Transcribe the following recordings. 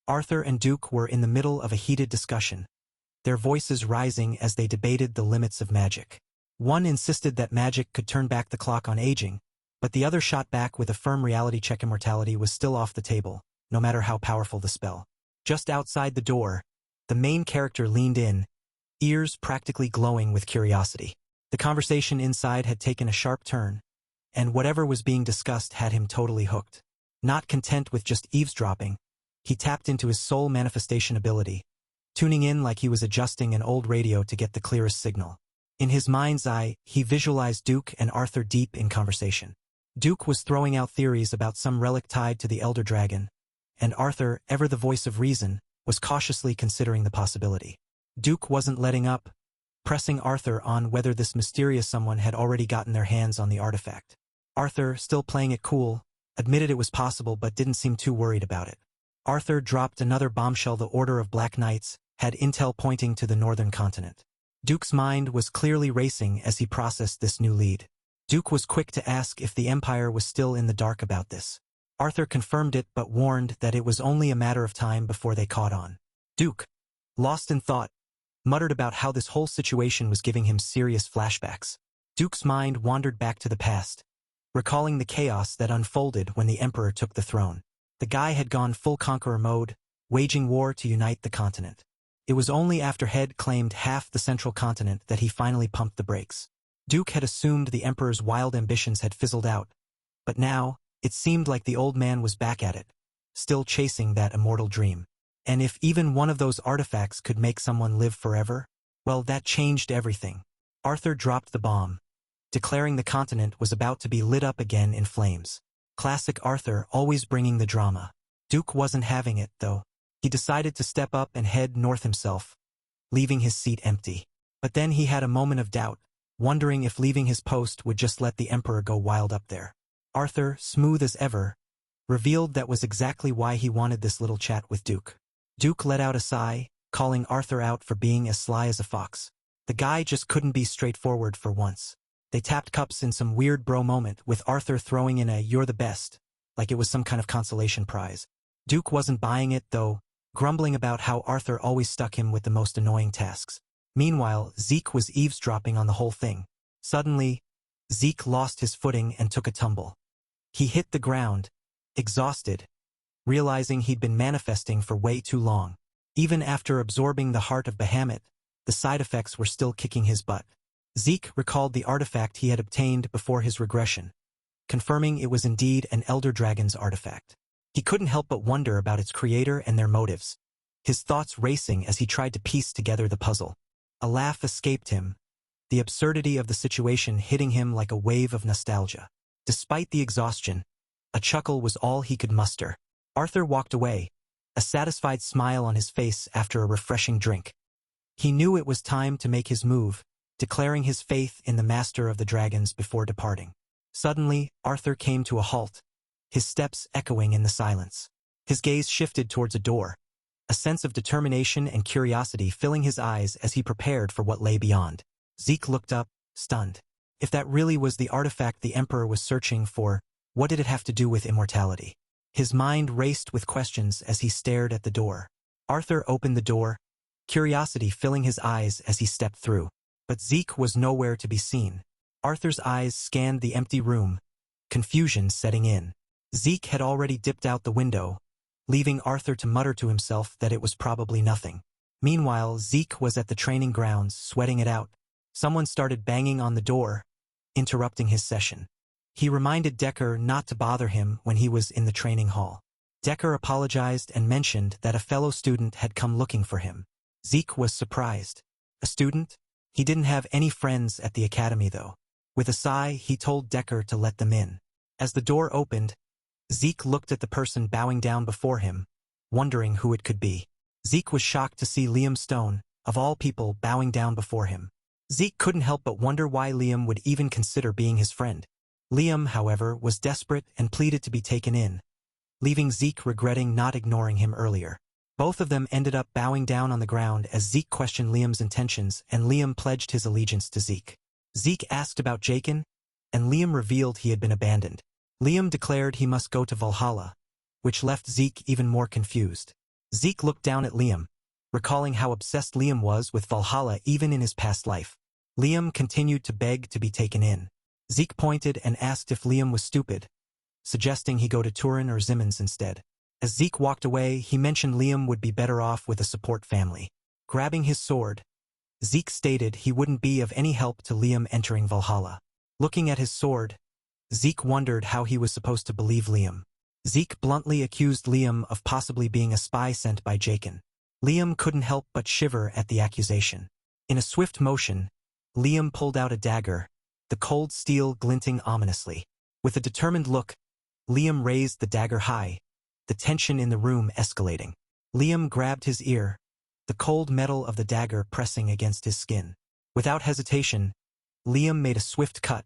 Arthur and Duke were in the middle of a heated discussion, their voices rising as they debated the limits of magic. One insisted that magic could turn back the clock on aging, but the other shot back with a firm reality check: immortality was still off the table, no matter how powerful the spell. Just outside the door, the main character leaned in, ears practically glowing with curiosity. The conversation inside had taken a sharp turn, and whatever was being discussed had him totally hooked. Not content with just eavesdropping, he tapped into his soul manifestation ability, tuning in like he was adjusting an old radio to get the clearest signal. In his mind's eye, he visualized Duke and Arthur deep in conversation. Duke was throwing out theories about some relic tied to the Elder Dragon, and Arthur, ever the voice of reason, was cautiously considering the possibility. Duke wasn't letting up, pressing Arthur on whether this mysterious someone had already gotten their hands on the artifact. Arthur, still playing it cool, admitted it was possible but didn't seem too worried about it. Arthur dropped another bombshell: the Order of Black Knights had intel pointing to the northern continent. Duke's mind was clearly racing as he processed this new lead. Duke was quick to ask if the Empire was still in the dark about this. Arthur confirmed it but warned that it was only a matter of time before they caught on. Duke, lost in thought, muttered about how this whole situation was giving him serious flashbacks. Duke's mind wandered back to the past, recalling the chaos that unfolded when the Emperor took the throne. The guy had gone full conqueror mode, waging war to unite the continent. It was only after Head claimed half the central continent that he finally pumped the brakes. Duke had assumed the Emperor's wild ambitions had fizzled out, but now, it seemed like the old man was back at it, still chasing that immortal dream. And if even one of those artifacts could make someone live forever, well, that changed everything. Arthur dropped the bomb, declaring the continent was about to be lit up again in flames. Classic Arthur, always bringing the drama. Duke wasn't having it, though. He decided to step up and head north himself, leaving his seat empty. But then he had a moment of doubt, wondering if leaving his post would just let the Emperor go wild up there. Arthur, smooth as ever, revealed that was exactly why he wanted this little chat with Duke. Duke let out a sigh, calling Arthur out for being as sly as a fox. The guy just couldn't be straightforward for once. They tapped cups in some weird bro moment, with Arthur throwing in a "you're the best," like it was some kind of consolation prize. Duke wasn't buying it, though, grumbling about how Arthur always stuck him with the most annoying tasks. Meanwhile, Zeke was eavesdropping on the whole thing. Suddenly, Zeke lost his footing and took a tumble. He hit the ground, exhausted, realizing he'd been manifesting for way too long. Even after absorbing the heart of Bahamut, the side effects were still kicking his butt. Zeke recalled the artifact he had obtained before his regression, confirming it was indeed an Elder Dragon's artifact. He couldn't help but wonder about its creator and their motives, his thoughts racing as he tried to piece together the puzzle. A laugh escaped him, the absurdity of the situation hitting him like a wave of nostalgia. Despite the exhaustion, a chuckle was all he could muster. Arthur walked away, a satisfied smile on his face after a refreshing drink. He knew it was time to make his move, declaring his faith in the Master of the Dragons before departing. Suddenly, Arthur came to a halt, his steps echoing in the silence. His gaze shifted towards a door, a sense of determination and curiosity filling his eyes as he prepared for what lay beyond. Zeke looked up, stunned. If that really was the artifact the Emperor was searching for, what did it have to do with immortality? His mind raced with questions as he stared at the door. Arthur opened the door, curiosity filling his eyes as he stepped through. But Zeke was nowhere to be seen. Arthur's eyes scanned the empty room, confusion setting in. Zeke had already dipped out the window, leaving Arthur to mutter to himself that it was probably nothing. Meanwhile, Zeke was at the training grounds, sweating it out. Someone started banging on the door, interrupting his session. He reminded Decker not to bother him when he was in the training hall. Decker apologized and mentioned that a fellow student had come looking for him. Zeke was surprised. A student? He didn't have any friends at the academy, though. With a sigh, he told Decker to let them in. As the door opened, Zeke looked at the person bowing down before him, wondering who it could be. Zeke was shocked to see Liam Stone, of all people, bowing down before him. Zeke couldn't help but wonder why Liam would even consider being his friend. Liam, however, was desperate and pleaded to be taken in, leaving Zeke regretting not ignoring him earlier. Both of them ended up bowing down on the ground as Zeke questioned Liam's intentions and Liam pledged his allegiance to Zeke. Zeke asked about Jaken, and Liam revealed he had been abandoned. Liam declared he must go to Valhalla, which left Zeke even more confused. Zeke looked down at Liam, recalling how obsessed Liam was with Valhalla even in his past life. Liam continued to beg to be taken in. Zeke pointed and asked if Liam was stupid, suggesting he go to Turin or Simmons instead. As Zeke walked away, he mentioned Liam would be better off with a support family. Grabbing his sword, Zeke stated he wouldn't be of any help to Liam entering Valhalla. Looking at his sword, Zeke wondered how he was supposed to believe Liam. Zeke bluntly accused Liam of possibly being a spy sent by Jaken. Liam couldn't help but shiver at the accusation. In a swift motion, Liam pulled out a dagger, the cold steel glinting ominously. With a determined look, Liam raised the dagger high, the tension in the room escalating. Liam grabbed his ear, the cold metal of the dagger pressing against his skin. Without hesitation, Liam made a swift cut,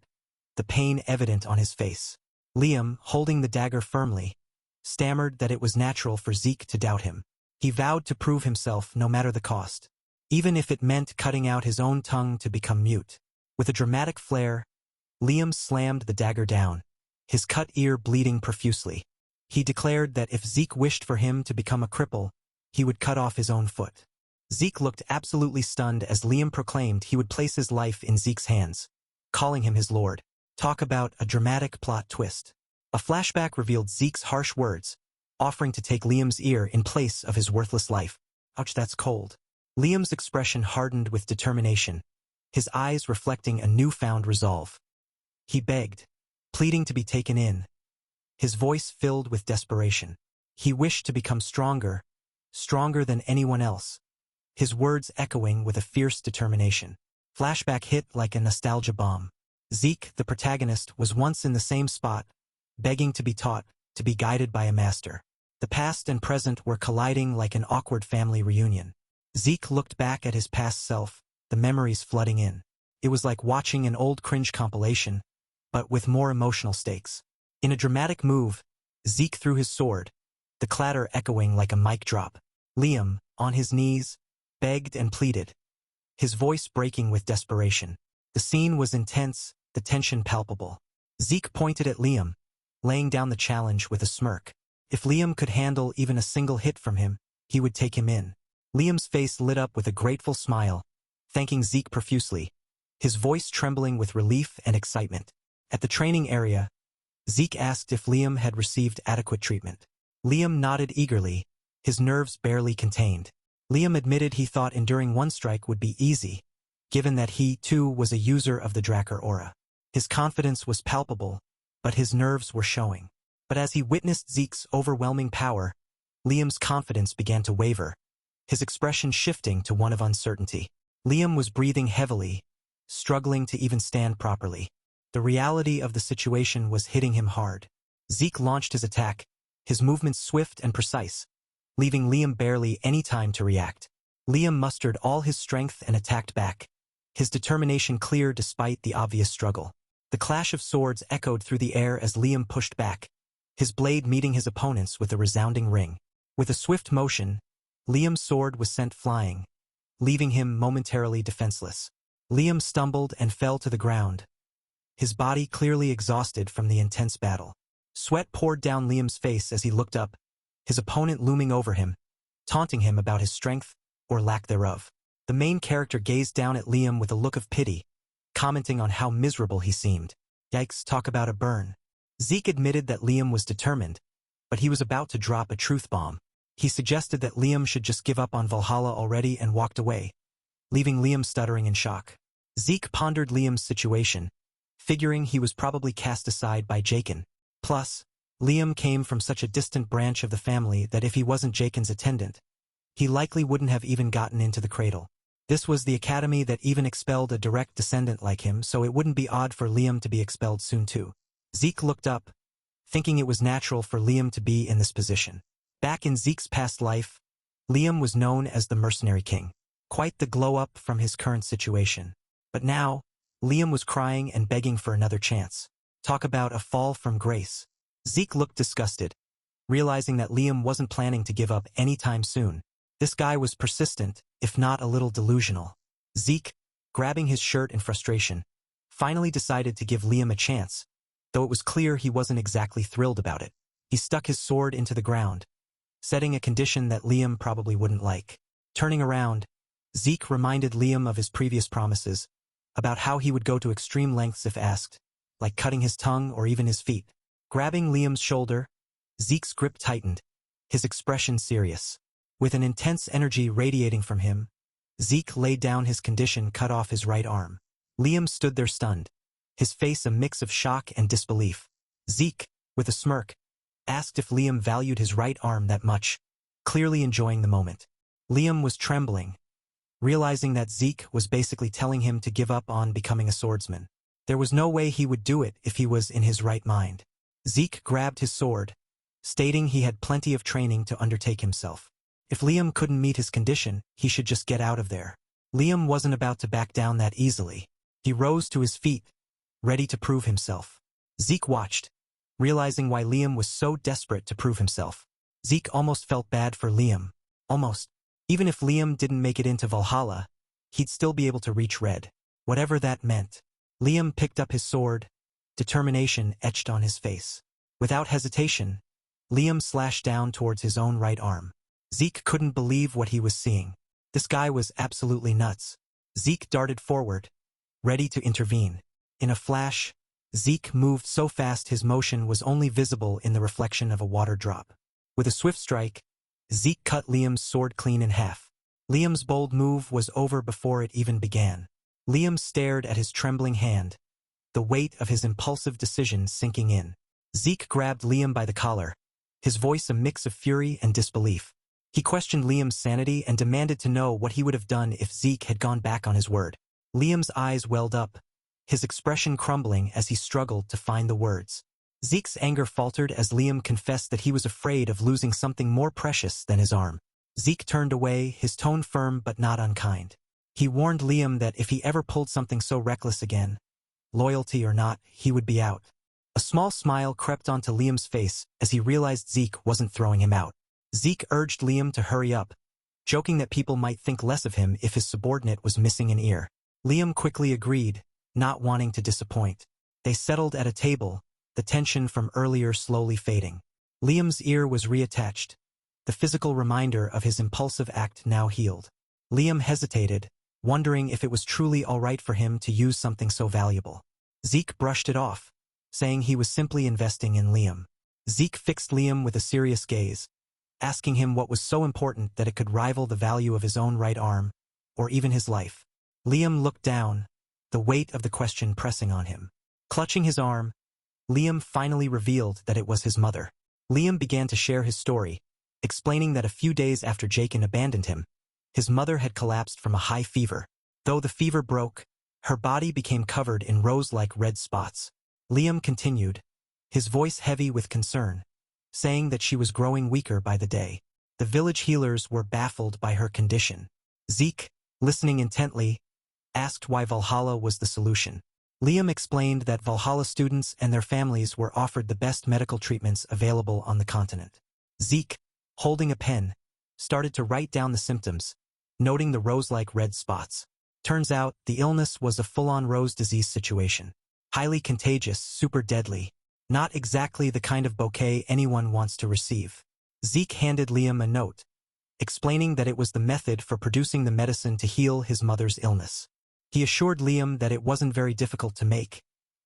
the pain evident on his face. Liam, holding the dagger firmly, stammered that it was natural for Zeke to doubt him. He vowed to prove himself no matter the cost, even if it meant cutting out his own tongue to become mute. With a dramatic flair, Liam slammed the dagger down, his cut ear bleeding profusely. He declared that if Zeke wished for him to become a cripple, he would cut off his own foot. Zeke looked absolutely stunned as Liam proclaimed he would place his life in Zeke's hands, calling him his lord. Talk about a dramatic plot twist. A flashback revealed Zeke's harsh words, offering to take Liam's ear in place of his worthless life. Ouch, that's cold. Liam's expression hardened with determination, his eyes reflecting a newfound resolve. He begged, pleading to be taken in, his voice filled with desperation. He wished to become stronger, stronger than anyone else, his words echoing with a fierce determination. Flashback hit like a nostalgia bomb. Zeke, the protagonist, was once in the same spot, begging to be taught, to be guided by a master. The past and present were colliding like an awkward family reunion. Zeke looked back at his past self, the memories flooding in. It was like watching an old cringe compilation, but with more emotional stakes. In a dramatic move, Zeke threw his sword, the clatter echoing like a mic drop. Liam, on his knees, begged and pleaded, his voice breaking with desperation. The scene was intense, the tension palpable. Zeke pointed at Liam, laying down the challenge with a smirk. If Liam could handle even a single hit from him, he would take him in. Liam's face lit up with a grateful smile, thanking Zeke profusely, his voice trembling with relief and excitement. At the training area, Zeke asked if Liam had received adequate treatment. Liam nodded eagerly, his nerves barely contained. Liam admitted he thought enduring one strike would be easy, given that he, too, was a user of the Drakkar aura. His confidence was palpable, but his nerves were showing. But as he witnessed Zeke's overwhelming power, Liam's confidence began to waver, his expression shifting to one of uncertainty. Liam was breathing heavily, struggling to even stand properly. The reality of the situation was hitting him hard. Zeke launched his attack, his movements swift and precise, leaving Liam barely any time to react. Liam mustered all his strength and attacked back, his determination clear despite the obvious struggle. The clash of swords echoed through the air as Liam pushed back, his blade meeting his opponent's with a resounding ring. With a swift motion, Liam's sword was sent flying, leaving him momentarily defenseless. Liam stumbled and fell to the ground, his body clearly exhausted from the intense battle. Sweat poured down Liam's face as he looked up, his opponent looming over him, taunting him about his strength, or lack thereof. The main character gazed down at Liam with a look of pity, commenting on how miserable he seemed. Yikes, talk about a burn. Zeke admitted that Liam was determined, but he was about to drop a truth bomb. He suggested that Liam should just give up on Valhalla already and walked away, leaving Liam stuttering in shock. Zeke pondered Liam's situation, figuring he was probably cast aside by Jaken. Plus, Liam came from such a distant branch of the family that if he wasn't Jaken's attendant, he likely wouldn't have even gotten into the cradle. This was the academy that even expelled a direct descendant like him, so it wouldn't be odd for Liam to be expelled soon too. Zeke looked up, thinking it was natural for Liam to be in this position. Back in Zeke's past life, Liam was known as the Mercenary King. Quite the glow-up from his current situation. But now, Liam was crying and begging for another chance. Talk about a fall from grace. Zeke looked disgusted, realizing that Liam wasn't planning to give up anytime soon. This guy was persistent, if not a little delusional. Zeke, grabbing his shirt in frustration, finally decided to give Liam a chance, though it was clear he wasn't exactly thrilled about it. He stuck his sword into the ground, setting a condition that Liam probably wouldn't like. Turning around, Zeke reminded Liam of his previous promises, about how he would go to extreme lengths if asked, like cutting his tongue or even his feet. Grabbing Liam's shoulder, Zeke's grip tightened, his expression serious. With an intense energy radiating from him, Zeke laid down his condition, cut off his right arm. Liam stood there stunned, his face a mix of shock and disbelief. Zeke, with a smirk, asked if Liam valued his right arm that much, clearly enjoying the moment. Liam was trembling, realizing that Zeke was basically telling him to give up on becoming a swordsman. There was no way he would do it if he was in his right mind. Zeke grabbed his sword, stating he had plenty of training to undertake himself. If Liam couldn't meet his condition, he should just get out of there. Liam wasn't about to back down that easily. He rose to his feet, ready to prove himself. Zeke watched, realizing why Liam was so desperate to prove himself. Zeke almost felt bad for Liam. Almost. Even if Liam didn't make it into Valhalla, he'd still be able to reach Red. Whatever that meant. Liam picked up his sword, determination etched on his face. Without hesitation, Liam slashed down towards his own right arm. Zeke couldn't believe what he was seeing. This guy was absolutely nuts. Zeke darted forward, ready to intervene. In a flash, Zeke moved so fast his motion was only visible in the reflection of a water drop. With a swift strike, Zeke cut Liam's sword clean in half. Liam's bold move was over before it even began. Liam stared at his trembling hand, the weight of his impulsive decision sinking in. Zeke grabbed Liam by the collar, his voice a mix of fury and disbelief. He questioned Liam's sanity and demanded to know what he would have done if Zeke had gone back on his word. Liam's eyes welled up, his expression crumbling as he struggled to find the words. Zeke's anger faltered as Liam confessed that he was afraid of losing something more precious than his arm. Zeke turned away, his tone firm but not unkind. He warned Liam that if he ever pulled something so reckless again, loyalty or not, he would be out. A small smile crept onto Liam's face as he realized Zeke wasn't throwing him out. Zeke urged Liam to hurry up, joking that people might think less of him if his subordinate was missing an ear. Liam quickly agreed, not wanting to disappoint. They settled at a table, the tension from earlier slowly fading. Liam's ear was reattached, the physical reminder of his impulsive act now healed. Liam hesitated, wondering if it was truly all right for him to use something so valuable. Zeke brushed it off, saying he was simply investing in Liam. Zeke fixed Liam with a serious gaze, asking him what was so important that it could rival the value of his own right arm, or even his life. Liam looked down, the weight of the question pressing on him. Clutching his arm, Liam finally revealed that it was his mother. Liam began to share his story, explaining that a few days after Jakin abandoned him, his mother had collapsed from a high fever. Though the fever broke, her body became covered in rose-like red spots. Liam continued, his voice heavy with concern, saying that she was growing weaker by the day. The village healers were baffled by her condition. Zeke, listening intently, asked why Valhalla was the solution. Liam explained that Valhalla students and their families were offered the best medical treatments available on the continent. Zeke, holding a pen, started to write down the symptoms, noting the rose-like red spots. Turns out, the illness was a full-on rose disease situation. Highly contagious, super deadly. Not exactly the kind of bouquet anyone wants to receive. Zeke handed Liam a note, explaining that it was the method for producing the medicine to heal his mother's illness. He assured Liam that it wasn't very difficult to make,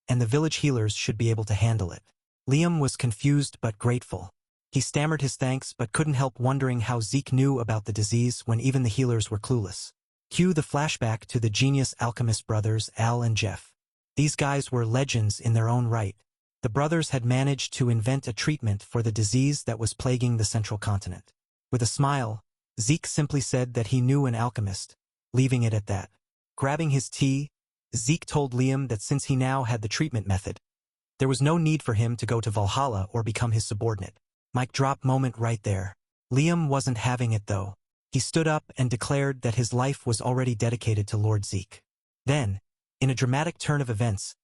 and the village healers should be able to handle it. Liam was confused but grateful. He stammered his thanks but couldn't help wondering how Zeke knew about the disease when even the healers were clueless. Cue the flashback to the genius alchemist brothers Al and Jeff. These guys were legends in their own right. The brothers had managed to invent a treatment for the disease that was plaguing the central continent. With a smile, Zeke simply said that he knew an alchemist, leaving it at that. Grabbing his tea, Zeke told Liam that since he now had the treatment method, there was no need for him to go to Valhalla or become his subordinate. Mic drop moment right there. Liam wasn't having it though. He stood up and declared that his life was already dedicated to Lord Zeke. Then, in a dramatic turn of events,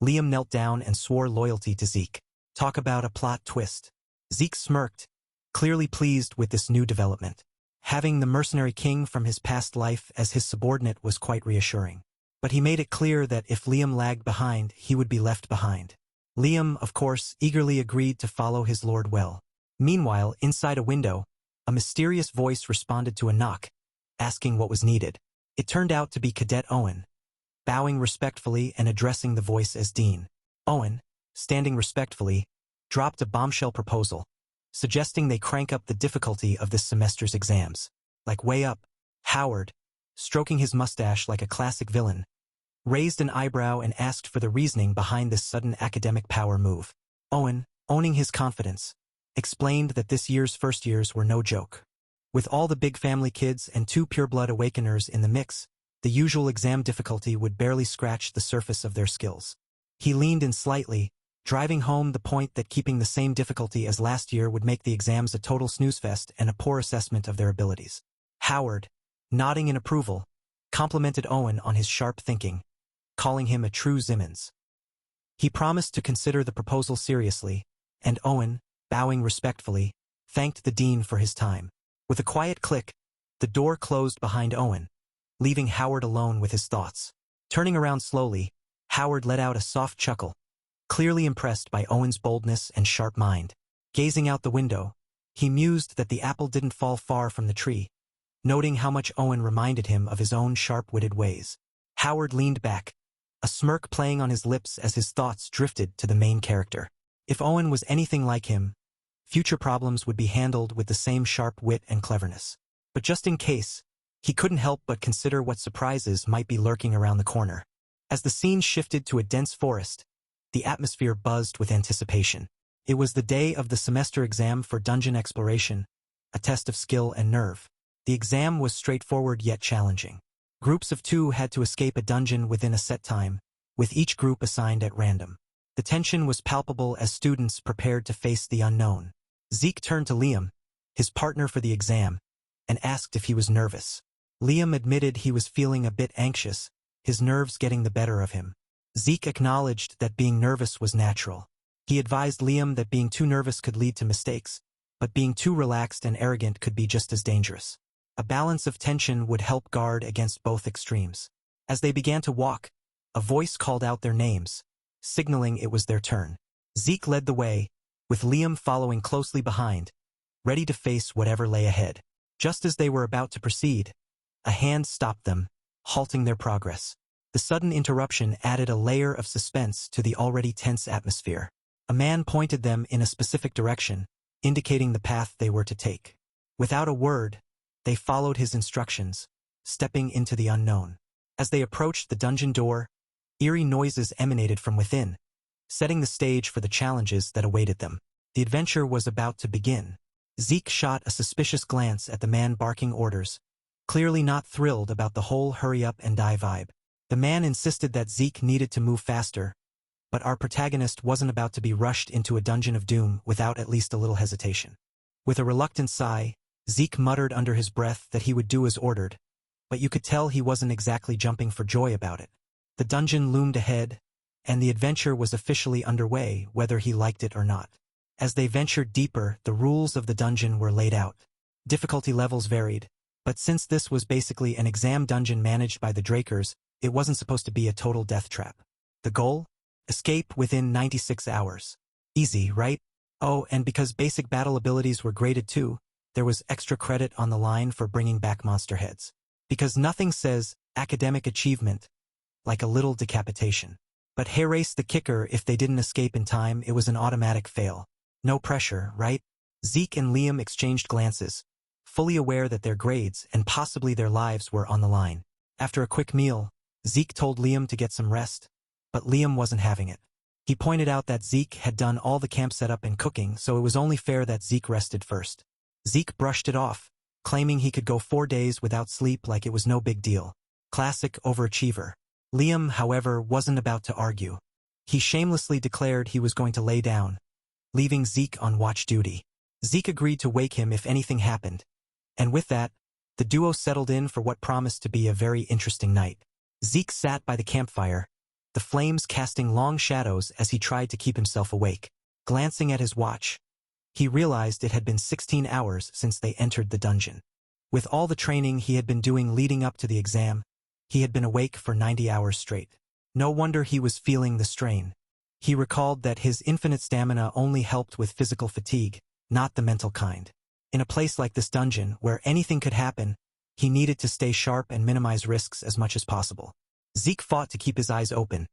Liam knelt down and swore loyalty to Zeke. Talk about a plot twist. Zeke smirked, clearly pleased with this new development. Having the mercenary king from his past life as his subordinate was quite reassuring. But he made it clear that if Liam lagged behind, he would be left behind. Liam, of course, eagerly agreed to follow his lord well. Meanwhile, inside a window, A mysterious voice responded to a knock, asking what was needed. It turned out to be Cadet Owen, bowing respectfully and addressing the voice as Dean. Owen, standing respectfully, dropped a bombshell proposal, suggesting they crank up the difficulty of this semester's exams. Like way up. Howard, stroking his mustache like a classic villain, raised an eyebrow and asked for the reasoning behind this sudden academic power move. Owen, owning his confidence, explained that this year's first years were no joke. With all the big family kids and 2 pureblood awakeners in the mix, the usual exam difficulty would barely scratch the surface of their skills. He leaned in slightly, driving home the point that keeping the same difficulty as last year would make the exams a total snoozefest and a poor assessment of their abilities. Howard, nodding in approval, complimented Owen on his sharp thinking, calling him a true Simmons. He promised to consider the proposal seriously, and Owen, bowing respectfully, thanked the dean for his time. With a quiet click, the door closed behind Owen, leaving Howard alone with his thoughts. Turning around slowly, Howard let out a soft chuckle, clearly impressed by Owen's boldness and sharp mind. Gazing out the window, he mused that the apple didn't fall far from the tree, noting how much Owen reminded him of his own sharp-witted ways. Howard leaned back, a smirk playing on his lips as his thoughts drifted to the main character. If Owen was anything like him, future problems would be handled with the same sharp wit and cleverness. But just in case, he couldn't help but consider what surprises might be lurking around the corner. As the scene shifted to a dense forest, the atmosphere buzzed with anticipation. It was the day of the semester exam for dungeon exploration, a test of skill and nerve. The exam was straightforward yet challenging. Groups of 2 had to escape a dungeon within a set time, with each group assigned at random. The tension was palpable as students prepared to face the unknown. Zeke turned to Liam, his partner for the exam, and asked if he was nervous. Liam admitted he was feeling a bit anxious, his nerves getting the better of him. Zeke acknowledged that being nervous was natural. He advised Liam that being too nervous could lead to mistakes, but being too relaxed and arrogant could be just as dangerous. A balance of tension would help guard against both extremes. As they began to walk, a voice called out their names, signaling it was their turn. Zeke led the way, with Liam following closely behind, ready to face whatever lay ahead. Just as they were about to proceed, a hand stopped them, halting their progress. The sudden interruption added a layer of suspense to the already tense atmosphere. A man pointed them in a specific direction, indicating the path they were to take. Without a word, they followed his instructions, stepping into the unknown. As they approached the dungeon door, eerie noises emanated from within, setting the stage for the challenges that awaited them. The adventure was about to begin. Zeke shot a suspicious glance at the man barking orders, clearly not thrilled about the whole hurry-up-and-die vibe. The man insisted that Zeke needed to move faster, but our protagonist wasn't about to be rushed into a dungeon of doom without at least a little hesitation. With a reluctant sigh, Zeke muttered under his breath that he would do as ordered, but you could tell he wasn't exactly jumping for joy about it. The dungeon loomed ahead, and the adventure was officially underway whether he liked it or not. As they ventured deeper, the rules of the dungeon were laid out. Difficulty levels varied, but since this was basically an exam dungeon managed by the Drakers, it wasn't supposed to be a total death trap. The goal? Escape within 96 hours. Easy, right? Oh, and because basic battle abilities were graded too, there was extra credit on the line for bringing back monster heads. Because nothing says academic achievement like a little decapitation. But Harrace the kicker, if they didn't escape in time, it was an automatic fail. No pressure, right? Zeke and Liam exchanged glances, fully aware that their grades and possibly their lives were on the line. After a quick meal, Zeke told Liam to get some rest, but Liam wasn't having it. He pointed out that Zeke had done all the camp setup and cooking, so it was only fair that Zeke rested first. Zeke brushed it off, claiming he could go 4 days without sleep like it was no big deal. Classic overachiever. Liam, however, wasn't about to argue. He shamelessly declared he was going to lay down, leaving Zeke on watch duty. Zeke agreed to wake him if anything happened, and with that, the duo settled in for what promised to be a very interesting night. Zeke sat by the campfire, the flames casting long shadows as he tried to keep himself awake. Glancing at his watch, he realized it had been 16 hours since they entered the dungeon. With all the training he had been doing leading up to the exam, he had been awake for 90 hours straight. No wonder he was feeling the strain. He recalled that his infinite stamina only helped with physical fatigue, not the mental kind. In a place like this dungeon, where anything could happen, he needed to stay sharp and minimize risks as much as possible. Zeke fought to keep his eyes open,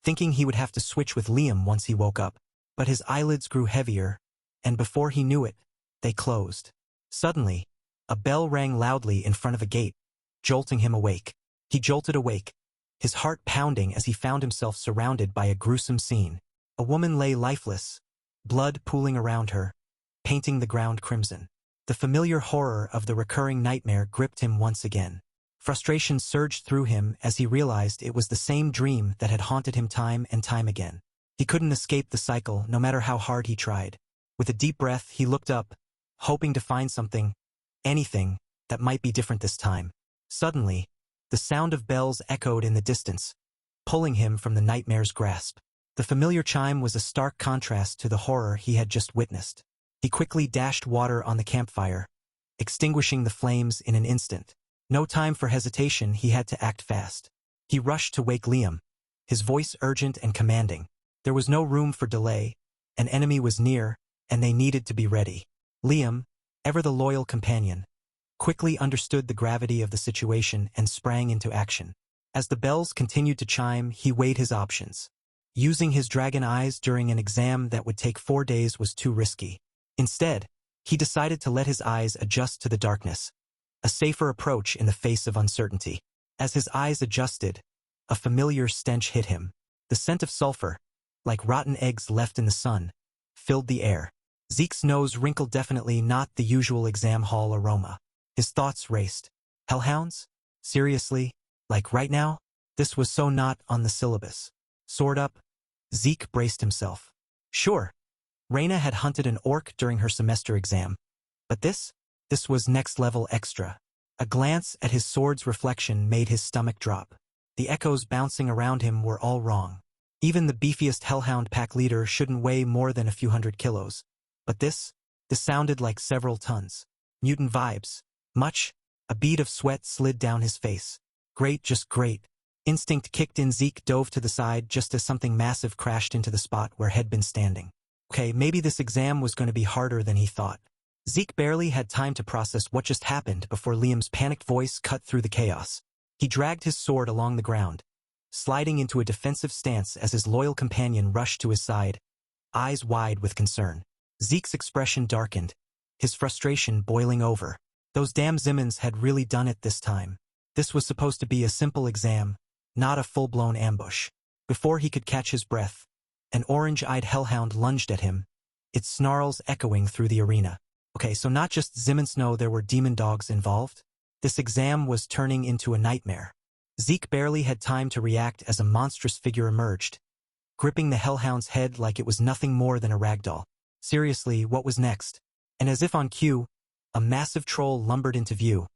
thinking he would have to switch with Liam once he woke up. But his eyelids grew heavier, and before he knew it, they closed. Suddenly, a bell rang loudly in front of a gate, jolting him awake. He jolted awake, his heart pounding as he found himself surrounded by a gruesome scene. A woman lay lifeless, blood pooling around her, painting the ground crimson. The familiar horror of the recurring nightmare gripped him once again. Frustration surged through him as he realized it was the same dream that had haunted him time and time again. He couldn't escape the cycle, no matter how hard he tried. With a deep breath, he looked up, hoping to find something, anything, that might be different this time. Suddenly, the sound of bells echoed in the distance, pulling him from the nightmare's grasp. The familiar chime was a stark contrast to the horror he had just witnessed. He quickly dashed water on the campfire, extinguishing the flames in an instant. No time for hesitation, he had to act fast. He rushed to wake Liam, his voice urgent and commanding. There was no room for delay, an enemy was near, and they needed to be ready. Liam, ever the loyal companion, quickly understood the gravity of the situation and sprang into action. As the bells continued to chime, he weighed his options. Using his dragon eyes during an exam that would take 4 days was too risky. Instead, he decided to let his eyes adjust to the darkness, a safer approach in the face of uncertainty. As his eyes adjusted, a familiar stench hit him. The scent of sulfur, like rotten eggs left in the sun, filled the air. Zeke's nose wrinkled, definitely not the usual exam hall aroma. His thoughts raced. Hellhounds? Seriously? Like right now? This was so not on the syllabus. Sword up? Zeke braced himself. Sure. Reina had hunted an orc during her semester exam. But this was next level extra. A glance at his sword's reflection made his stomach drop. The echoes bouncing around him were all wrong. Even the beefiest hellhound pack leader shouldn't weigh more than a few hundred kilos. But this sounded like several tons. Mutant vibes. Much. A bead of sweat slid down his face. Great, just great. Instinct kicked in. Zeke dove to the side just as something massive crashed into the spot where he'd been standing. Okay, maybe this exam was going to be harder than he thought. Zeke barely had time to process what just happened before Liam's panicked voice cut through the chaos. He dragged his sword along the ground, sliding into a defensive stance as his loyal companion rushed to his side, eyes wide with concern. Zeke's expression darkened, his frustration boiling over. Those damn Zimmons had really done it this time. This was supposed to be a simple exam, not a full-blown ambush. Before he could catch his breath, an orange-eyed hellhound lunged at him, its snarls echoing through the arena. Okay, so not just Zimmons, no, there were demon dogs involved. This exam was turning into a nightmare. Zeke barely had time to react as a monstrous figure emerged, gripping the hellhound's head like it was nothing more than a ragdoll. Seriously, what was next? And as if on cue, a massive troll lumbered into view,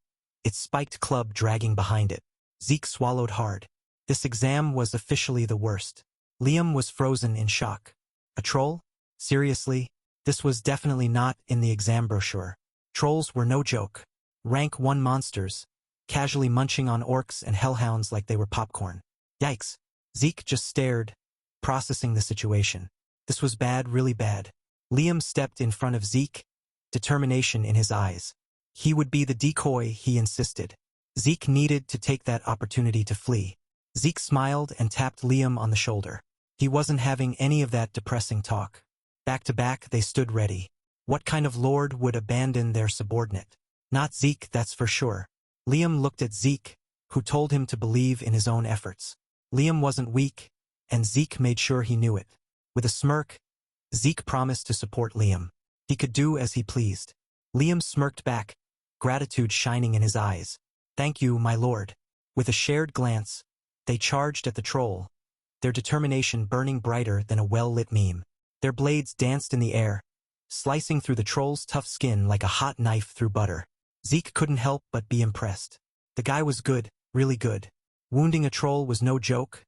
its spiked club dragging behind it. Zeke swallowed hard. This exam was officially the worst. Liam was frozen in shock. A troll? Seriously? This was definitely not in the exam brochure. Trolls were no joke. Rank 1 monsters, casually munching on orcs and hellhounds like they were popcorn. Yikes. Zeke just stared, processing the situation. This was bad, really bad. Liam stepped in front of Zeke, determination in his eyes. He would be the decoy, he insisted. Zeke needed to take that opportunity to flee. Zeke smiled and tapped Liam on the shoulder. He wasn't having any of that depressing talk. Back to back, they stood ready. What kind of lord would abandon their subordinate? Not Zeke, that's for sure. Liam looked at Zeke, who told him to believe in his own efforts. Liam wasn't weak, and Zeke made sure he knew it. With a smirk, Zeke promised to support Liam. He could do as he pleased. Liam smirked back, gratitude shining in his eyes. Thank you, my lord. With a shared glance, they charged at the troll, their determination burning brighter than a well-lit meme. Their blades danced in the air, slicing through the troll's tough skin like a hot knife through butter. Zeke couldn't help but be impressed. The guy was good, really good. Wounding a troll was no joke,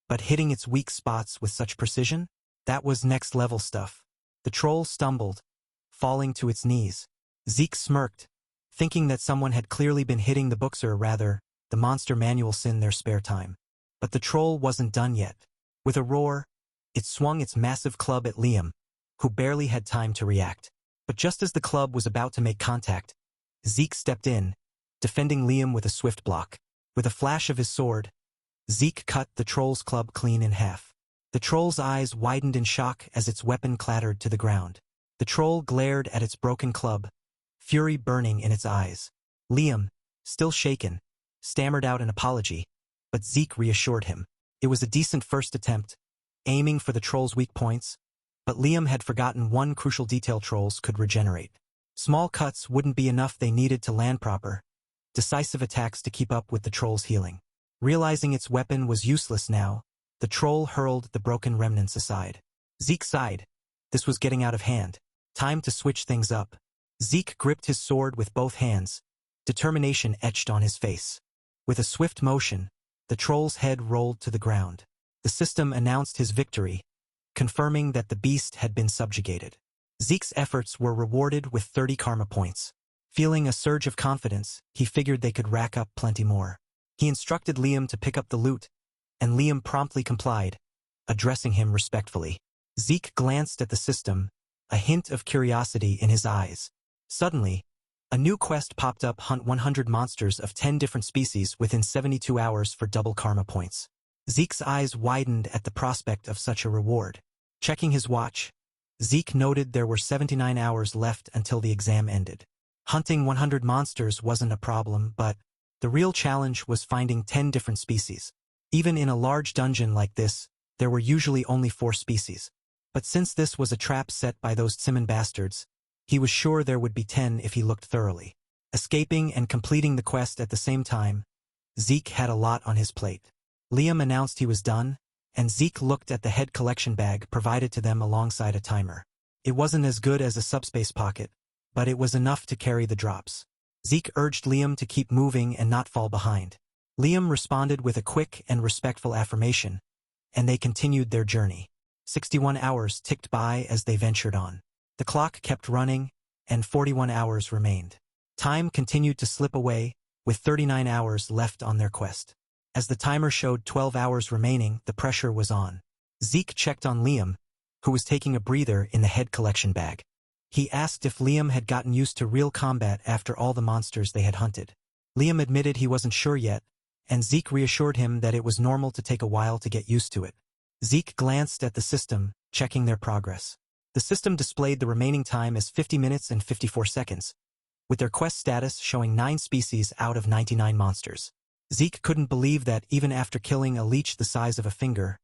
but hitting its weak spots with such precision? That was next-level stuff. The troll stumbled, falling to its knees. Zeke smirked, thinking that someone had clearly been hitting the books, or rather, the monster manuals in their spare time. But the troll wasn't done yet. With a roar, it swung its massive club at Liam, who barely had time to react. But just as the club was about to make contact, Zeke stepped in, defending Liam with a swift block. With a flash of his sword, Zeke cut the troll's club clean in half. The troll's eyes widened in shock as its weapon clattered to the ground. The troll glared at its broken club, fury burning in its eyes. Liam, still shaken, stammered out an apology, but Zeke reassured him. It was a decent first attempt, aiming for the troll's weak points, but Liam had forgotten one crucial detail: trolls could regenerate. Small cuts wouldn't be enough, they needed to land proper, decisive attacks to keep up with the troll's healing. Realizing its weapon was useless now, the troll hurled the broken remnants aside. Zeke sighed. This was getting out of hand. Time to switch things up. Zeke gripped his sword with both hands, determination etched on his face. With a swift motion, the troll's head rolled to the ground. The system announced his victory, confirming that the beast had been subjugated. Zeke's efforts were rewarded with 30 karma points. Feeling a surge of confidence, he figured they could rack up plenty more. He instructed Liam to pick up the loot, and Liam promptly complied, addressing him respectfully. Zeke glanced at the system, a hint of curiosity in his eyes. Suddenly, a new quest popped up: hunt 100 monsters of 10 different species within 72 hours for double karma points. Zeke's eyes widened at the prospect of such a reward. Checking his watch, Zeke noted there were 79 hours left until the exam ended. Hunting 100 monsters wasn't a problem, but the real challenge was finding 10 different species. Even in a large dungeon like this, there were usually only 4 species. But since this was a trap set by those Simon bastards, he was sure there would be 10 if he looked thoroughly. Escaping and completing the quest at the same time, Zeke had a lot on his plate. Liam announced he was done, and Zeke looked at the head collection bag provided to them alongside a timer. It wasn't as good as a subspace pocket, but it was enough to carry the drops. Zeke urged Liam to keep moving and not fall behind. Liam responded with a quick and respectful affirmation, and they continued their journey. 61 hours ticked by as they ventured on. The clock kept running, and 41 hours remained. Time continued to slip away, with 39 hours left on their quest. As the timer showed 12 hours remaining, the pressure was on. Zeke checked on Liam, who was taking a breather in the head collection bag. He asked if Liam had gotten used to real combat after all the monsters they had hunted. Liam admitted he wasn't sure yet, and Zeke reassured him that it was normal to take a while to get used to it. Zeke glanced at the system, checking their progress. The system displayed the remaining time as 50 minutes and 54 seconds, with their quest status showing 9 species out of 99 monsters. Zeke couldn't believe that even after killing a leech the size of a finger,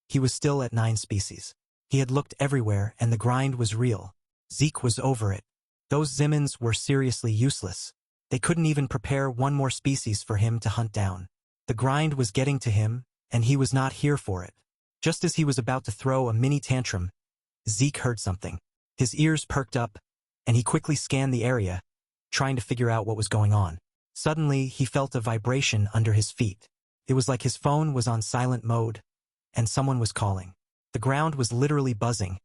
he was still at 9 species. He had looked everywhere and the grind was real. Zeke was over it. Those Zimins were seriously useless. They couldn't even prepare one more species for him to hunt down. The grind was getting to him, and he was not here for it. Just as he was about to throw a mini tantrum, Zeke heard something. His ears perked up, and he quickly scanned the area, trying to figure out what was going on. Suddenly, he felt a vibration under his feet. It was like his phone was on silent mode, and someone was calling. The ground was literally buzzing,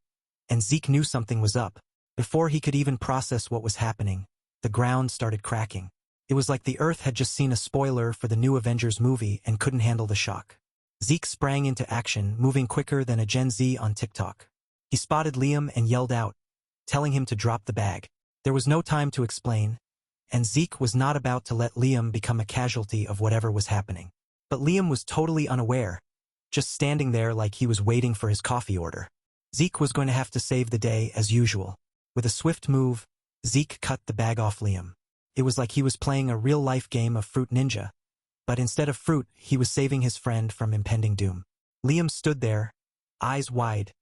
and Zeke knew something was up. Before he could even process what was happening, the ground started cracking. It was like the Earth had just seen a spoiler for the new Avengers movie and couldn't handle the shock. Zeke sprang into action, moving quicker than a Gen Z on TikTok. He spotted Liam and yelled out, telling him to drop the bag. There was no time to explain, and Zeke was not about to let Liam become a casualty of whatever was happening. But Liam was totally unaware, just standing there like he was waiting for his coffee order. Zeke was going to have to save the day as usual. With a swift move, Zeke cut the bag off Liam. It was like he was playing a real-life game of Fruit Ninja, but instead of fruit, he was saving his friend from impending doom. Liam stood there, eyes wide,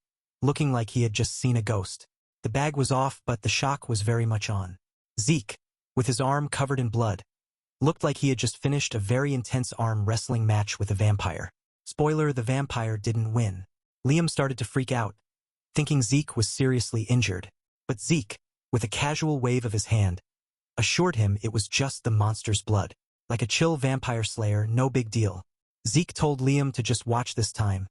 looking like he had just seen a ghost. The bag was off, but the shock was very much on. Zeke, with his arm covered in blood, looked like he had just finished a very intense arm wrestling match with a vampire. Spoiler, the vampire didn't win. Liam started to freak out, thinking Zeke was seriously injured. But Zeke, with a casual wave of his hand, assured him it was just the monster's blood. Like a chill vampire slayer, no big deal. Zeke told Liam to just watch this time,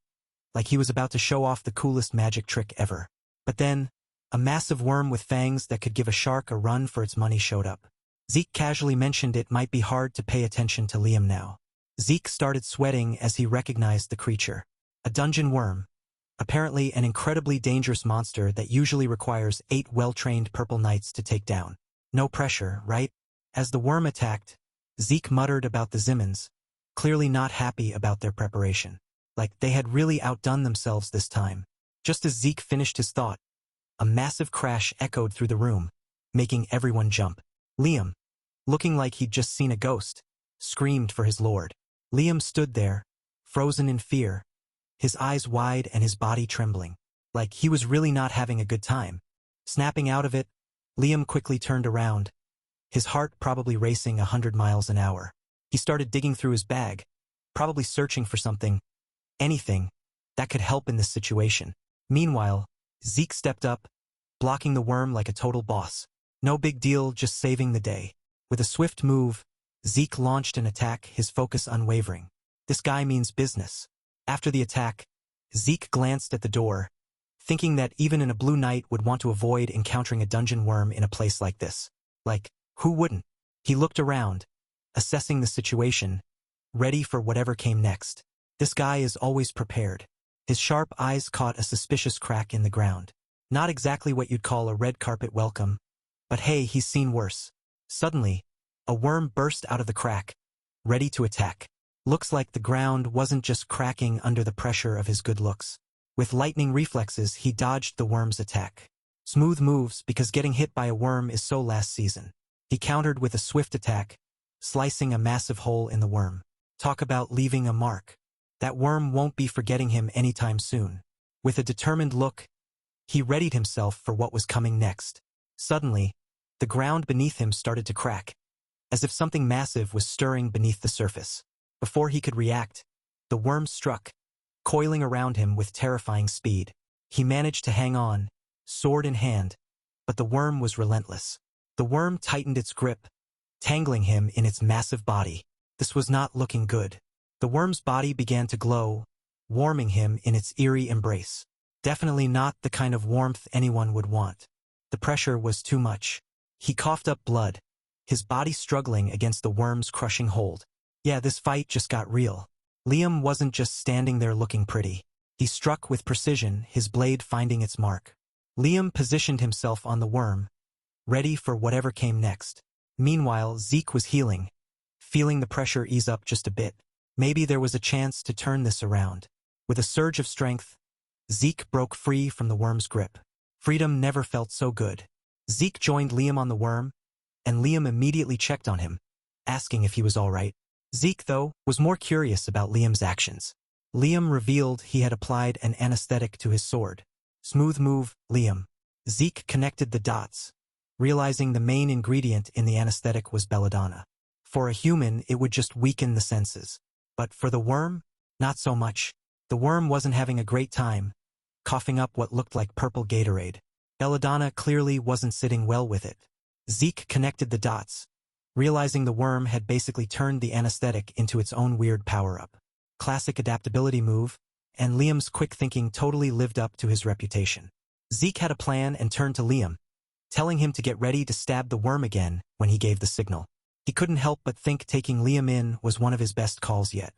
like he was about to show off the coolest magic trick ever. But then, a massive worm with fangs that could give a shark a run for its money showed up. Zeke casually mentioned it might be hard to pay attention to Liam now. Zeke started sweating as he recognized the creature. A dungeon worm, Apparently an incredibly dangerous monster that usually requires 8 well-trained purple knights to take down. No pressure, right? As the worm attacked, Zeke muttered about the Zimmons, clearly not happy about their preparation. Like they had really outdone themselves this time. Just as Zeke finished his thought, a massive crash echoed through the room, making everyone jump. Liam, looking like he'd just seen a ghost, screamed for his lord. Liam stood there, frozen in fear, his eyes wide and his body trembling, like he was really not having a good time. Snapping out of it, Liam quickly turned around, his heart probably racing 100 miles an hour. He started digging through his bag, probably searching for something, anything, that could help in this situation. Meanwhile, Zeke stepped up, blocking the worm like a total boss. No big deal, just saving the day. With a swift move, Zeke launched an attack, his focus unwavering. This guy means business. After the attack, Zeke glanced at the door, thinking that even a blue knight would want to avoid encountering a dungeon worm in a place like this. Like, who wouldn't? He looked around, assessing the situation, ready for whatever came next. This guy is always prepared. His sharp eyes caught a suspicious crack in the ground. Not exactly what you'd call a red carpet welcome, but hey, he's seen worse. Suddenly, a worm burst out of the crack, ready to attack. Looks like the ground wasn't just cracking under the pressure of his good looks. With lightning reflexes, he dodged the worm's attack. Smooth moves, because getting hit by a worm is so last season. He countered with a swift attack, slicing a massive hole in the worm. Talk about leaving a mark. That worm won't be forgetting him anytime soon. With a determined look, he readied himself for what was coming next. Suddenly, the ground beneath him started to crack, as if something massive was stirring beneath the surface. Before he could react, the worm struck, coiling around him with terrifying speed. He managed to hang on, sword in hand, but the worm was relentless. The worm tightened its grip, tangling him in its massive body. This was not looking good. The worm's body began to glow, warming him in its eerie embrace. Definitely not the kind of warmth anyone would want. The pressure was too much. He coughed up blood, his body struggling against the worm's crushing hold. Yeah, this fight just got real. Liam wasn't just standing there looking pretty. He struck with precision, his blade finding its mark. Liam positioned himself on the worm, ready for whatever came next. Meanwhile, Zeke was healing, feeling the pressure ease up just a bit. Maybe there was a chance to turn this around. With a surge of strength, Zeke broke free from the worm's grip. Freedom never felt so good. Zeke joined Liam on the worm, and Liam immediately checked on him, asking if he was all right. Zeke, though, was more curious about Liam's actions. Liam revealed he had applied an anesthetic to his sword. Smooth move, Liam. Zeke connected the dots, realizing the main ingredient in the anesthetic was belladonna. For a human, it would just weaken the senses. But for the worm, not so much. The worm wasn't having a great time, coughing up what looked like purple Gatorade. Belladonna clearly wasn't sitting well with it. Zeke connected the dots, realizing the worm had basically turned the anesthetic into its own weird power-up. Classic adaptability move, and Liam's quick thinking totally lived up to his reputation. Zeke had a plan and turned to Liam, telling him to get ready to stab the worm again when he gave the signal. He couldn't help but think taking Liam in was one of his best calls yet.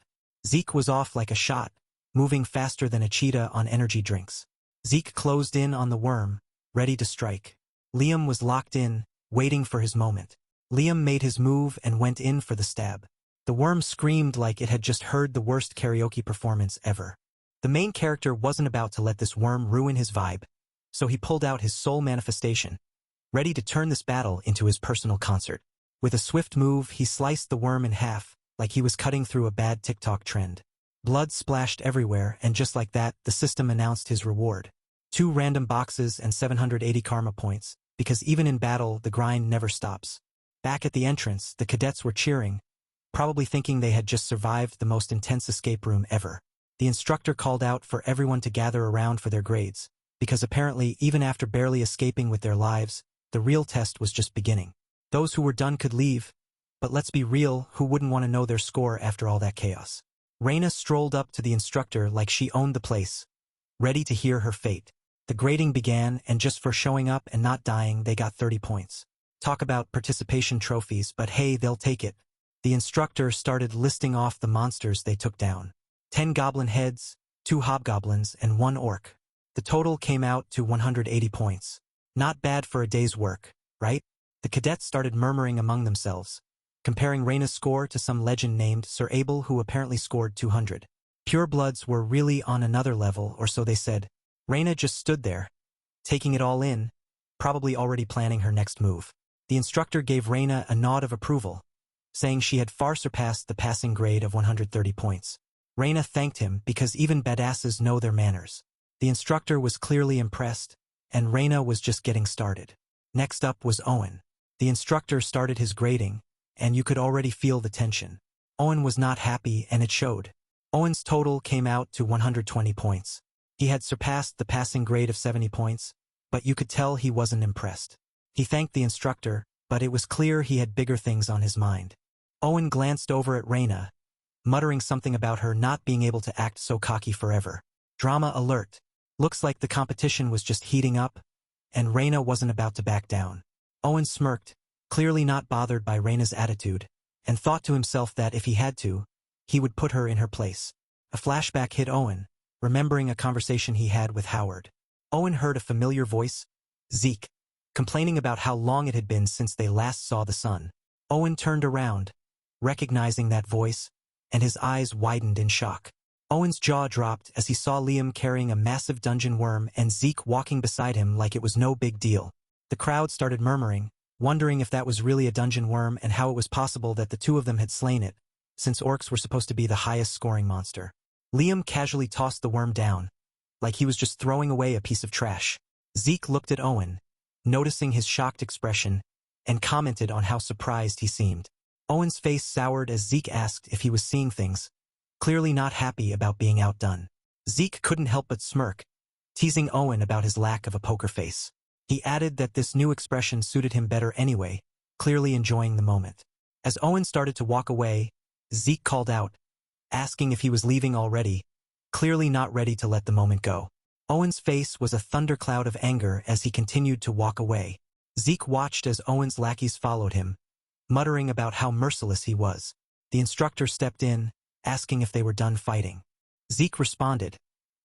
Zeke was off like a shot, moving faster than a cheetah on energy drinks. Zeke closed in on the worm, ready to strike. Liam was locked in, waiting for his moment. Liam made his move and went in for the stab. The worm screamed like it had just heard the worst karaoke performance ever. The main character wasn't about to let this worm ruin his vibe, so he pulled out his soul manifestation, ready to turn this battle into his personal concert. With a swift move, he sliced the worm in half, like he was cutting through a bad TikTok trend. Blood splashed everywhere, and just like that, the system announced his reward. 2 random boxes and 780 karma points, because even in battle, the grind never stops. Back at the entrance, the cadets were cheering, probably thinking they had just survived the most intense escape room ever. The instructor called out for everyone to gather around for their grades, because apparently even after barely escaping with their lives, the real test was just beginning. Those who were done could leave, but let's be real, who wouldn't want to know their score after all that chaos? Reina strolled up to the instructor like she owned the place, ready to hear her fate. The grading began, and just for showing up and not dying, they got 30 points. Talk about participation trophies, but hey, they'll take it. The instructor started listing off the monsters they took down. 10 goblin heads, 2 hobgoblins, and 1 orc. The total came out to 180 points. Not bad for a day's work, right? The cadets started murmuring among themselves, comparing Reyna's score to some legend named Sir Abel who apparently scored 200. Purebloods were really on another level, or so they said. Reyna just stood there, taking it all in, probably already planning her next move. The instructor gave Reyna a nod of approval, saying she had far surpassed the passing grade of 130 points. Reyna thanked him because even badasses know their manners. The instructor was clearly impressed, and Reyna was just getting started. Next up was Owen. The instructor started his grading, and you could already feel the tension. Owen was not happy, and it showed. Owen's total came out to 120 points. He had surpassed the passing grade of 70 points, but you could tell he wasn't impressed. He thanked the instructor, but it was clear he had bigger things on his mind. Owen glanced over at Reyna, muttering something about her not being able to act so cocky forever. Drama alert. Looks like the competition was just heating up, and Reyna wasn't about to back down. Owen smirked, clearly not bothered by Reyna's attitude, and thought to himself that if he had to, he would put her in her place. A flashback hit Owen, remembering a conversation he had with Howard. Owen heard a familiar voice, Zeke, complaining about how long it had been since they last saw the sun. Owen turned around, recognizing that voice, and his eyes widened in shock. Owen's jaw dropped as he saw Liam carrying a massive dungeon worm and Zeke walking beside him like it was no big deal. The crowd started murmuring, wondering if that was really a dungeon worm and how it was possible that the two of them had slain it, since orcs were supposed to be the highest scoring monster. Liam casually tossed the worm down, like he was just throwing away a piece of trash. Zeke looked at Owen, noticing his shocked expression, and commented on how surprised he seemed. Owen's face soured as Zeke asked if he was seeing things, clearly not happy about being outdone. Zeke couldn't help but smirk, teasing Owen about his lack of a poker face. He added that this new expression suited him better anyway, clearly enjoying the moment. As Owen started to walk away, Zeke called out, asking if he was leaving already, clearly not ready to let the moment go. Owen's face was a thundercloud of anger as he continued to walk away. Zeke watched as Owen's lackeys followed him, muttering about how merciless he was. The instructor stepped in, asking if they were done fighting. Zeke responded,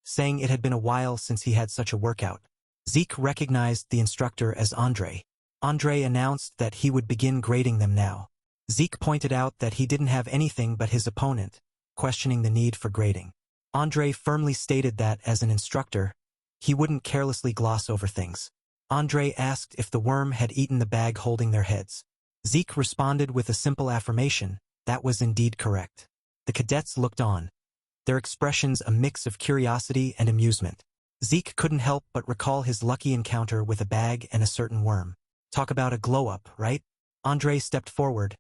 saying it had been a while since he had such a workout. Zeke recognized the instructor as Andre. Andre announced that he would begin grading them now. Zeke pointed out that he didn't have anything but his opponent, questioning the need for grading. Andre firmly stated that, as an instructor, he wouldn't carelessly gloss over things. Andre asked if the worm had eaten the bag holding their heads. Zeke responded with a simple affirmation, that was indeed correct. The cadets looked on, their expressions a mix of curiosity and amusement. Zeke couldn't help but recall his lucky encounter with a bag and a certain worm. Talk about a glow-up, right? Andre stepped forward,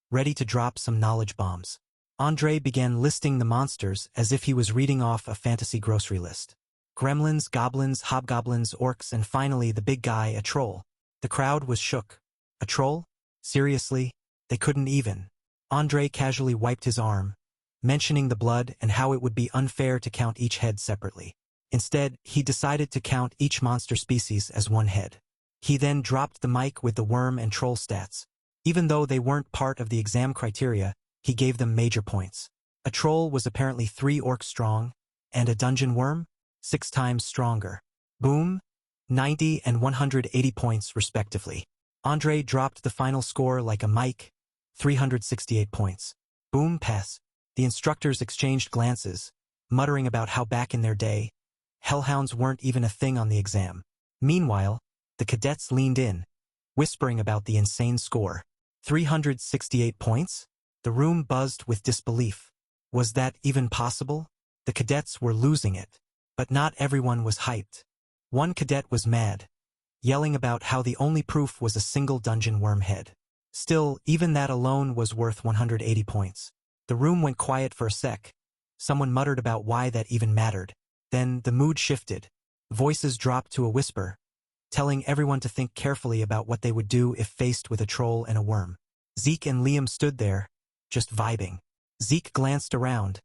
ready to drop some knowledge bombs. Andre began listing the monsters as if he was reading off a fantasy grocery list. Gremlins, goblins, hobgoblins, orcs, and finally the big guy, a troll. The crowd was shook. A troll? Seriously? They couldn't even. Andre casually wiped his arm, mentioning the blood and how it would be unfair to count each head separately. Instead, he decided to count each monster species as one head. He then dropped the mic with the worm and troll stats. Even though they weren't part of the exam criteria, he gave them major points. A troll was apparently 3 orcs strong, and a dungeon worm? 6 times stronger. Boom! 90 and 180 points respectively. Andre dropped the final score like a mic, 368 points. Boom, pass. The instructors exchanged glances, muttering about how back in their day, hellhounds weren't even a thing on the exam. Meanwhile, the cadets leaned in, whispering about the insane score. 368 points? The room buzzed with disbelief. Was that even possible? The cadets were losing it. But not everyone was hyped. One cadet was mad, yelling about how the only proof was a single dungeon worm head. Still, even that alone was worth 180 points. The room went quiet for a sec. Someone muttered about why that even mattered. Then the mood shifted. Voices dropped to a whisper, telling everyone to think carefully about what they would do if faced with a troll and a worm. Zeke and Liam stood there, just vibing. Zeke glanced around,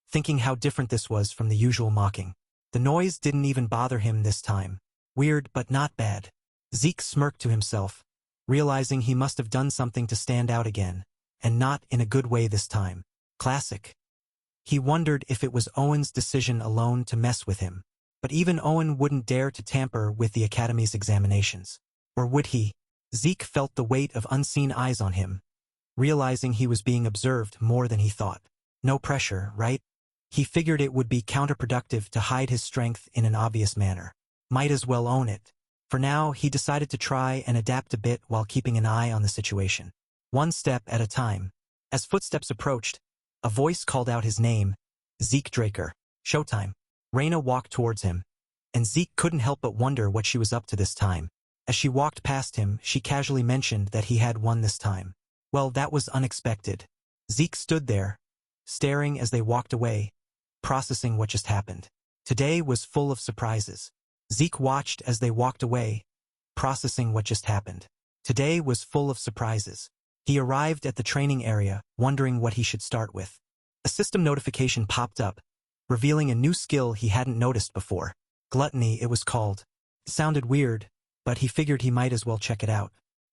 thinking how different this was from the usual mocking. The noise didn't even bother him this time. Weird, but not bad. Zeke smirked to himself, realizing he must have done something to stand out again, and not in a good way this time. Classic. He wondered if it was Owen's decision alone to mess with him. But even Owen wouldn't dare to tamper with the Academy's examinations. Or would he? Zeke felt the weight of unseen eyes on him, realizing he was being observed more than he thought. No pressure, right? He figured it would be counterproductive to hide his strength in an obvious manner. Might as well own it. For now, he decided to try and adapt a bit while keeping an eye on the situation. One step at a time. As footsteps approached, a voice called out his name, Zeke Draker. Showtime. Raina walked towards him, and Zeke couldn't help but wonder what she was up to this time. As she walked past him, she casually mentioned that he had won this time. Well, that was unexpected. Zeke stood there, staring as they walked away, processing what just happened. Today was full of surprises. Zeke watched as they walked away, processing what just happened. Today was full of surprises. He arrived at the training area, wondering what he should start with. A system notification popped up, revealing a new skill he hadn't noticed before. Gluttony, it was called. It sounded weird, but he figured he might as well check it out.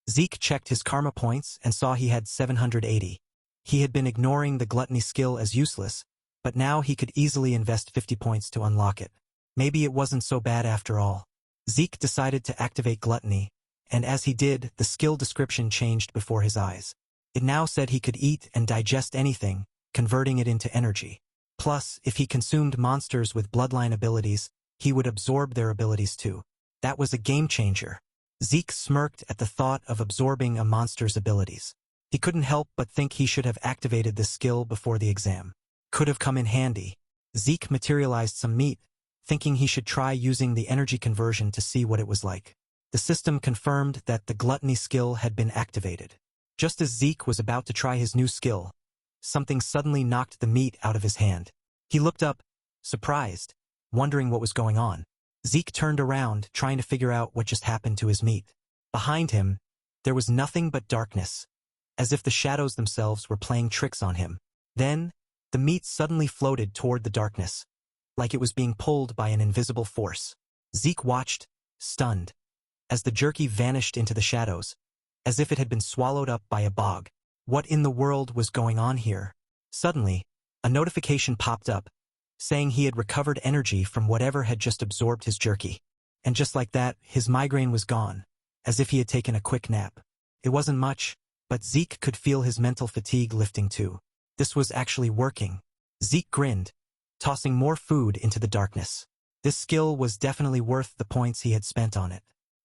Zeke checked his karma points and saw he had 780. He had been ignoring the gluttony skill as useless, but now he could easily invest 50 points to unlock it. Maybe it wasn't so bad after all. Zeke decided to activate gluttony, and as he did, the skill description changed before his eyes. It now said he could eat and digest anything, converting it into energy. Plus, if he consumed monsters with bloodline abilities, he would absorb their abilities too. That was a game changer. Zeke smirked at the thought of absorbing a monster's abilities. He couldn't help but think he should have activated this skill before the exam. Could have come in handy. Zeke materialized some meat, thinking he should try using the energy conversion to see what it was like. The system confirmed that the gluttony skill had been activated. Just as Zeke was about to try his new skill, something suddenly knocked the meat out of his hand. He looked up, surprised, wondering what was going on. Zeke turned around, trying to figure out what just happened to his meat. Behind him, there was nothing but darkness, as if the shadows themselves were playing tricks on him. Then, the meat suddenly floated toward the darkness, like it was being pulled by an invisible force. Zeke watched, stunned, as the jerky vanished into the shadows, as if it had been swallowed up by a bog. What in the world was going on here? Suddenly, a notification popped up, saying he had recovered energy from whatever had just absorbed his jerky. And just like that, his migraine was gone, as if he had taken a quick nap. It wasn't much, but Zeke could feel his mental fatigue lifting too. This was actually working. Zeke grinned, tossing more food into the darkness. This skill was definitely worth the points he had spent on it.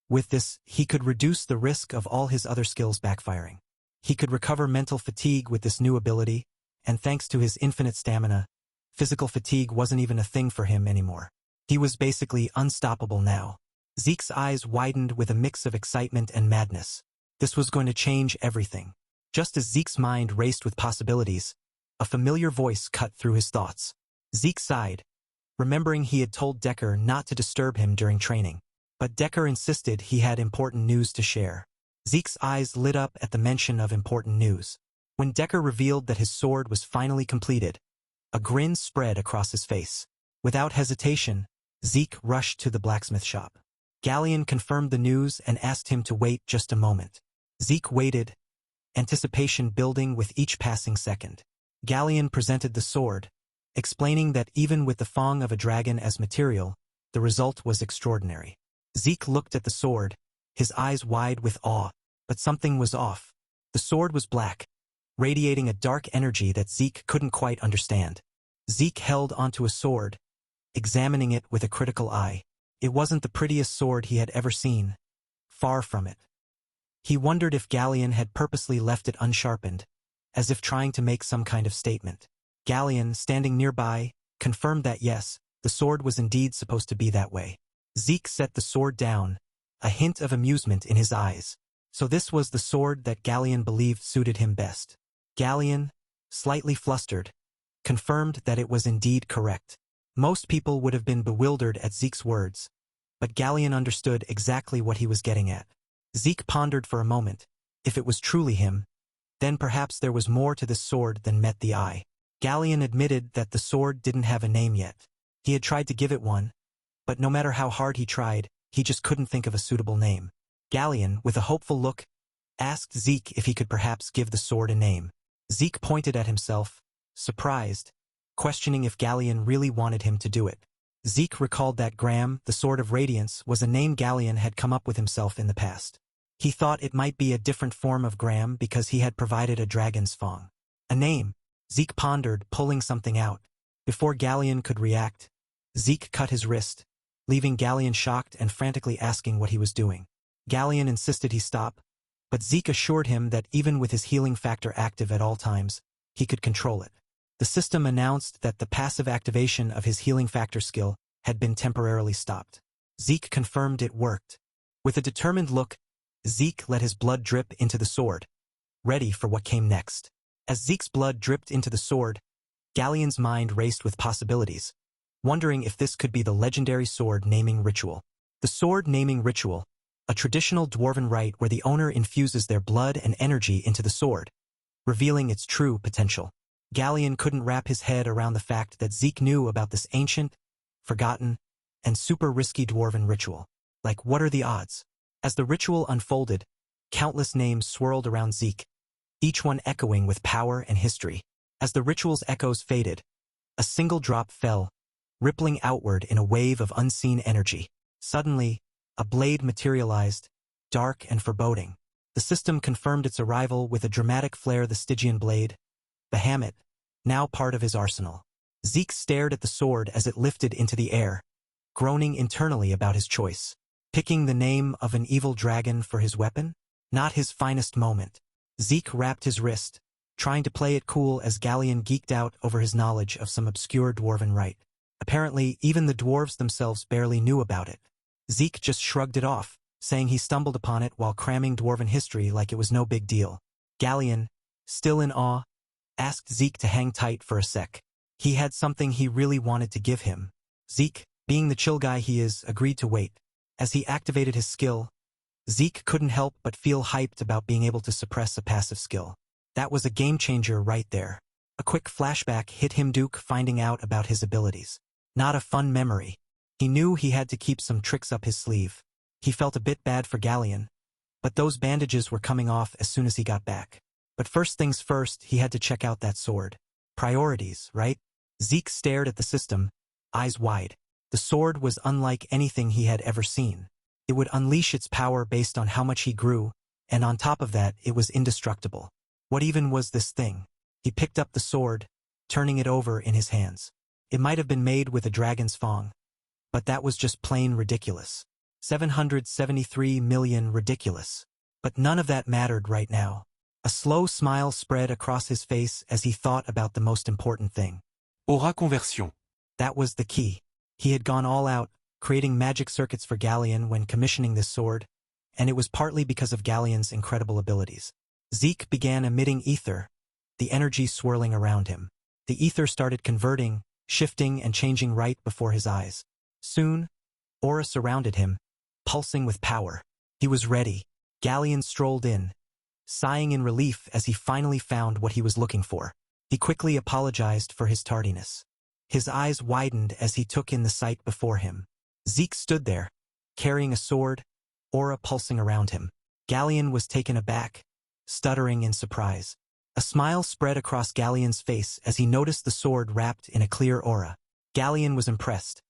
With this, he could reduce the risk of all his other skills backfiring. He could recover mental fatigue with this new ability, and thanks to his infinite stamina, physical fatigue wasn't even a thing for him anymore. He was basically unstoppable now. Zeke's eyes widened with a mix of excitement and madness. This was going to change everything. Just as Zeke's mind raced with possibilities, a familiar voice cut through his thoughts. Zeke sighed, remembering he had told Decker not to disturb him during training. But Decker insisted he had important news to share. Zeke's eyes lit up at the mention of important news. When Decker revealed that his sword was finally completed, a grin spread across his face. Without hesitation, Zeke rushed to the blacksmith shop. Galleon confirmed the news and asked him to wait just a moment. Zeke waited, anticipation building with each passing second. Galleon presented the sword, explaining that even with the fang of a dragon as material, the result was extraordinary. Zeke looked at the sword, his eyes wide with awe, but something was off. The sword was black, radiating a dark energy that Zeke couldn't quite understand. Zeke held onto a sword, examining it with a critical eye. It wasn't the prettiest sword he had ever seen. Far from it. He wondered if Galleon had purposely left it unsharpened, as if trying to make some kind of statement. Galleon, standing nearby, confirmed that yes, the sword was indeed supposed to be that way. Zeke set the sword down, a hint of amusement in his eyes. So this was the sword that Galleon believed suited him best. Galleon, slightly flustered, confirmed that it was indeed correct. Most people would have been bewildered at Zeke's words, but Galleon understood exactly what he was getting at. Zeke pondered for a moment. If it was truly him, then perhaps there was more to this sword than met the eye. Galleon admitted that the sword didn't have a name yet. He had tried to give it one, but no matter how hard he tried, he just couldn't think of a suitable name. Galleon, with a hopeful look, asked Zeke if he could perhaps give the sword a name. Zeke pointed at himself, surprised, questioning if Galleon really wanted him to do it. Zeke recalled that Gram, the Sword of Radiance, was a name Galleon had come up with himself in the past. He thought it might be a different form of Gram because he had provided a dragon's fang. A name, Zeke pondered, pulling something out. Before Galleon could react, Zeke cut his wrist, leaving Galleon shocked and frantically asking what he was doing. Galleon insisted he stop, but Zeke assured him that even with his healing factor active at all times, he could control it. The system announced that the passive activation of his healing factor skill had been temporarily stopped. Zeke confirmed it worked. With a determined look, Zeke let his blood drip into the sword, ready for what came next. As Zeke's blood dripped into the sword, Galleon's mind raced with possibilities, wondering if this could be the legendary sword naming ritual. The sword naming ritual, a traditional dwarven rite where the owner infuses their blood and energy into the sword, revealing its true potential. Galleon couldn't wrap his head around the fact that Zeke knew about this ancient, forgotten, and super risky dwarven ritual. Like, what are the odds? As the ritual unfolded, countless names swirled around Zeke, each one echoing with power and history. As the ritual's echoes faded, a single drop fell, rippling outward in a wave of unseen energy. Suddenly, a blade materialized, dark and foreboding. The system confirmed its arrival with a dramatic flare. The Stygian blade, Bahamut, now part of his arsenal. Zeke stared at the sword as it lifted into the air, groaning internally about his choice. Picking the name of an evil dragon for his weapon? Not his finest moment. Zeke wrapped his wrist, trying to play it cool as Galleon geeked out over his knowledge of some obscure dwarven rite. Apparently, even the dwarves themselves barely knew about it. Zeke just shrugged it off, saying he stumbled upon it while cramming dwarven history like it was no big deal. Galleon, still in awe, asked Zeke to hang tight for a sec. He had something he really wanted to give him. Zeke, being the chill guy he is, agreed to wait. As he activated his skill, Zeke couldn't help but feel hyped about being able to suppress a passive skill. That was a game changer right there. A quick flashback hit him, Duke finding out about his abilities. Not a fun memory. He knew he had to keep some tricks up his sleeve. He felt a bit bad for Galleon, but those bandages were coming off as soon as he got back. But first things first, he had to check out that sword. Priorities, right? Zeke stared at the system, eyes wide. The sword was unlike anything he had ever seen. It would unleash its power based on how much he grew, and on top of that, it was indestructible. What even was this thing? He picked up the sword, turning it over in his hands. It might have been made with a dragon's fang, but that was just plain ridiculous. 773 million ridiculous. But none of that mattered right now. A slow smile spread across his face as he thought about the most important thing. Aura conversion. That was the key. He had gone all out, creating magic circuits for Galleon when commissioning this sword, and it was partly because of Galleon's incredible abilities. Zeke began emitting ether, the energy swirling around him. The ether started converting, shifting and changing right before his eyes. Soon, aura surrounded him, pulsing with power. He was ready. Galleon strolled in, sighing in relief as he finally found what he was looking for. He quickly apologized for his tardiness. His eyes widened as he took in the sight before him. Zeke stood there, carrying a sword, aura pulsing around him. Galleon was taken aback, stuttering in surprise. A smile spread across Galleon's face as he noticed the sword wrapped in a clear aura. Galleon was impressed,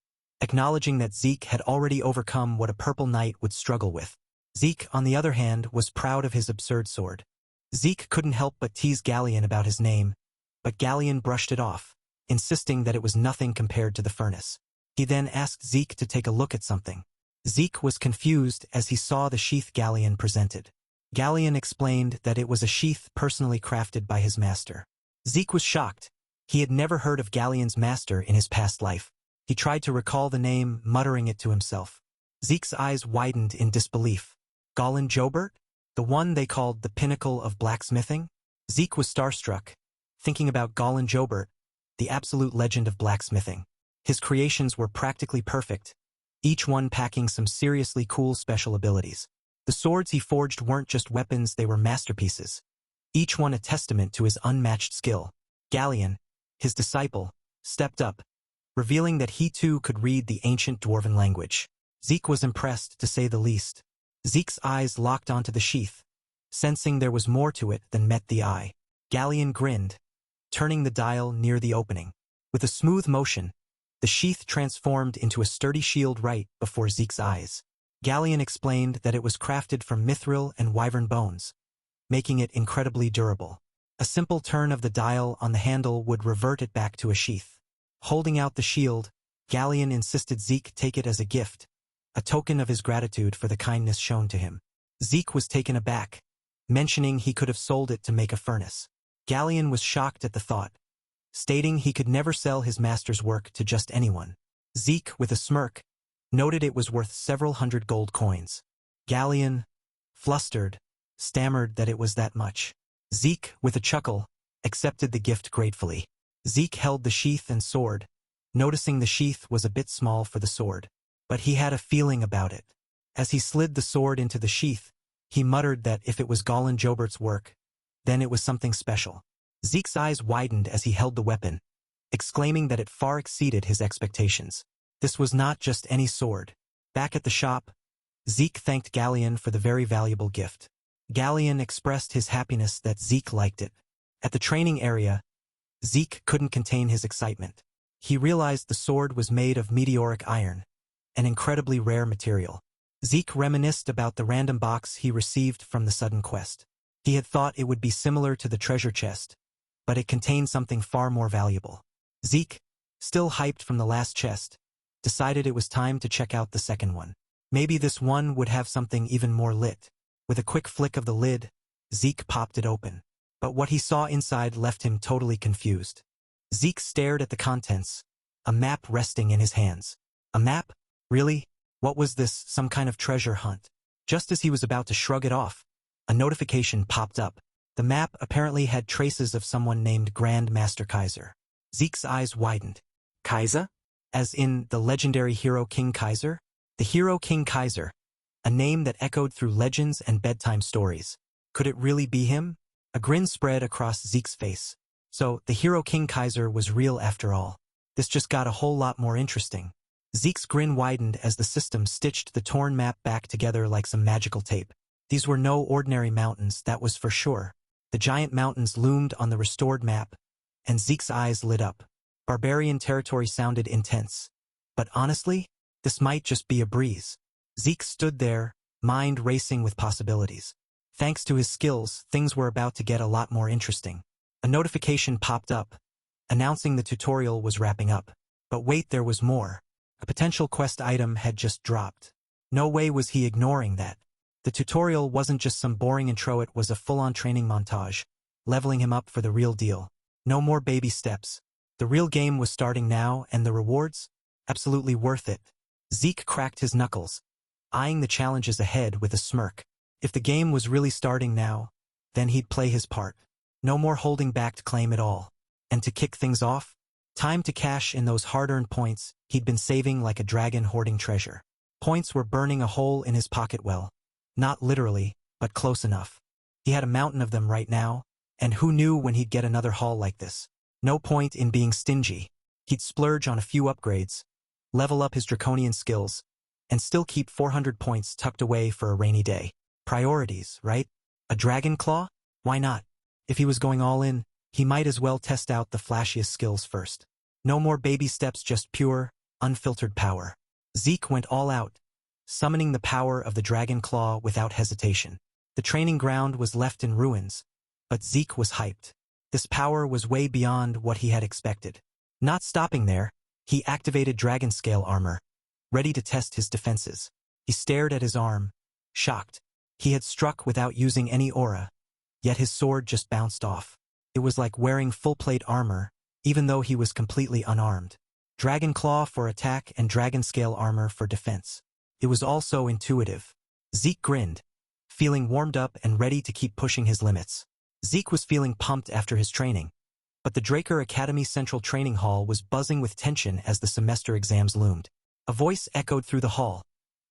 acknowledging that Zeke had already overcome what a purple knight would struggle with. Zeke, on the other hand, was proud of his absurd sword. Zeke couldn't help but tease Galleon about his name, but Galleon brushed it off, insisting that it was nothing compared to the furnace. He then asked Zeke to take a look at something. Zeke was confused as he saw the sheath Galleon presented. Galleon explained that it was a sheath personally crafted by his master. Zeke was shocked. He had never heard of Galleon's master in his past life. He tried to recall the name, muttering it to himself. Zeke's eyes widened in disbelief. Gallen Jobert? The one they called the pinnacle of blacksmithing? Zeke was starstruck, thinking about Gallen Jobert, the absolute legend of blacksmithing. His creations were practically perfect, each one packing some seriously cool special abilities. The swords he forged weren't just weapons, they were masterpieces, each one a testament to his unmatched skill. Galleon, his disciple, stepped up, revealing that he too could read the ancient dwarven language. Zeke was impressed, to say the least. Zeke's eyes locked onto the sheath, sensing there was more to it than met the eye. Galleon grinned, turning the dial near the opening. With a smooth motion, the sheath transformed into a sturdy shield right before Zeke's eyes. Galleon explained that it was crafted from mithril and wyvern bones, making it incredibly durable. A simple turn of the dial on the handle would revert it back to a sheath. Holding out the shield, Galleon insisted Zeke take it as a gift, a token of his gratitude for the kindness shown to him. Zeke was taken aback, mentioning he could have sold it to make a furnace. Galleon was shocked at the thought, stating he could never sell his master's work to just anyone. Zeke, with a smirk, noted it was worth several hundred gold coins. Galleon, flustered, stammered that it was that much. Zeke, with a chuckle, accepted the gift gratefully. Zeke held the sheath and sword, noticing the sheath was a bit small for the sword. But he had a feeling about it. As he slid the sword into the sheath, he muttered that if it was Golan Jobert's work, then it was something special. Zeke's eyes widened as he held the weapon, exclaiming that it far exceeded his expectations. This was not just any sword. Back at the shop, Zeke thanked Galleon for the very valuable gift. Galleon expressed his happiness that Zeke liked it. At the training area, Zeke couldn't contain his excitement. He realized the sword was made of meteoric iron, an incredibly rare material. Zeke reminisced about the random box he received from the sudden quest. He had thought it would be similar to the treasure chest, but it contained something far more valuable. Zeke, still hyped from the last chest, decided it was time to check out the second one. Maybe this one would have something even more lit. With a quick flick of the lid, Zeke popped it open. But what he saw inside left him totally confused. Zeke stared at the contents, a map resting in his hands. A map? Really? What was this, some kind of treasure hunt? Just as he was about to shrug it off, a notification popped up. The map apparently had traces of someone named Grand Master Kaiser. Zeke's eyes widened. Kaiser? As in the legendary hero King Kaiser? The hero King Kaiser, a name that echoed through legends and bedtime stories. Could it really be him? A grin spread across Zeke's face. So, the hero King Kaiser was real after all. This just got a whole lot more interesting. Zeke's grin widened as the system stitched the torn map back together like some magical tape. These were no ordinary mountains, that was for sure. The giant mountains loomed on the restored map, and Zeke's eyes lit up. Barbarian territory sounded intense. But honestly, this might just be a breeze. Zeke stood there, mind racing with possibilities. Thanks to his skills, things were about to get a lot more interesting. A notification popped up, announcing the tutorial was wrapping up. But wait, there was more. A potential quest item had just dropped. No way was he ignoring that. The tutorial wasn't just some boring intro, it was a full-on training montage, leveling him up for the real deal. No more baby steps. The real game was starting now, and the rewards? Absolutely worth it. Zeke cracked his knuckles, eyeing the challenges ahead with a smirk. If the game was really starting now, then he'd play his part. No more holding back to claim it all. And to kick things off, time to cash in those hard-earned points he'd been saving like a dragon hoarding treasure. Points were burning a hole in his pocket well. Not literally, but close enough. He had a mountain of them right now, and who knew when he'd get another haul like this. No point in being stingy. He'd splurge on a few upgrades, level up his draconian skills, and still keep 400 points tucked away for a rainy day. Priorities, right? A dragon claw? Why not? If he was going all in, he might as well test out the flashiest skills first. No more baby steps, just pure, unfiltered power. Zeke went all out, summoning the power of the dragon claw without hesitation. The training ground was left in ruins, but Zeke was hyped. This power was way beyond what he had expected. Not stopping there, he activated dragon scale armor, ready to test his defenses. He stared at his arm, shocked. He had struck without using any aura, yet his sword just bounced off. It was like wearing full-plate armor, even though he was completely unarmed. Dragon claw for attack and dragon scale armor for defense. It was all so intuitive. Zeke grinned, feeling warmed up and ready to keep pushing his limits. Zeke was feeling pumped after his training, but the Draker Academy Central Training Hall was buzzing with tension as the semester exams loomed. A voice echoed through the hall,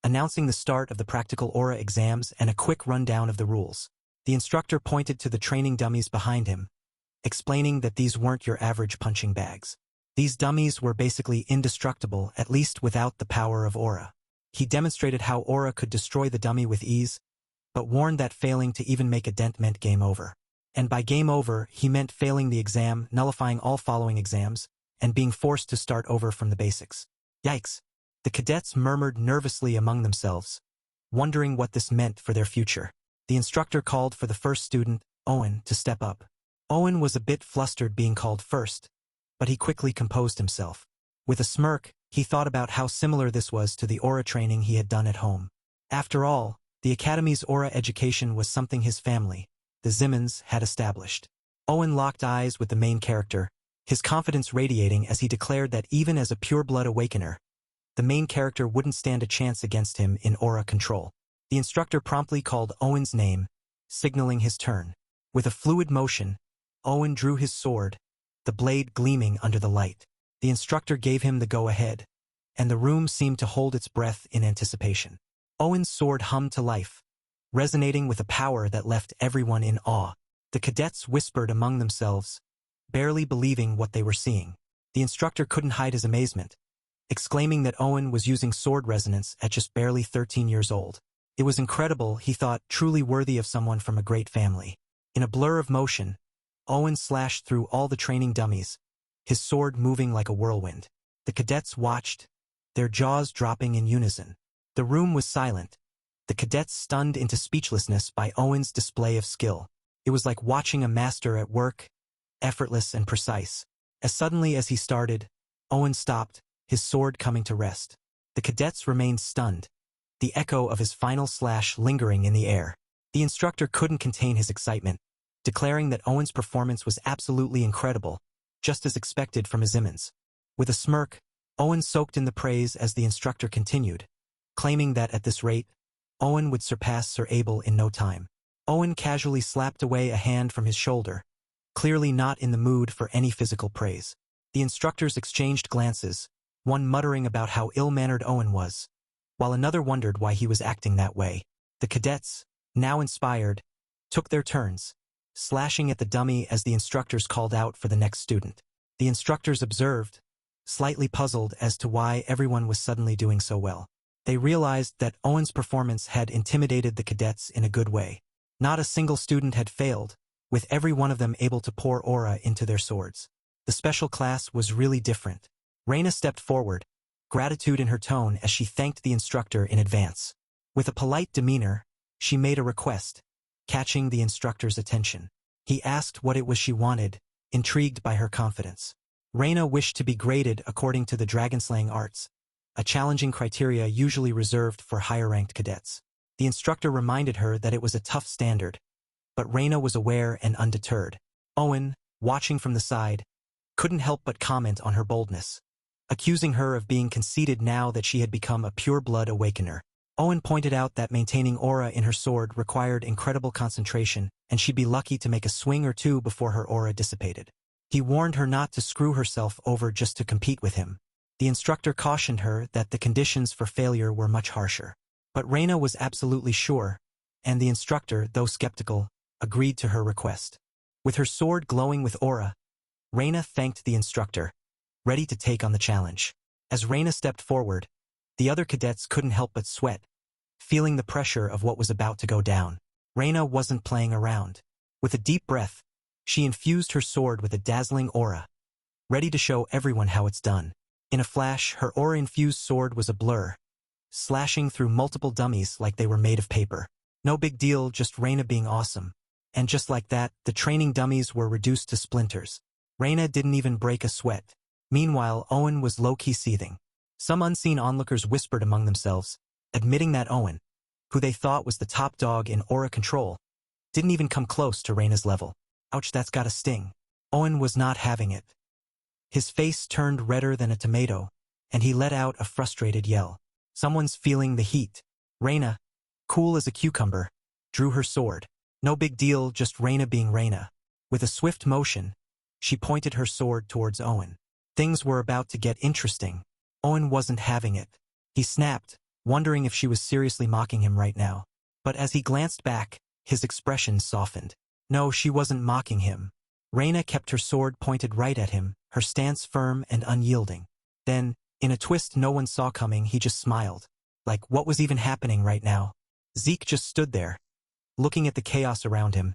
announcing the start of the practical aura exams and a quick rundown of the rules. The instructor pointed to the training dummies behind him, explaining that these weren't your average punching bags. These dummies were basically indestructible, at least without the power of aura. He demonstrated how aura could destroy the dummy with ease, but warned that failing to even make a dent meant game over. And by game over, he meant failing the exam, nullifying all following exams, and being forced to start over from the basics. Yikes! The cadets murmured nervously among themselves, wondering what this meant for their future. The instructor called for the first student, Owen, to step up. Owen was a bit flustered being called first, but he quickly composed himself. With a smirk, he thought about how similar this was to the aura training he had done at home. After all, the Academy's aura education was something his family, the Zimmons, had established. Owen locked eyes with the main character, his confidence radiating as he declared that even as a pure-blood awakener, the main character wouldn't stand a chance against him in aura control. The instructor promptly called Owen's name, signaling his turn. With a fluid motion, Owen drew his sword, the blade gleaming under the light. The instructor gave him the go-ahead, and the room seemed to hold its breath in anticipation. Owen's sword hummed to life, resonating with a power that left everyone in awe. The cadets whispered among themselves, barely believing what they were seeing. The instructor couldn't hide his amazement, exclaiming that Owen was using sword resonance at just barely 13 years old. It was incredible, he thought, truly worthy of someone from a great family. In a blur of motion, Owen slashed through all the training dummies, his sword moving like a whirlwind. The cadets watched, their jaws dropping in unison. The room was silent, the cadets stunned into speechlessness by Owen's display of skill. It was like watching a master at work, effortless and precise. As suddenly as he started, Owen stopped, his sword coming to rest. The cadets remained stunned, the echo of his final slash lingering in the air. The instructor couldn't contain his excitement, declaring that Owen's performance was absolutely incredible, just as expected from his Zimmons. With a smirk, Owen soaked in the praise as the instructor continued, claiming that at this rate, Owen would surpass Sir Abel in no time. Owen casually slapped away a hand from his shoulder, clearly not in the mood for any physical praise. The instructors exchanged glances, one muttering about how ill-mannered Owen was, while another wondered why he was acting that way. The cadets, now inspired, took their turns, slashing at the dummy as the instructors called out for the next student. The instructors observed, slightly puzzled as to why everyone was suddenly doing so well. They realized that Owen's performance had intimidated the cadets in a good way. Not a single student had failed, with every one of them able to pour aura into their swords. The special class was really different. Reina stepped forward, gratitude in her tone as she thanked the instructor in advance. With a polite demeanor, she made a request, catching the instructor's attention. He asked what it was she wanted, intrigued by her confidence. Reina wished to be graded according to the dragonslaying arts, a challenging criteria usually reserved for higher-ranked cadets. The instructor reminded her that it was a tough standard, but Reina was aware and undeterred. Owen, watching from the side, couldn't help but comment on her boldness, accusing her of being conceited now that she had become a pure-blood awakener. Owen pointed out that maintaining aura in her sword required incredible concentration, and she'd be lucky to make a swing or two before her aura dissipated. He warned her not to screw herself over just to compete with him. The instructor cautioned her that the conditions for failure were much harsher. But Reina was absolutely sure, and the instructor, though skeptical, agreed to her request. With her sword glowing with aura, Reina thanked the instructor, ready to take on the challenge. As Reina stepped forward, the other cadets couldn't help but sweat, feeling the pressure of what was about to go down. Reina wasn't playing around. With a deep breath, she infused her sword with a dazzling aura, ready to show everyone how it's done. In a flash, her aura-infused sword was a blur, slashing through multiple dummies like they were made of paper. No big deal, just Reina being awesome. And just like that, the training dummies were reduced to splinters. Reina didn't even break a sweat. Meanwhile, Owen was low-key seething. Some unseen onlookers whispered among themselves, admitting that Owen, who they thought was the top dog in aura control, didn't even come close to Reina's level. Ouch, that's gotta sting. Owen was not having it. His face turned redder than a tomato, and he let out a frustrated yell. Someone's feeling the heat. Reina, cool as a cucumber, drew her sword. No big deal, just Reina being Reina. With a swift motion, she pointed her sword towards Owen. Things were about to get interesting. Owen wasn't having it. He snapped, wondering if she was seriously mocking him right now. But as he glanced back, his expression softened. No, she wasn't mocking him. Reina kept her sword pointed right at him, her stance firm and unyielding. Then, in a twist no one saw coming, he just smiled. Like, what was even happening right now? Zeke just stood there, looking at the chaos around him,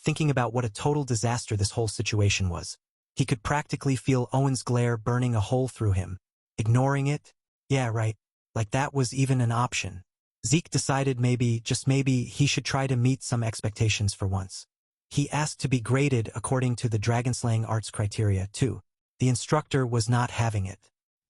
thinking about what a total disaster this whole situation was. He could practically feel Owen's glare burning a hole through him. Ignoring it? Yeah, right. Like that was even an option. Zeke decided maybe, just maybe, he should try to meet some expectations for once. He asked to be graded according to the dragon-slaying arts criteria, too. The instructor was not having it.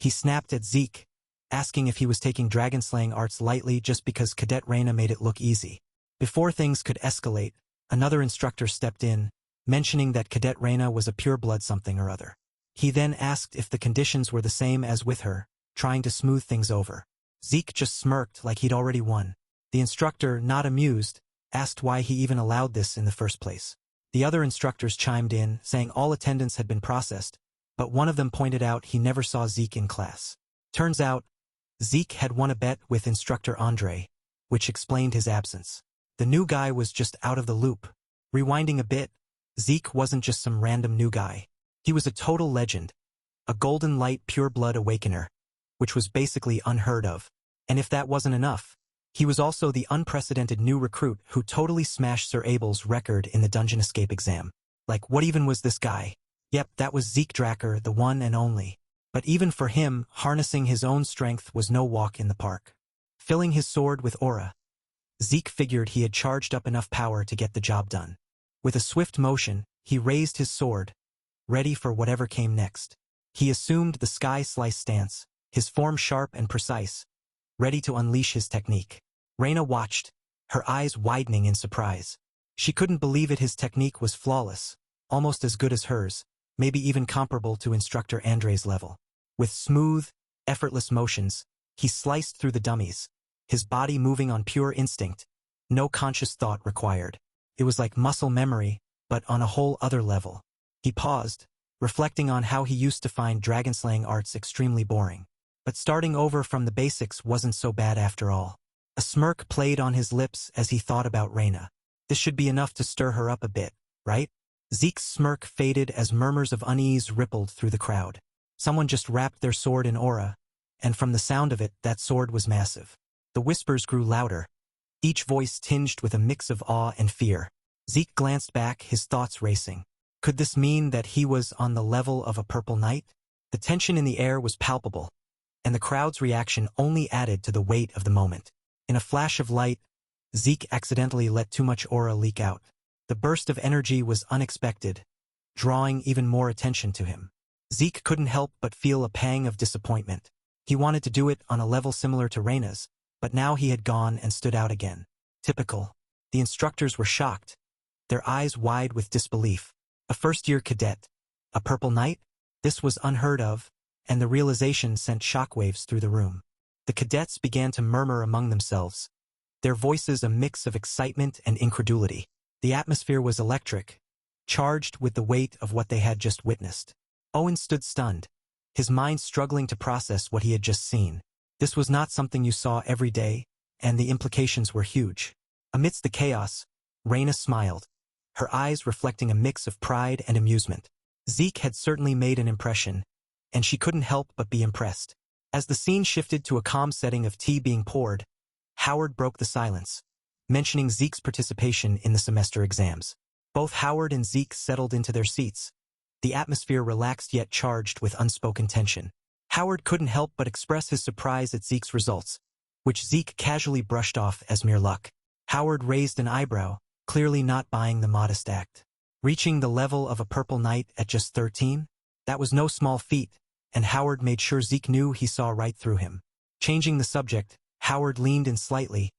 He snapped at Zeke, asking if he was taking dragon-slaying arts lightly just because Cadet Reina made it look easy. Before things could escalate, another instructor stepped in, mentioning that Cadet Reina was a pure-blood something or other. He then asked if the conditions were the same as with her, trying to smooth things over. Zeke just smirked like he'd already won. The instructor, not amused, asked why he even allowed this in the first place. The other instructors chimed in, saying all attendance had been processed, but one of them pointed out he never saw Zeke in class. Turns out, Zeke had won a bet with instructor Andre, which explained his absence. The new guy was just out of the loop. Rewinding a bit, Zeke wasn't just some random new guy. He was a total legend, a golden light pure-blood awakener, which was basically unheard of. And if that wasn't enough, he was also the unprecedented new recruit who totally smashed Sir Abel's record in the dungeon escape exam. Like, what even was this guy? Yep, that was Zeke Dracker, the one and only. But even for him, harnessing his own strength was no walk in the park. Filling his sword with aura, Zeke figured he had charged up enough power to get the job done. With a swift motion, he raised his sword, ready for whatever came next. He assumed the sky-slice stance, his form sharp and precise, ready to unleash his technique. Reina watched, her eyes widening in surprise. She couldn't believe it. His technique was flawless, almost as good as hers, maybe even comparable to instructor Andre's level. With smooth, effortless motions, he sliced through the dummies, his body moving on pure instinct, no conscious thought required. It was like muscle memory, but on a whole other level. He paused, reflecting on how he used to find dragon-slaying arts extremely boring. But starting over from the basics wasn't so bad after all. A smirk played on his lips as he thought about Reina. This should be enough to stir her up a bit, right? Zeke's smirk faded as murmurs of unease rippled through the crowd. Someone just wrapped their sword in aura, and from the sound of it, that sword was massive. The whispers grew louder, each voice tinged with a mix of awe and fear. Zeke glanced back, his thoughts racing. Could this mean that he was on the level of a purple knight? The tension in the air was palpable, and the crowd's reaction only added to the weight of the moment. In a flash of light, Zeke accidentally let too much aura leak out. The burst of energy was unexpected, drawing even more attention to him. Zeke couldn't help but feel a pang of disappointment. He wanted to do it on a level similar to Reina's, but now he had gone and stood out again. Typical. The instructors were shocked, their eyes wide with disbelief. A first-year cadet, a purple knight? This was unheard of, and the realization sent shockwaves through the room. The cadets began to murmur among themselves, their voices a mix of excitement and incredulity. The atmosphere was electric, charged with the weight of what they had just witnessed. Owen stood stunned, his mind struggling to process what he had just seen. This was not something you saw every day, and the implications were huge. Amidst the chaos, Reina smiled, her eyes reflecting a mix of pride and amusement. Zeke had certainly made an impression, and she couldn't help but be impressed. As the scene shifted to a calm setting of tea being poured, Howard broke the silence, mentioning Zeke's participation in the semester exams. Both Howard and Zeke settled into their seats, the atmosphere relaxed yet charged with unspoken tension. Howard couldn't help but express his surprise at Zeke's results, which Zeke casually brushed off as mere luck. Howard raised an eyebrow, clearly not buying the modest act. Reaching the level of a purple knight at just 13? That was no small feat, and Howard made sure Zeke knew he saw right through him. Changing the subject, Howard leaned in slightly,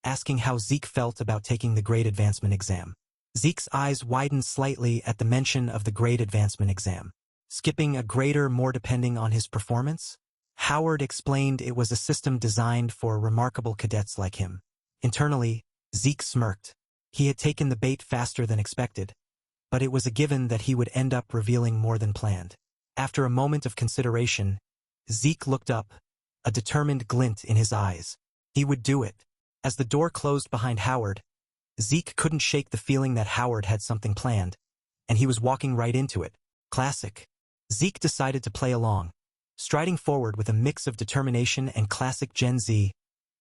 asking how Zeke felt about taking the grade advancement exam. Zeke's eyes widened slightly at the mention of the grade advancement exam. Skipping a grade or more depending on his performance? Howard explained it was a system designed for remarkable cadets like him. Internally, Zeke smirked. He had taken the bait faster than expected, but it was a given that he would end up revealing more than planned. After a moment of consideration, Zeke looked up, a determined glint in his eyes. He would do it. As the door closed behind Howard, Zeke couldn't shake the feeling that Howard had something planned, and he was walking right into it. Classic. Zeke decided to play along, striding forward with a mix of determination and classic Gen Z,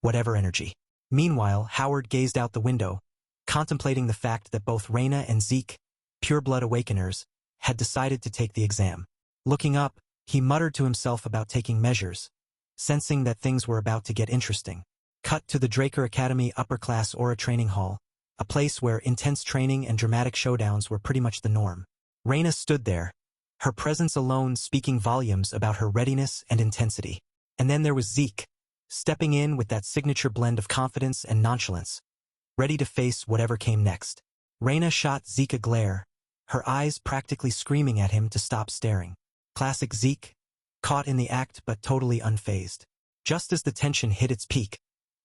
whatever energy. Meanwhile, Howard gazed out the window, contemplating the fact that both Reina and Zeke, pure-blood awakeners, had decided to take the exam. Looking up, he muttered to himself about taking measures, sensing that things were about to get interesting. Cut to the Draker Academy upper-class Aura training hall, a place where intense training and dramatic showdowns were pretty much the norm. Reina stood there, her presence alone speaking volumes about her readiness and intensity. And then there was Zeke, stepping in with that signature blend of confidence and nonchalance, ready to face whatever came next. Reina shot Zeke a glare, her eyes practically screaming at him to stop staring. Classic Zeke, caught in the act but totally unfazed. Just as the tension hit its peak,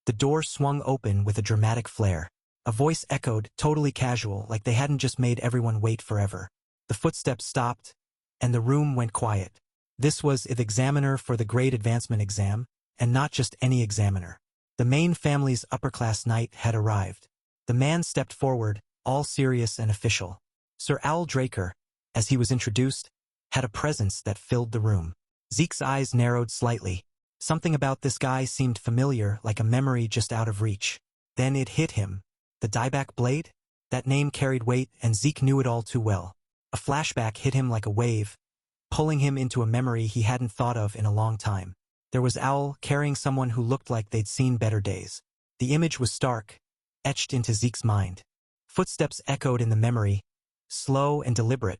the door swung open with a dramatic flare. A voice echoed, totally casual, like they hadn't just made everyone wait forever. The footsteps stopped, and the room went quiet. This was the examiner for the grade advancement exam, and not just any examiner. The main family's upper-class knight had arrived. The man stepped forward, all serious and official. Sir Owl Draker, as he was introduced, had a presence that filled the room. Zeke's eyes narrowed slightly. Something about this guy seemed familiar, like a memory just out of reach. Then it hit him. The dieback blade? That name carried weight, and Zeke knew it all too well. A flashback hit him like a wave, pulling him into a memory he hadn't thought of in a long time. There was Owl carrying someone who looked like they'd seen better days. The image was stark, etched into Zeke's mind. Footsteps echoed in the memory, slow and deliberate,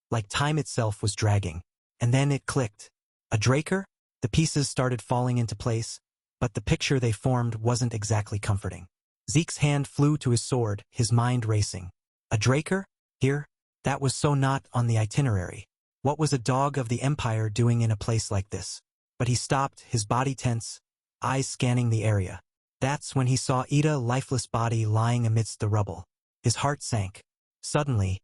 like time itself was dragging. And then it clicked. A Draker? The pieces started falling into place, but the picture they formed wasn't exactly comforting. Zeke's hand flew to his sword, his mind racing. A Draker? Here? That was so not on the itinerary. What was a dog of the Empire doing in a place like this? But he stopped, his body tense, eyes scanning the area. That's when he saw Ida's lifeless body lying amidst the rubble. His heart sank. Suddenly,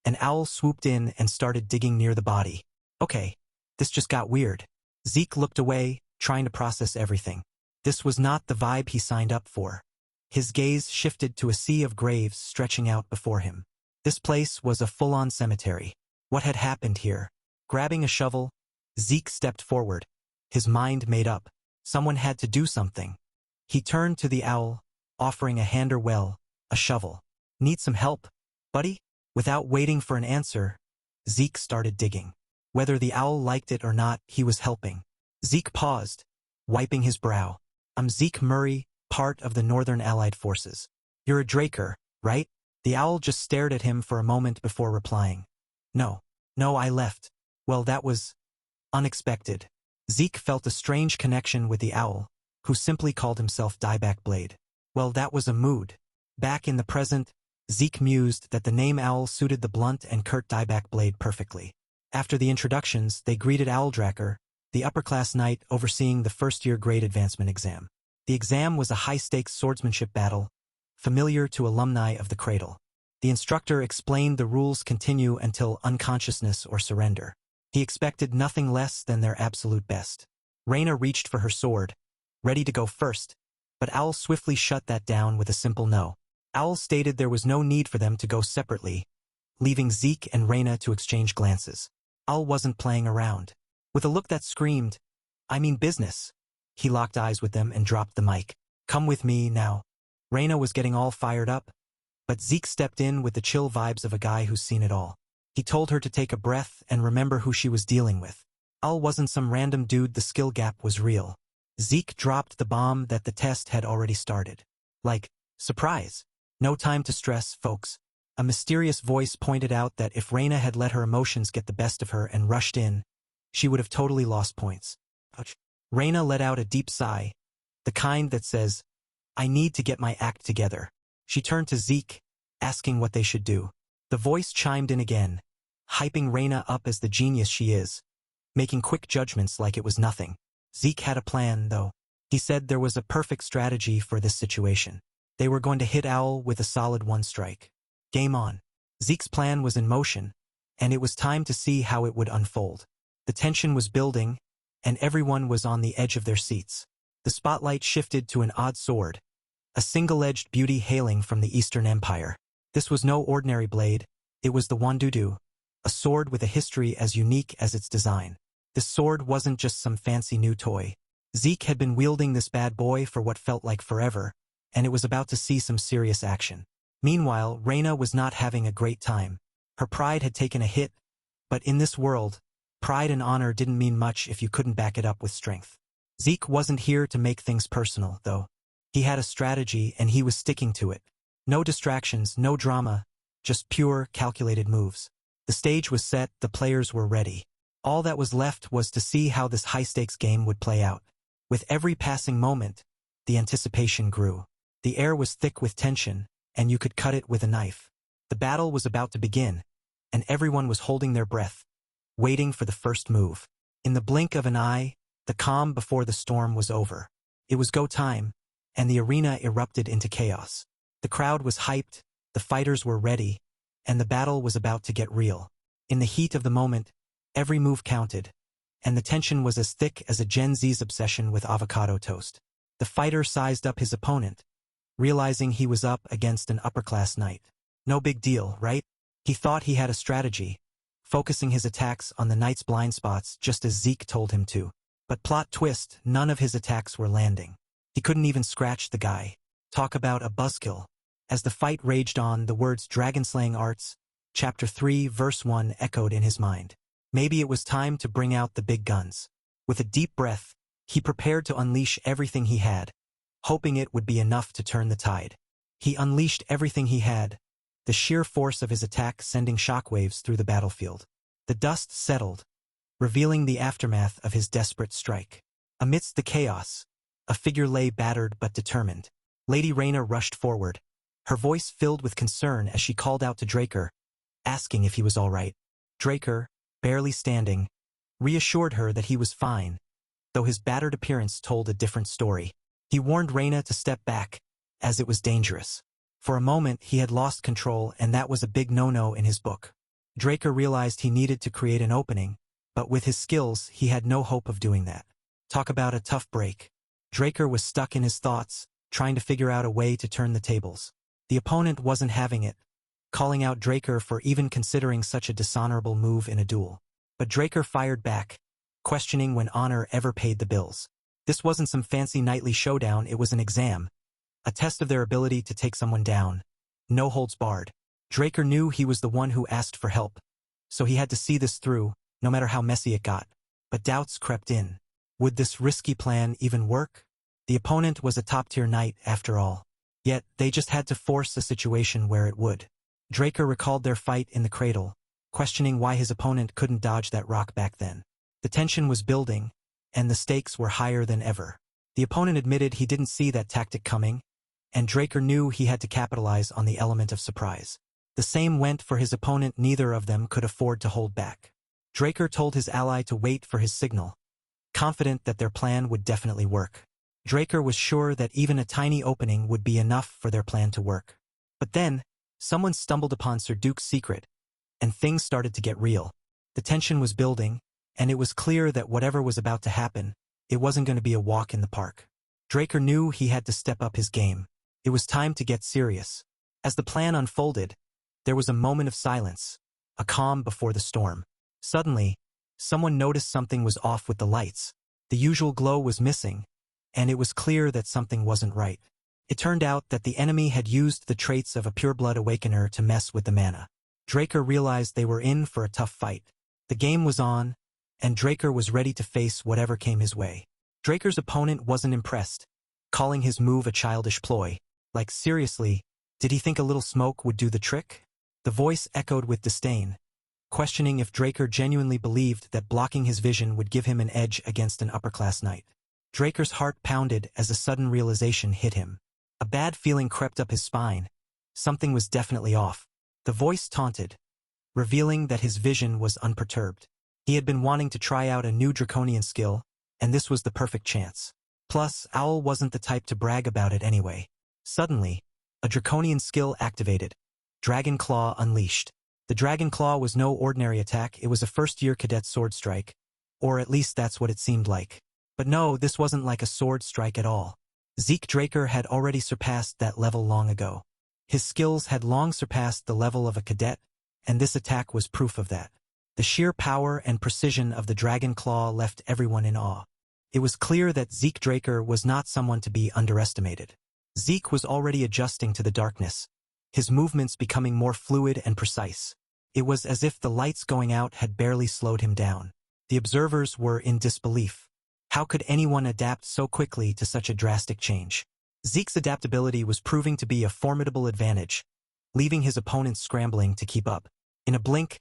an owl swooped in and started digging near the body. Okay, this just got weird. Zeke looked away, trying to process everything. This was not the vibe he signed up for. His gaze shifted to a sea of graves stretching out before him. This place was a full-on cemetery. What had happened here? Grabbing a shovel, Zeke stepped forward, his mind made up. Someone had to do something. He turned to the owl, offering a hand or well, a shovel. Need some help, buddy? Without waiting for an answer, Zeke started digging. Whether the owl liked it or not, he was helping. Zeke paused, wiping his brow. I'm Zeke Murray, part of the Northern Allied Forces. You're a Draker, right? The owl just stared at him for a moment before replying. No, I left. Well, that was unexpected. Zeke felt a strange connection with the owl, who simply called himself Dieback Blade. Well, that was a mood. Back in the present, Zeke mused that the name Owl suited the blunt and curt Dieback Blade perfectly. After the introductions, they greeted Owl Draker, the upper-class knight overseeing the first-year grade advancement exam. The exam was a high-stakes swordsmanship battle, familiar to alumni of the Cradle. The instructor explained the rules continue until unconsciousness or surrender. He expected nothing less than their absolute best. Reina reached for her sword, ready to go first, but Owl swiftly shut that down with a simple no. Owl stated there was no need for them to go separately, leaving Zeke and Reina to exchange glances. Owl wasn't playing around. With a look that screamed, I mean business. He locked eyes with them and dropped the mic. Come with me now. Reina was getting all fired up, but Zeke stepped in with the chill vibes of a guy who's seen it all. He told her to take a breath and remember who she was dealing with. Owl wasn't some random dude, the skill gap was real. Zeke dropped the bomb that the test had already started. Like, surprise. No time to stress, folks. A mysterious voice pointed out that if Reina had let her emotions get the best of her and rushed in, she would have totally lost points. Ouch. Reina let out a deep sigh, the kind that says, I need to get my act together. She turned to Zeke, asking what they should do. The voice chimed in again, hyping Reina up as the genius she is, making quick judgments like it was nothing. Zeke had a plan, though. He said there was a perfect strategy for this situation. They were going to hit Owl with a solid one strike. Game on. Zeke's plan was in motion, and it was time to see how it would unfold. The tension was building, and everyone was on the edge of their seats. The spotlight shifted to an odd sword, a single-edged beauty hailing from the Eastern Empire. This was no ordinary blade, it was the Wandudu, a sword with a history as unique as its design. This sword wasn't just some fancy new toy. Zeke had been wielding this bad boy for what felt like forever, and it was about to see some serious action. Meanwhile, Reina was not having a great time. Her pride had taken a hit, But in this world, pride and honor didn't mean much if you couldn't back it up with strength. Zeke wasn't here to make things personal, though. He had a strategy and he was sticking to it. No distractions, no drama, just pure, calculated moves. The stage was set, the players were ready. All that was left was to see how this high-stakes game would play out. With every passing moment, the anticipation grew. The air was thick with tension, and you could cut it with a knife. The battle was about to begin, and everyone was holding their breath, waiting for the first move. In the blink of an eye, the calm before the storm was over. It was go time, and the arena erupted into chaos. The crowd was hyped, the fighters were ready, and the battle was about to get real. In the heat of the moment, every move counted, and the tension was as thick as a Gen Z's obsession with avocado toast. The fighter sized up his opponent, realizing he was up against an upper-class knight. No big deal, right? He thought he had a strategy, focusing his attacks on the knight's blind spots just as Zeke told him to. But plot twist, none of his attacks were landing. He couldn't even scratch the guy. Talk about a buzzkill. As the fight raged on, the words dragon-slaying arts, Chapter 3, Verse 1 echoed in his mind. Maybe it was time to bring out the big guns. With a deep breath, he prepared to unleash everything he had, hoping it would be enough to turn the tide. He unleashed everything he had, the sheer force of his attack sending shockwaves through the battlefield. The dust settled, revealing the aftermath of his desperate strike. Amidst the chaos, a figure lay battered but determined. Lady Reyna rushed forward, her voice filled with concern as she called out to Draker, asking if he was all right. Draker, barely standing, reassured her that he was fine, though his battered appearance told a different story. He warned Reyna to step back, as it was dangerous. For a moment, he had lost control, and that was a big no-no in his book. Draker realized he needed to create an opening, but with his skills, he had no hope of doing that. Talk about a tough break. Draker was stuck in his thoughts, trying to figure out a way to turn the tables. The opponent wasn't having it, calling out Draker for even considering such a dishonorable move in a duel. But Draker fired back, questioning when honor ever paid the bills. This wasn't some fancy nightly showdown, it was an exam. A test of their ability to take someone down. No holds barred. Draker knew he was the one who asked for help, so he had to see this through, no matter how messy it got. But doubts crept in. Would this risky plan even work? The opponent was a top-tier knight, after all. Yet, they just had to force a situation where it would. Draker recalled their fight in the cradle, questioning why his opponent couldn't dodge that rock back then. The tension was building, and the stakes were higher than ever. The opponent admitted he didn't see that tactic coming, and Draker knew he had to capitalize on the element of surprise. The same went for his opponent, neither of them could afford to hold back. Draker told his ally to wait for his signal, confident that their plan would definitely work. Draker was sure that even a tiny opening would be enough for their plan to work. But then, someone stumbled upon Sir Duke's secret, and things started to get real. The tension was building, and it was clear that whatever was about to happen, it wasn't going to be a walk in the park. Draker knew he had to step up his game. It was time to get serious. As the plan unfolded, there was a moment of silence, a calm before the storm. Suddenly, someone noticed something was off with the lights. The usual glow was missing, and it was clear that something wasn't right. It turned out that the enemy had used the traits of a pureblood awakener to mess with the mana. Draker realized they were in for a tough fight. The game was on, and Draker was ready to face whatever came his way. Draker's opponent wasn't impressed, calling his move a childish ploy. Like, seriously, did he think a little smoke would do the trick? The voice echoed with disdain, questioning if Draker genuinely believed that blocking his vision would give him an edge against an upper-class knight. Draker's heart pounded as a sudden realization hit him. A bad feeling crept up his spine. Something was definitely off. The voice taunted, revealing that his vision was unperturbed. He had been wanting to try out a new draconian skill, and this was the perfect chance. Plus, Owl wasn't the type to brag about it anyway. Suddenly, a draconian skill activated. Dragon Claw unleashed. The Dragon Claw was no ordinary attack, it was a first-year cadet sword strike. Or at least that's what it seemed like. But no, this wasn't like a sword strike at all. Zeke Draker had already surpassed that level long ago. His skills had long surpassed the level of a cadet, and this attack was proof of that. The sheer power and precision of the Dragon Claw left everyone in awe. It was clear that Zeke Draker was not someone to be underestimated. Zeke was already adjusting to the darkness, his movements becoming more fluid and precise. It was as if the lights going out had barely slowed him down. The observers were in disbelief. How could anyone adapt so quickly to such a drastic change? Zeke's adaptability was proving to be a formidable advantage, leaving his opponents scrambling to keep up. In a blink,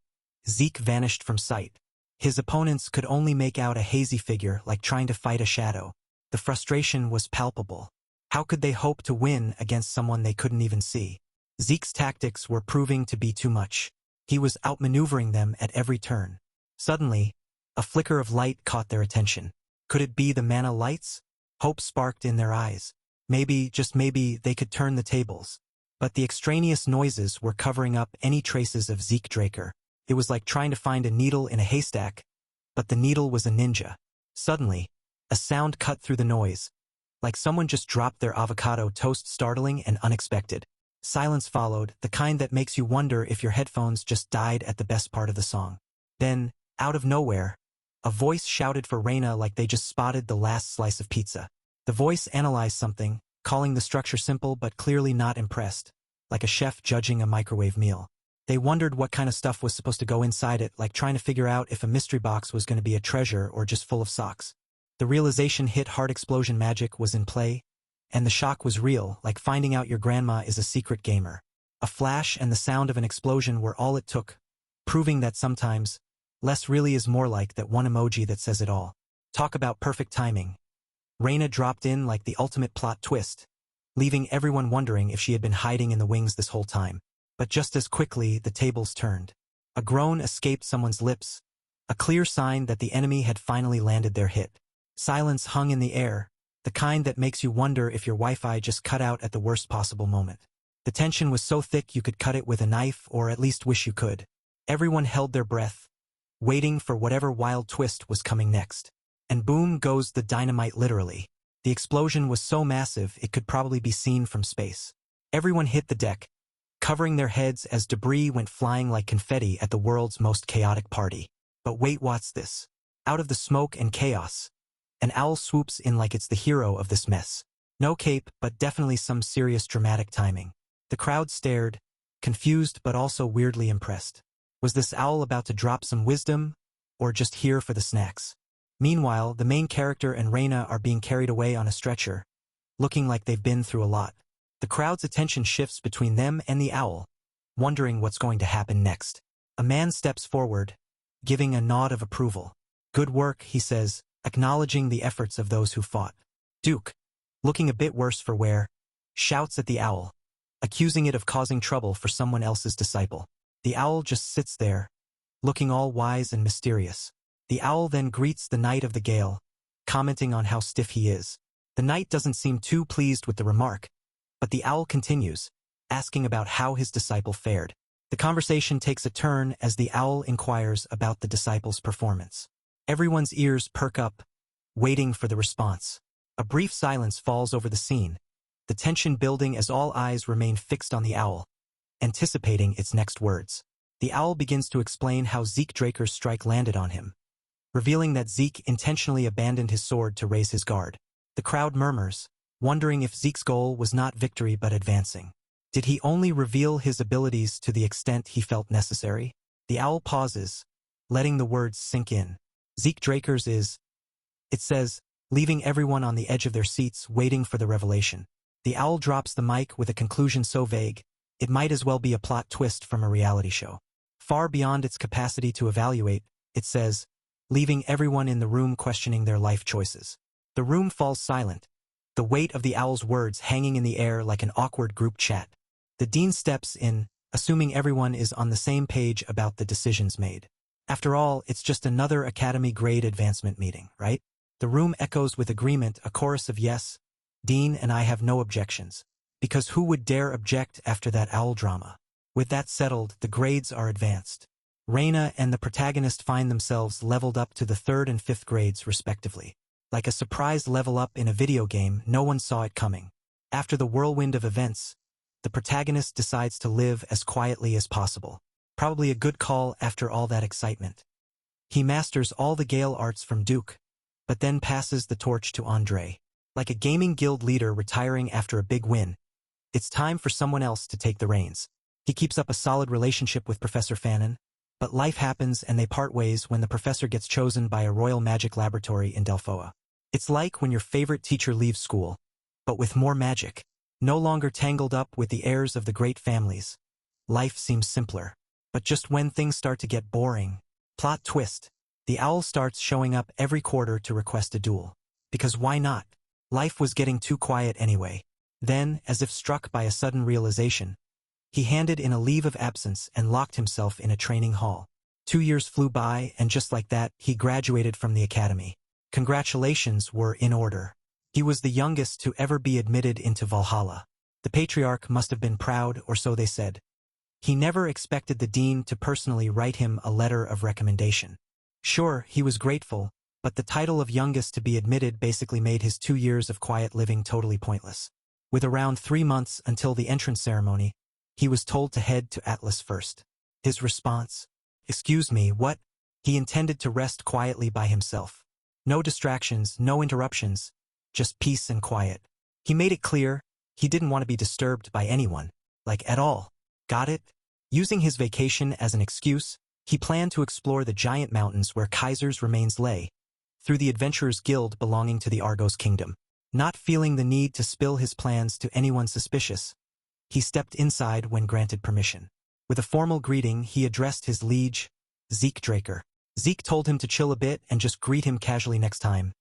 Zeke vanished from sight. His opponents could only make out a hazy figure like trying to fight a shadow. The frustration was palpable. How could they hope to win against someone they couldn't even see? Zeke's tactics were proving to be too much. He was outmaneuvering them at every turn. Suddenly, a flicker of light caught their attention. Could it be the mana lights? Hope sparked in their eyes. Maybe, just maybe, they could turn the tables. But the extraneous noises were covering up any traces of Zeke Draker. It was like trying to find a needle in a haystack, but the needle was a ninja. Suddenly, a sound cut through the noise, like someone just dropped their avocado toast, startling and unexpected. Silence followed, the kind that makes you wonder if your headphones just died at the best part of the song. Then, out of nowhere, a voice shouted for Reina like they just spotted the last slice of pizza. The voice analyzed something, calling the structure simple but clearly not impressed, like a chef judging a microwave meal. They wondered what kind of stuff was supposed to go inside it, like trying to figure out if a mystery box was going to be a treasure or just full of socks. The realization hit hard. Explosion magic was in play, and the shock was real, like finding out your grandma is a secret gamer. A flash and the sound of an explosion were all it took, proving that sometimes, less really is more, like that one emoji that says it all. Talk about perfect timing. Reina dropped in like the ultimate plot twist, leaving everyone wondering if she had been hiding in the wings this whole time. But just as quickly, the tables turned. A groan escaped someone's lips, a clear sign that the enemy had finally landed their hit. Silence hung in the air, the kind that makes you wonder if your Wi-Fi just cut out at the worst possible moment. The tension was so thick you could cut it with a knife, or at least wish you could. Everyone held their breath, waiting for whatever wild twist was coming next. And boom goes the dynamite, literally. The explosion was so massive it could probably be seen from space. Everyone hit the deck, covering their heads as debris went flying like confetti at the world's most chaotic party. But wait, what's this? Out of the smoke and chaos, an owl swoops in like it's the hero of this mess. No cape, but definitely some serious dramatic timing. The crowd stared, confused but also weirdly impressed. Was this owl about to drop some wisdom, or just here for the snacks? Meanwhile, the main character and Reina are being carried away on a stretcher, looking like they've been through a lot. The crowd's attention shifts between them and the owl, wondering what's going to happen next. A man steps forward, giving a nod of approval. Good work, he says, acknowledging the efforts of those who fought. Duke, looking a bit worse for wear, shouts at the owl, accusing it of causing trouble for someone else's disciple. The owl just sits there, looking all wise and mysterious. The owl then greets the Knight of the Gale, commenting on how stiff he is. The knight doesn't seem too pleased with the remark, but the owl continues, asking about how his disciple fared. The conversation takes a turn as the owl inquires about the disciple's performance. Everyone's ears perk up, waiting for the response. A brief silence falls over the scene, the tension building as all eyes remain fixed on the owl, anticipating its next words. The owl begins to explain how Zeke Draker's strike landed on him, revealing that Zeke intentionally abandoned his sword to raise his guard. The crowd murmurs, wondering if Zeke's goal was not victory but advancing. Did he only reveal his abilities to the extent he felt necessary? The owl pauses, letting the words sink in. Zeke Draker's is, it says, leaving everyone on the edge of their seats waiting for the revelation. The owl drops the mic with a conclusion so vague, it might as well be a plot twist from a reality show. Far beyond its capacity to evaluate, it says, leaving everyone in the room questioning their life choices. The room falls silent, the weight of the owl's words hanging in the air like an awkward group chat. The dean steps in, assuming everyone is on the same page about the decisions made. After all, it's just another academy-grade advancement meeting, right? The room echoes with agreement, a chorus of yes. Dean and I have no objections. Because who would dare object after that owl drama? With that settled, the grades are advanced. Reina and the protagonist find themselves leveled up to the 3rd and 5th grades, respectively. Like a surprise level up in a video game, no one saw it coming. After the whirlwind of events, the protagonist decides to live as quietly as possible. Probably a good call after all that excitement. He masters all the Gale arts from Duke, but then passes the torch to Andre. Like a gaming guild leader retiring after a big win, it's time for someone else to take the reins. He keeps up a solid relationship with Professor Fanon, but life happens and they part ways when the professor gets chosen by a royal magic laboratory in Delphoa. It's like when your favorite teacher leaves school, but with more magic. No longer tangled up with the heirs of the great families. Life seems simpler. But just when things start to get boring. Plot twist. The owl starts showing up every quarter to request a duel. Because why not? Life was getting too quiet anyway. Then, as if struck by a sudden realization, he handed in a leave of absence and locked himself in a training hall. 2 years flew by and just like that, he graduated from the academy. Congratulations were in order. He was the youngest to ever be admitted into Valhalla. The patriarch must have been proud, or so they said. He never expected the dean to personally write him a letter of recommendation. Sure, he was grateful, but the title of youngest to be admitted basically made his 2 years of quiet living totally pointless. With around 3 months until the entrance ceremony, he was told to head to Atlas first. His response? Excuse me, what? He intended to rest quietly by himself. No distractions, no interruptions, just peace and quiet. He made it clear, he didn't want to be disturbed by anyone, like at all. Got it? Using his vacation as an excuse, he planned to explore the giant mountains where Kaiser's remains lay, through the Adventurers Guild belonging to the Argos Kingdom. Not feeling the need to spill his plans to anyone suspicious, he stepped inside when granted permission. With a formal greeting, he addressed his liege, Zeke Draker. Zeke told him to chill a bit and just greet him casually next time.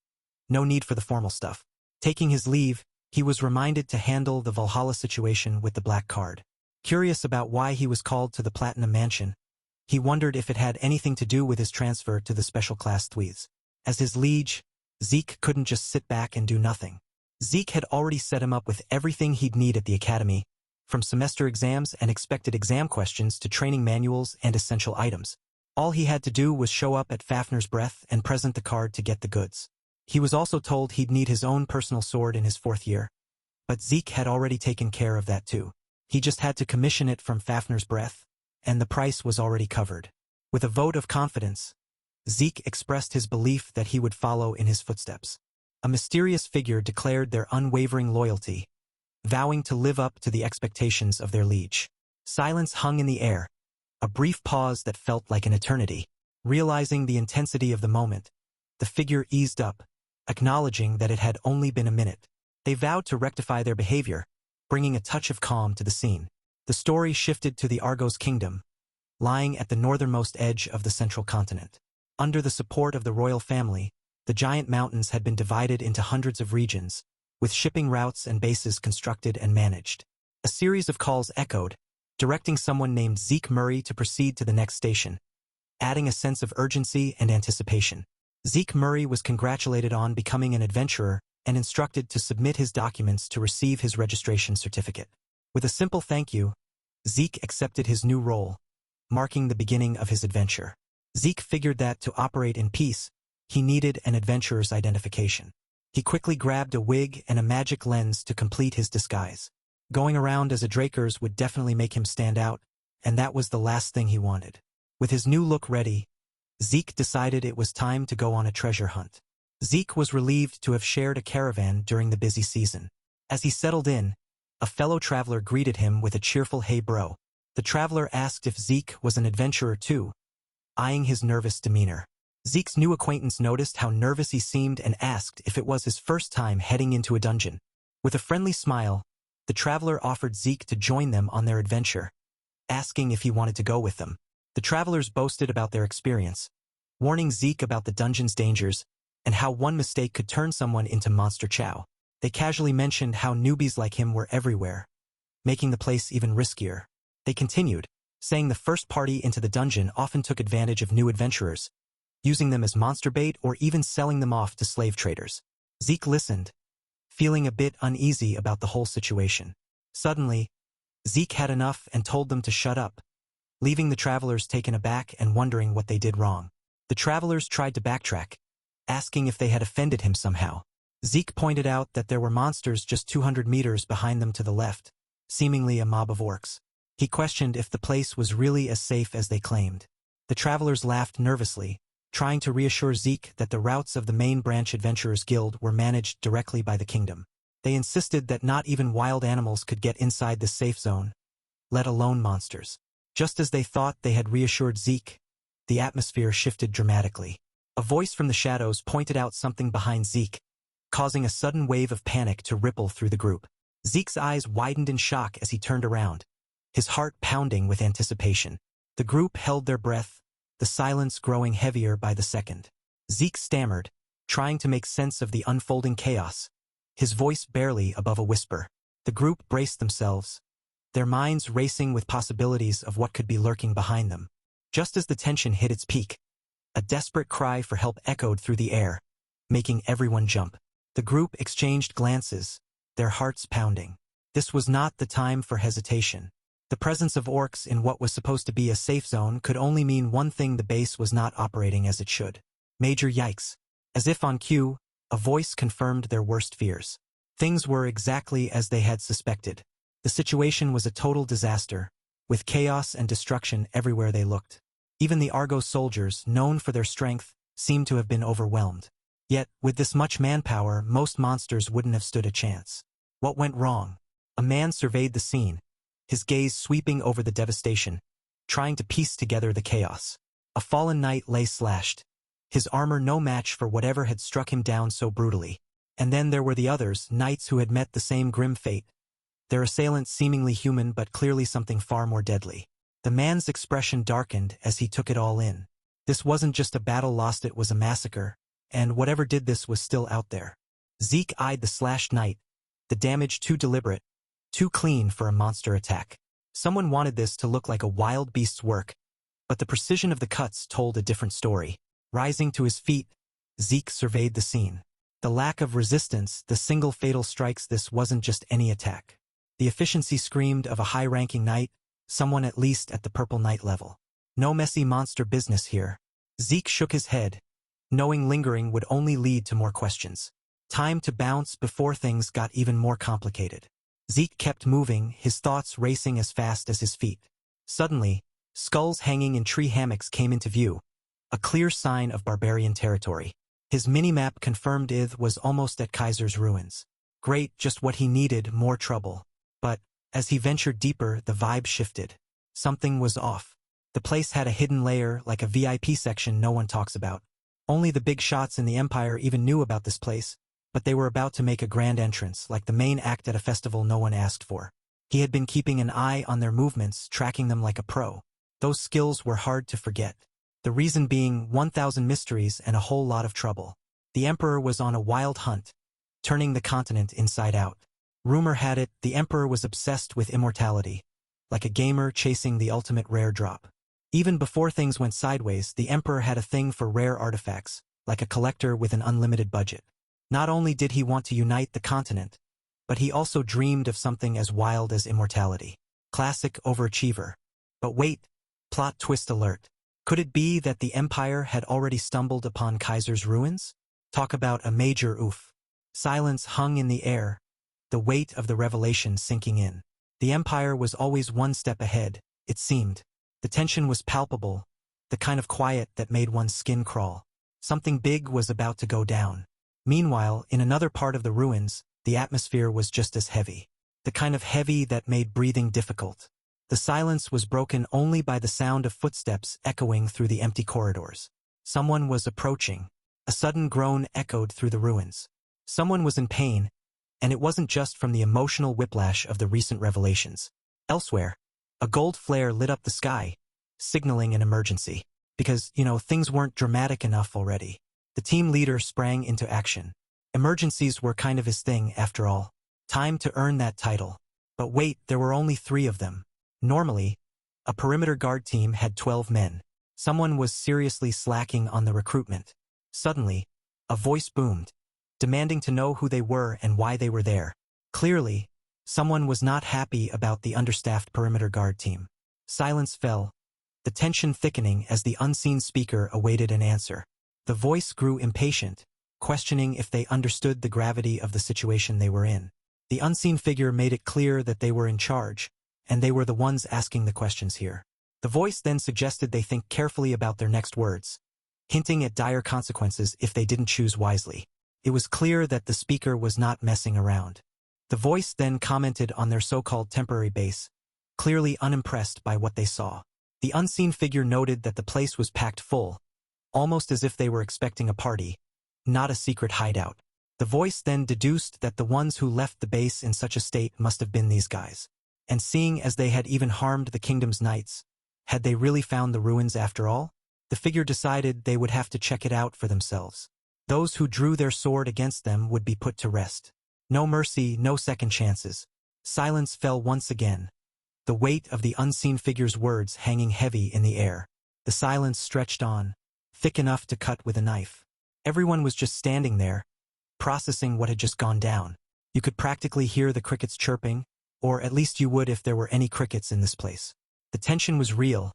No need for the formal stuff. Taking his leave, he was reminded to handle the Valhalla situation with the black card. Curious about why he was called to the Platinum Mansion, he wondered if it had anything to do with his transfer to the special class Thwees. As his liege, Zeke couldn't just sit back and do nothing. Zeke had already set him up with everything he'd need at the academy, from semester exams and expected exam questions to training manuals and essential items. All he had to do was show up at Fafner's Breath and present the card to get the goods. He was also told he'd need his own personal sword in his 4th year, but Zeke had already taken care of that too. He just had to commission it from Fafner's Breath, and the price was already covered. With a vote of confidence, Zeke expressed his belief that he would follow in his footsteps. A mysterious figure declared their unwavering loyalty, vowing to live up to the expectations of their liege. Silence hung in the air, a brief pause that felt like an eternity. Realizing the intensity of the moment, the figure eased up, acknowledging that it had only been a minute. They vowed to rectify their behavior, bringing a touch of calm to the scene. The story shifted to the Argos Kingdom, lying at the northernmost edge of the central continent. Under the support of the royal family, the giant mountains had been divided into hundreds of regions, with shipping routes and bases constructed and managed. A series of calls echoed, directing someone named Zeke Murray to proceed to the next station, adding a sense of urgency and anticipation. Zeke Murray was congratulated on becoming an adventurer and instructed to submit his documents to receive his registration certificate. With a simple thank you, Zeke accepted his new role, marking the beginning of his adventure. Zeke figured that to operate in peace, he needed an adventurer's identification. He quickly grabbed a wig and a magic lens to complete his disguise. Going around as a Draker's would definitely make him stand out, and that was the last thing he wanted. With his new look ready, Zeke decided it was time to go on a treasure hunt. Zeke was relieved to have shared a caravan during the busy season. As he settled in, a fellow traveler greeted him with a cheerful "Hey bro." The traveler asked if Zeke was an adventurer too, eyeing his nervous demeanor. Zeke's new acquaintance noticed how nervous he seemed and asked if it was his first time heading into a dungeon. With a friendly smile, the traveler offered Zeke to join them on their adventure, asking if he wanted to go with them. The travelers boasted about their experience, warning Zeke about the dungeon's dangers and how one mistake could turn someone into Monster Chow. They casually mentioned how newbies like him were everywhere, making the place even riskier. They continued, saying the first party into the dungeon often took advantage of new adventurers, using them as monster bait or even selling them off to slave traders. Zeke listened, feeling a bit uneasy about the whole situation. Suddenly, Zeke had enough and told them to shut up, leaving the travelers taken aback and wondering what they did wrong. The travelers tried to backtrack, asking if they had offended him somehow. Zeke pointed out that there were monsters just 200 meters behind them to the left, seemingly a mob of orcs. He questioned if the place was really as safe as they claimed. The travelers laughed nervously, trying to reassure Zeke that the routes of the main branch Adventurers Guild were managed directly by the kingdom. They insisted that not even wild animals could get inside the safe zone, let alone monsters. Just as they thought they had reassured Zeke, the atmosphere shifted dramatically. A voice from the shadows pointed out something behind Zeke, causing a sudden wave of panic to ripple through the group. Zeke's eyes widened in shock as he turned around, his heart pounding with anticipation. The group held their breath, the silence growing heavier by the second. Zeke stammered, trying to make sense of the unfolding chaos, his voice barely above a whisper. The group braced themselves, their minds racing with possibilities of what could be lurking behind them. Just as the tension hit its peak, a desperate cry for help echoed through the air, making everyone jump. The group exchanged glances, their hearts pounding. This was not the time for hesitation. The presence of orcs in what was supposed to be a safe zone could only mean one thing: the base was not operating as it should. Major yikes. As if on cue, a voice confirmed their worst fears. Things were exactly as they had suspected. The situation was a total disaster, with chaos and destruction everywhere they looked. Even the Argo soldiers, known for their strength, seemed to have been overwhelmed. Yet, with this much manpower, most monsters wouldn't have stood a chance. What went wrong? A man surveyed the scene, his gaze sweeping over the devastation, trying to piece together the chaos. A fallen knight lay slashed, his armor no match for whatever had struck him down so brutally. And then there were the others, knights who had met the same grim fate, their assailant seemingly human but clearly something far more deadly. The man's expression darkened as he took it all in. This wasn't just a battle lost, it was a massacre, and whatever did this was still out there. Zeke eyed the slashed knight, the damage too deliberate, too clean for a monster attack. Someone wanted this to look like a wild beast's work, but the precision of the cuts told a different story. Rising to his feet, Zeke surveyed the scene. The lack of resistance, the single fatal strikes, this wasn't just any attack. The efficiency screamed of a high-ranking knight, someone at least at the Purple Knight level. No messy monster business here. Zeke shook his head, knowing lingering would only lead to more questions. Time to bounce before things got even more complicated. Zeke kept moving, his thoughts racing as fast as his feet. Suddenly, skulls hanging in tree hammocks came into view, a clear sign of barbarian territory. His minimap confirmed Ith was almost at Kaiser's ruins. Great, just what he needed, more trouble. But, as he ventured deeper, the vibe shifted. Something was off. The place had a hidden layer, like a VIP section no one talks about. Only the big shots in the Empire even knew about this place, but they were about to make a grand entrance, like the main act at a festival no one asked for. He had been keeping an eye on their movements, tracking them like a pro. Those skills were hard to forget. The reason being 1,000 mysteries and a whole lot of trouble. The Emperor was on a wild hunt, turning the continent inside out. Rumor had it, the Emperor was obsessed with immortality, like a gamer chasing the ultimate rare drop. Even before things went sideways, the Emperor had a thing for rare artifacts, like a collector with an unlimited budget. Not only did he want to unite the continent, but he also dreamed of something as wild as immortality. Classic overachiever. But wait, plot twist alert. Could it be that the Empire had already stumbled upon Kaiser's ruins? Talk about a major oof. Silence hung in the air, the weight of the revelation sinking in. The Empire was always one step ahead, it seemed. The tension was palpable, the kind of quiet that made one's skin crawl. Something big was about to go down. Meanwhile, in another part of the ruins, the atmosphere was just as heavy. The kind of heavy that made breathing difficult. The silence was broken only by the sound of footsteps echoing through the empty corridors. Someone was approaching. A sudden groan echoed through the ruins. Someone was in pain, and it wasn't just from the emotional whiplash of the recent revelations. Elsewhere, a gold flare lit up the sky, signaling an emergency. Because, things weren't dramatic enough already. The team leader sprang into action. Emergencies were kind of his thing, after all. Time to earn that title. But wait, there were only 3 of them. Normally, a perimeter guard team had 12 men. Someone was seriously slacking on the recruitment. Suddenly, a voice boomed, demanding to know who they were and why they were there. Clearly, someone was not happy about the understaffed perimeter guard team. Silence fell, the tension thickening as the unseen speaker awaited an answer. The voice grew impatient, questioning if they understood the gravity of the situation they were in. The unseen figure made it clear that they were in charge, and they were the ones asking the questions here. The voice then suggested they think carefully about their next words, hinting at dire consequences if they didn't choose wisely. It was clear that the speaker was not messing around. The voice then commented on their so-called temporary base, clearly unimpressed by what they saw. The unseen figure noted that the place was packed full, almost as if they were expecting a party, not a secret hideout. The voice then deduced that the ones who left the base in such a state must have been these guys. And seeing as they had even harmed the kingdom's knights, had they really found the ruins after all? The figure decided they would have to check it out for themselves. Those who drew their sword against them would be put to rest. No mercy, no second chances. Silence fell once again, the weight of the unseen figure's words hanging heavy in the air. The silence stretched on, thick enough to cut with a knife. Everyone was just standing there, processing what had just gone down. You could practically hear the crickets chirping, or at least you would if there were any crickets in this place. The tension was real,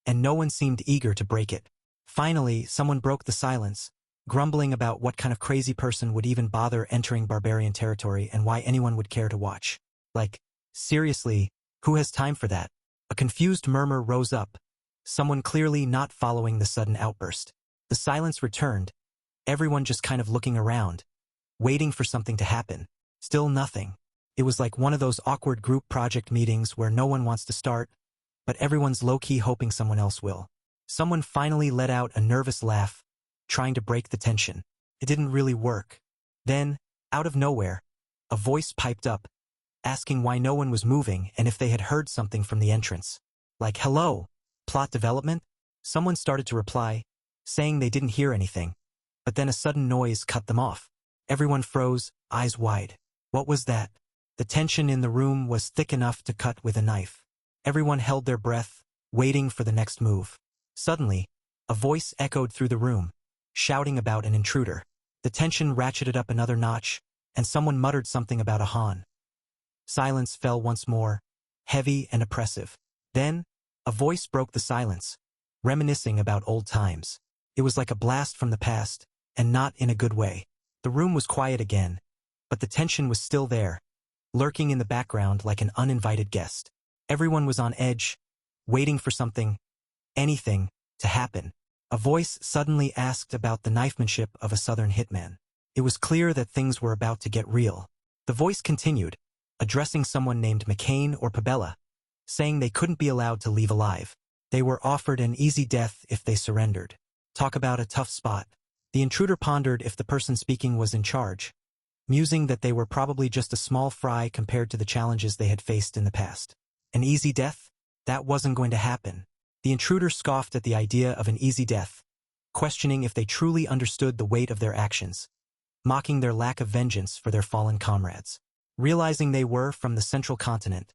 and no one seemed eager to break it. Finally, someone broke the silence, grumbling about what kind of crazy person would even bother entering barbarian territory and why anyone would care to watch. Like, seriously, who has time for that? A confused murmur rose up, someone clearly not following the sudden outburst. The silence returned, everyone just kind of looking around, waiting for something to happen. Still nothing. It was like one of those awkward group project meetings where no one wants to start, but everyone's low-key hoping someone else will. Someone finally let out a nervous laugh, trying to break the tension. It didn't really work. Then, out of nowhere, a voice piped up, asking why no one was moving and if they had heard something from the entrance. Like, hello, plot development? Someone started to reply, saying they didn't hear anything. But then a sudden noise cut them off. Everyone froze, eyes wide. What was that? The tension in the room was thick enough to cut with a knife. Everyone held their breath, waiting for the next move. Suddenly, a voice echoed through the room, shouting about an intruder. The tension ratcheted up another notch, and someone muttered something about a Han. Silence fell once more, heavy and oppressive. Then, a voice broke the silence, reminiscing about old times. It was like a blast from the past, and not in a good way. The room was quiet again, but the tension was still there, lurking in the background like an uninvited guest. Everyone was on edge, waiting for something, anything, to happen. A voice suddenly asked about the knifemanship of a southern hitman. It was clear that things were about to get real. The voice continued, addressing someone named McCain or Pabella, saying they couldn't be allowed to leave alive. They were offered an easy death if they surrendered. Talk about a tough spot. The intruder pondered if the person speaking was in charge, musing that they were probably just a small fry compared to the challenges they had faced in the past. An easy death? That wasn't going to happen. The intruder scoffed at the idea of an easy death, questioning if they truly understood the weight of their actions, mocking their lack of vengeance for their fallen comrades. Realizing they were from the central continent,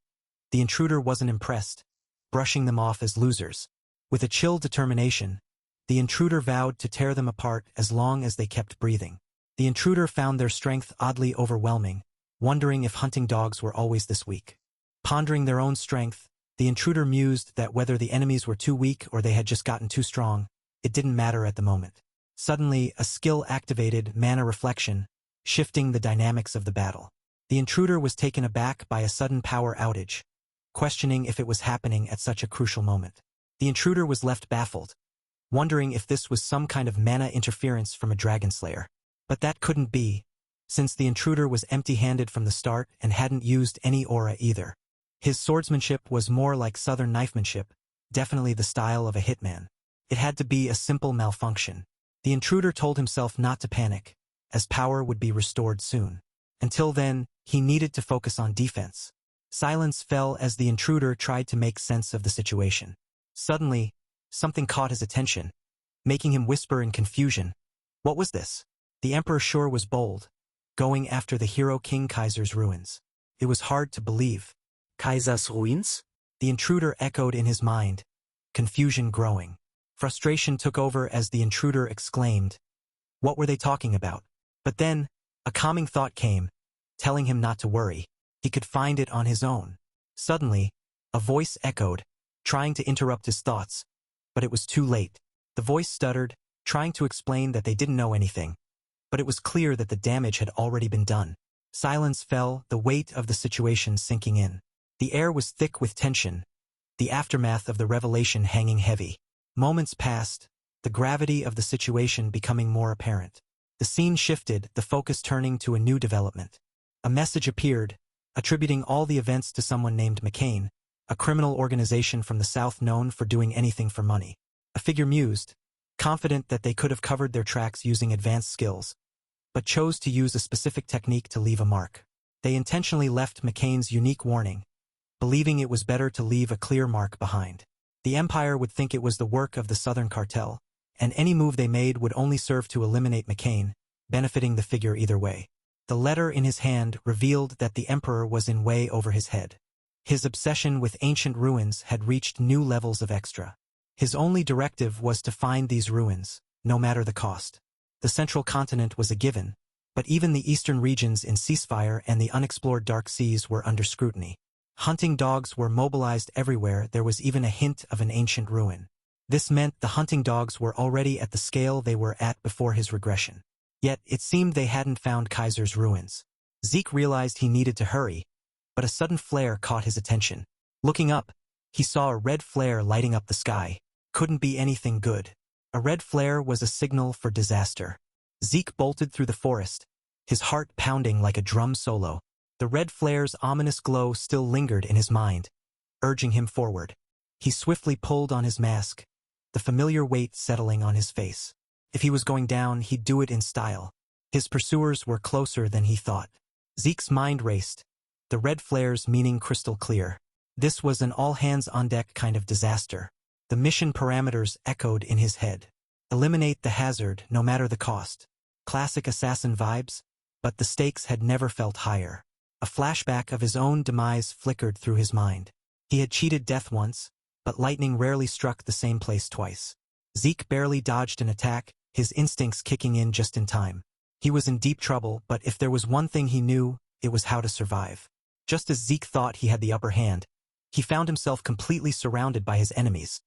the intruder wasn't impressed, brushing them off as losers. With a chill determination, the intruder vowed to tear them apart as long as they kept breathing. The intruder found their strength oddly overwhelming, wondering if hunting dogs were always this weak. Pondering their own strength, the intruder mused that whether the enemies were too weak or they had just gotten too strong, it didn't matter at the moment. Suddenly, a skill activated mana reflection, shifting the dynamics of the battle. The intruder was taken aback by a sudden power outage, questioning if it was happening at such a crucial moment. The intruder was left baffled, wondering if this was some kind of mana interference from a dragon slayer. But that couldn't be, since the intruder was empty-handed from the start and hadn't used any aura either. His swordsmanship was more like southern knifemanship, definitely the style of a hitman. It had to be a simple malfunction. The intruder told himself not to panic, as power would be restored soon. Until then, he needed to focus on defense. Silence fell as the intruder tried to make sense of the situation. Suddenly, something caught his attention, making him whisper in confusion. What was this? The emperor sure was bold, going after the hero King Kaiser's ruins. It was hard to believe. Kaiser's Ruins? The intruder echoed in his mind, confusion growing. Frustration took over as the intruder exclaimed, "What were they talking about?" But then, a calming thought came, telling him not to worry. He could find it on his own. Suddenly, a voice echoed, trying to interrupt his thoughts, but it was too late. The voice stuttered, trying to explain that they didn't know anything, but it was clear that the damage had already been done. Silence fell, the weight of the situation sinking in. The air was thick with tension, the aftermath of the revelation hanging heavy. Moments passed, the gravity of the situation becoming more apparent. The scene shifted, the focus turning to a new development. A message appeared, attributing all the events to someone named McCain, a criminal organization from the south known for doing anything for money. A figure mused, confident that they could have covered their tracks using advanced skills, but chose to use a specific technique to leave a mark. They intentionally left McCain's unique warning, believing it was better to leave a clear mark behind. The Empire would think it was the work of the Southern Cartel, and any move they made would only serve to eliminate McCain, benefiting the figure either way. The letter in his hand revealed that the Emperor was in way over his head. His obsession with ancient ruins had reached new levels of extra. His only directive was to find these ruins, no matter the cost. The central continent was a given, but even the eastern regions in Ceasefire and the unexplored Dark Seas were under scrutiny. Hunting dogs were mobilized everywhere. There was even a hint of an ancient ruin. This meant the hunting dogs were already at the scale they were at before his regression. Yet, it seemed they hadn't found Kaiser's ruins. Zeke realized he needed to hurry, but a sudden flare caught his attention. Looking up, he saw a red flare lighting up the sky. Couldn't be anything good. A red flare was a signal for disaster. Zeke bolted through the forest, his heart pounding like a drum solo. The red flare's ominous glow still lingered in his mind, urging him forward. He swiftly pulled on his mask, the familiar weight settling on his face. If he was going down, he'd do it in style. His pursuers were closer than he thought. Zeke's mind raced, the red flares meaning crystal clear. This was an all-hands-on-deck kind of disaster. The mission parameters echoed in his head. Eliminate the hazard, no matter the cost. Classic assassin vibes, but the stakes had never felt higher. A flashback of his own demise flickered through his mind. He had cheated death once, but lightning rarely struck the same place twice. Zeke barely dodged an attack, his instincts kicking in just in time. He was in deep trouble, but if there was one thing he knew, it was how to survive. Just as Zeke thought he had the upper hand, he found himself completely surrounded by his enemies,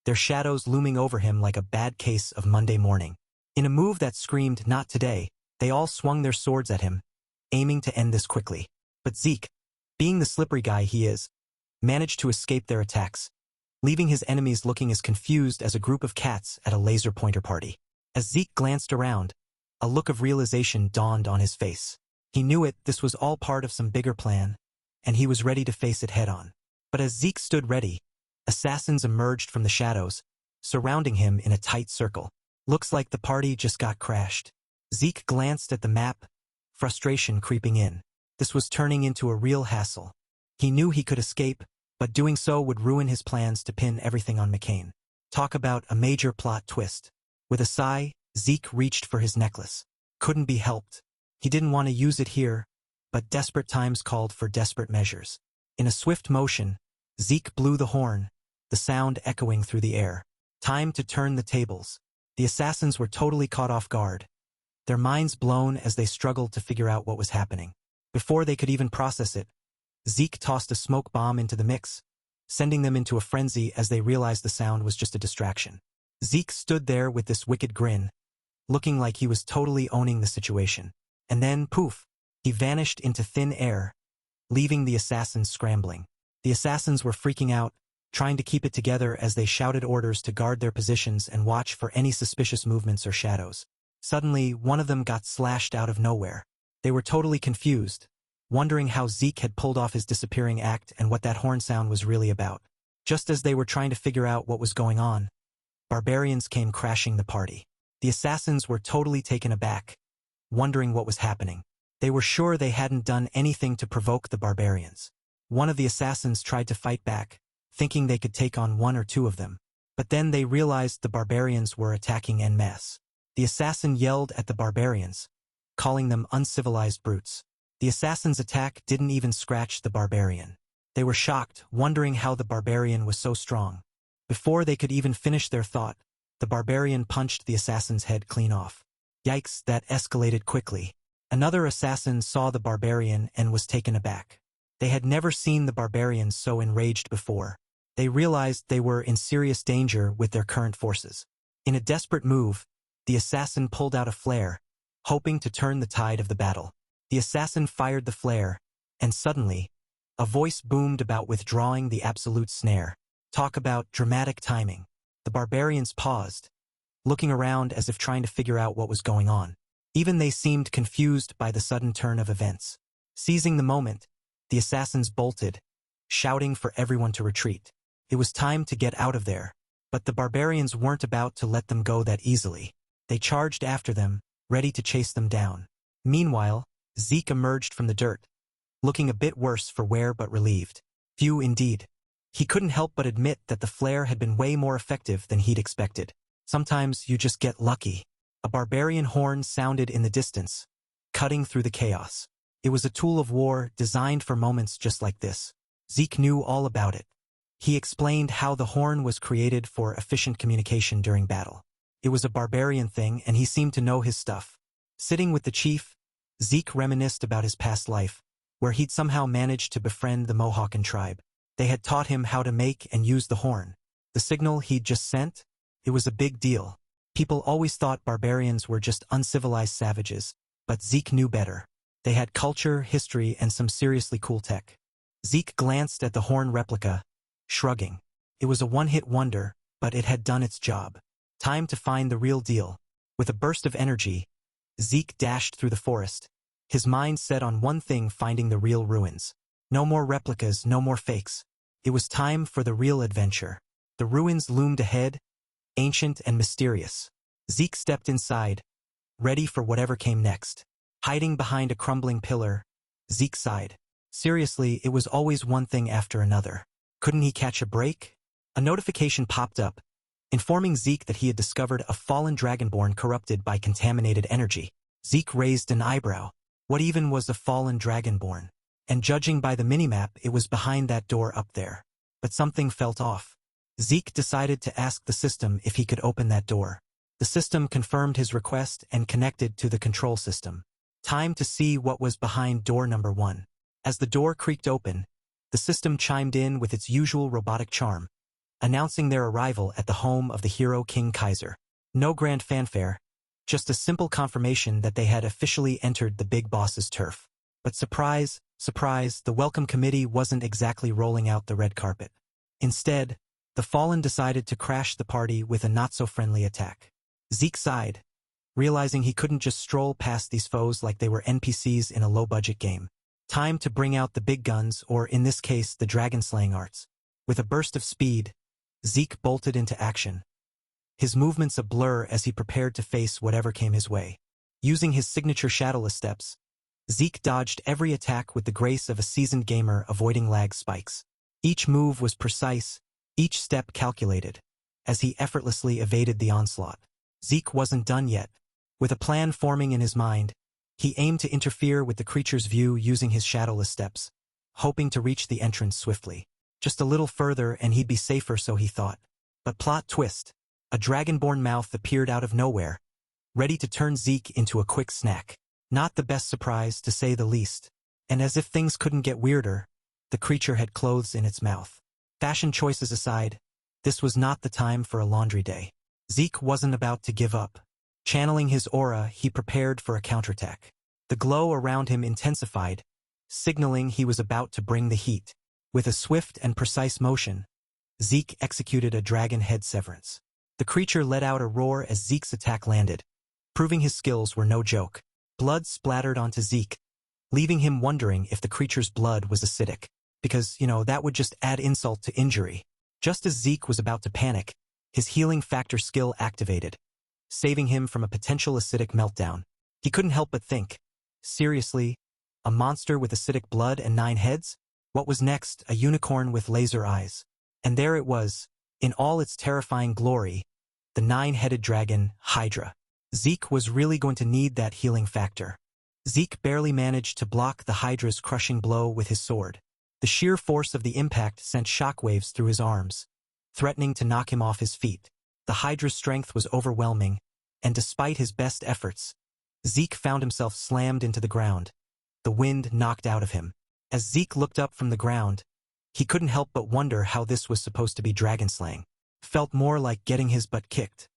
their shadows looming over him like a bad case of Monday morning. In a move that screamed, "Not today," they all swung their swords at him, aiming to end this quickly. But Zeke, being the slippery guy he is, managed to escape their attacks, leaving his enemies looking as confused as a group of cats at a laser pointer party. As Zeke glanced around, a look of realization dawned on his face. He knew it, this was all part of some bigger plan, and he was ready to face it head-on. But as Zeke stood ready, assassins emerged from the shadows, surrounding him in a tight circle. Looks like the party just got crashed. Zeke glanced at the map, frustration creeping in. This was turning into a real hassle. He knew he could escape, but doing so would ruin his plans to pin everything on McCain. Talk about a major plot twist. With a sigh, Zeke reached for his necklace. Couldn't be helped. He didn't want to use it here, but desperate times called for desperate measures. In a swift motion, Zeke blew the horn, the sound echoing through the air. Time to turn the tables. The assassins were totally caught off guard, their minds blown as they struggled to figure out what was happening. Before they could even process it, Zeke tossed a smoke bomb into the mix, sending them into a frenzy as they realized the sound was just a distraction. Zeke stood there with this wicked grin, looking like he was totally owning the situation. And then, poof, he vanished into thin air, leaving the assassins scrambling. The assassins were freaking out, trying to keep it together as they shouted orders to guard their positions and watch for any suspicious movements or shadows. Suddenly, one of them got slashed out of nowhere. They were totally confused, wondering how Zeke had pulled off his disappearing act and what that horn sound was really about. Just as they were trying to figure out what was going on, barbarians came crashing the party. The assassins were totally taken aback, wondering what was happening. They were sure they hadn't done anything to provoke the barbarians. One of the assassins tried to fight back, thinking they could take on one or two of them. But then they realized the barbarians were attacking en masse. The assassin yelled at the barbarians, calling them uncivilized brutes. The assassin's attack didn't even scratch the barbarian. They were shocked, wondering how the barbarian was so strong. Before they could even finish their thought, the barbarian punched the assassin's head clean off. Yikes, that escalated quickly. Another assassin saw the barbarian and was taken aback. They had never seen the barbarians so enraged before. They realized they were in serious danger with their current forces. In a desperate move, the assassin pulled out a flare, hoping to turn the tide of the battle. The assassin fired the flare, and suddenly, a voice boomed about withdrawing the absolute snare. Talk about dramatic timing. The barbarians paused, looking around as if trying to figure out what was going on. Even they seemed confused by the sudden turn of events. Seizing the moment, the assassins bolted, shouting for everyone to retreat. It was time to get out of there. But the barbarians weren't about to let them go that easily. They charged after them, ready to chase them down. Meanwhile, Zeke emerged from the dirt, looking a bit worse for wear but relieved. Phew indeed. He couldn't help but admit that the flare had been way more effective than he'd expected. Sometimes you just get lucky. A barbarian horn sounded in the distance, cutting through the chaos. It was a tool of war designed for moments just like this. Zeke knew all about it. He explained how the horn was created for efficient communication during battle. It was a barbarian thing and he seemed to know his stuff. Sitting with the chief, Zeke reminisced about his past life, where he'd somehow managed to befriend the Mohawken tribe. They had taught him how to make and use the horn. The signal he'd just sent? It was a big deal. People always thought barbarians were just uncivilized savages, but Zeke knew better. They had culture, history, and some seriously cool tech. Zeke glanced at the horn replica, shrugging. It was a one-hit wonder, but it had done its job. Time to find the real deal. With a burst of energy, Zeke dashed through the forest, his mind set on one thing: finding the real ruins. No more replicas, no more fakes. It was time for the real adventure. The ruins loomed ahead, ancient and mysterious. Zeke stepped inside, ready for whatever came next. Hiding behind a crumbling pillar, Zeke sighed. Seriously, it was always one thing after another. Couldn't he catch a break? A notification popped up, informing Zeke that he had discovered a fallen dragonborn corrupted by contaminated energy. Zeke raised an eyebrow. What even was a fallen dragonborn? And judging by the minimap, it was behind that door up there. But something felt off. Zeke decided to ask the system if he could open that door. The system confirmed his request and connected to the control system. Time to see what was behind door number 1. As the door creaked open, the system chimed in with its usual robotic charm, announcing their arrival at the home of the hero King Kaiser. No grand fanfare, just a simple confirmation that they had officially entered the big boss's turf. But surprise, surprise, the welcome committee wasn't exactly rolling out the red carpet. Instead, the Fallen decided to crash the party with a not-so-friendly attack. Zeke sighed, realizing he couldn't just stroll past these foes like they were NPCs in a low-budget game. Time to bring out the big guns, or in this case, the dragon-slaying arts. With a burst of speed, Zeke bolted into action, his movements a blur as he prepared to face whatever came his way. Using his signature shadowless steps, Zeke dodged every attack with the grace of a seasoned gamer avoiding lag spikes. Each move was precise, each step calculated, as he effortlessly evaded the onslaught. Zeke wasn't done yet. With a plan forming in his mind, he aimed to interfere with the creature's view using his shadowless steps, hoping to reach the entrance swiftly. Just a little further and he'd be safer, so he thought. But plot twist. A dragonborn mouth appeared out of nowhere, ready to turn Zeke into a quick snack. Not the best surprise, to say the least. And as if things couldn't get weirder, the creature had clothes in its mouth. Fashion choices aside, this was not the time for a laundry day. Zeke wasn't about to give up. Channeling his aura, he prepared for a counterattack. The glow around him intensified, signaling he was about to bring the heat. With a swift and precise motion, Zeke executed a dragon head severance. The creature let out a roar as Zeke's attack landed, proving his skills were no joke. Blood splattered onto Zeke, leaving him wondering if the creature's blood was acidic. Because, that would just add insult to injury. Just as Zeke was about to panic, his healing factor skill activated, saving him from a potential acidic meltdown. He couldn't help but think, seriously, a monster with acidic blood and 9 heads? What was next? A unicorn with laser eyes. And there it was, in all its terrifying glory, the 9-headed dragon, Hydra. Zeke was really going to need that healing factor. Zeke barely managed to block the Hydra's crushing blow with his sword. The sheer force of the impact sent shockwaves through his arms, threatening to knock him off his feet. The Hydra's strength was overwhelming, and despite his best efforts, Zeke found himself slammed into the ground, the wind knocked out of him. As Zeke looked up from the ground, he couldn't help but wonder how this was supposed to be dragon slaying. Felt more like getting his butt kicked.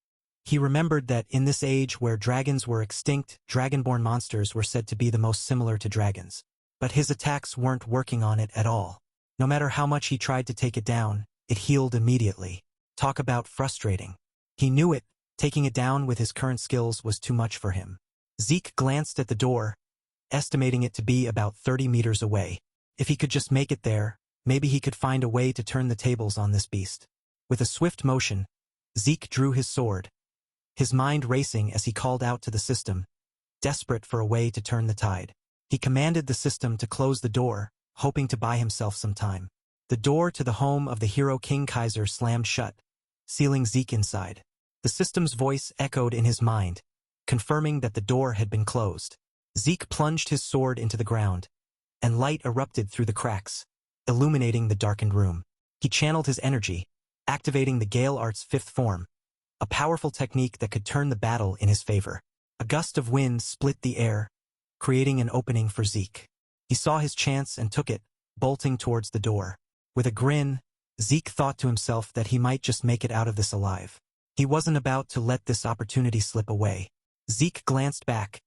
He remembered that in this age where dragons were extinct, dragonborn monsters were said to be the most similar to dragons. But his attacks weren't working on it at all. No matter how much he tried to take it down, it healed immediately. Talk about frustrating. He knew it, taking it down with his current skills was too much for him. Zeke glanced at the door, estimating it to be about 30 meters away. If he could just make it there, Maybe he could find a way to turn the tables on this beast. With a swift motion, Zeke drew his sword, his mind racing as he called out to the system, desperate for a way to turn the tide. He commanded the system to close the door, hoping to buy himself some time. The door to the home of the hero King Kaiser slammed shut, sealing Zeke inside. The system's voice echoed in his mind, confirming that the door had been closed. Zeke plunged his sword into the ground, and light erupted through the cracks, illuminating the darkened room. He channeled his energy, activating the Gale Art's fifth form, a powerful technique that could turn the battle in his favor. A gust of wind split the air, creating an opening for Zeke. He saw his chance and took it, bolting towards the door. With a grin, Zeke thought to himself that he might just make it out of this alive. He wasn't about to let this opportunity slip away. Zeke glanced back,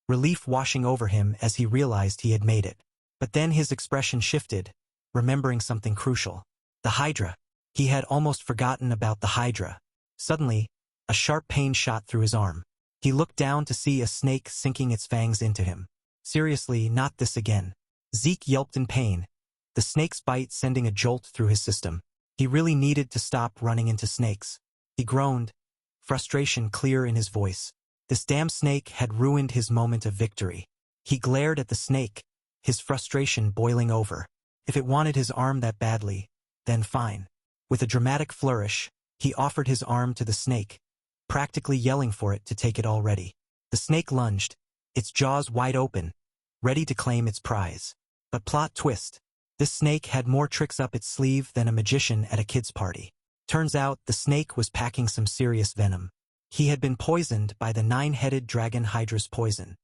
relief washing over him as he realized he had made it. But then his expression shifted, remembering something crucial. The Hydra. He had almost forgotten about the Hydra. Suddenly, a sharp pain shot through his arm. He looked down to see a snake sinking its fangs into him. Seriously, not this again. Zeke yelped in pain, the snake's bite sending a jolt through his system. He really needed to stop running into snakes. He groaned, frustration clear in his voice. This damn snake had ruined his moment of victory. He glared at the snake, his frustration boiling over. If it wanted his arm that badly, then fine. With a dramatic flourish, he offered his arm to the snake, practically yelling for it to take it already. The snake lunged, its jaws wide open, ready to claim its prize. But plot twist, this snake had more tricks up its sleeve than a magician at a kid's party. Turns out the snake was packing some serious venom. He had been poisoned by the nine-headed dragon Hydra's poison.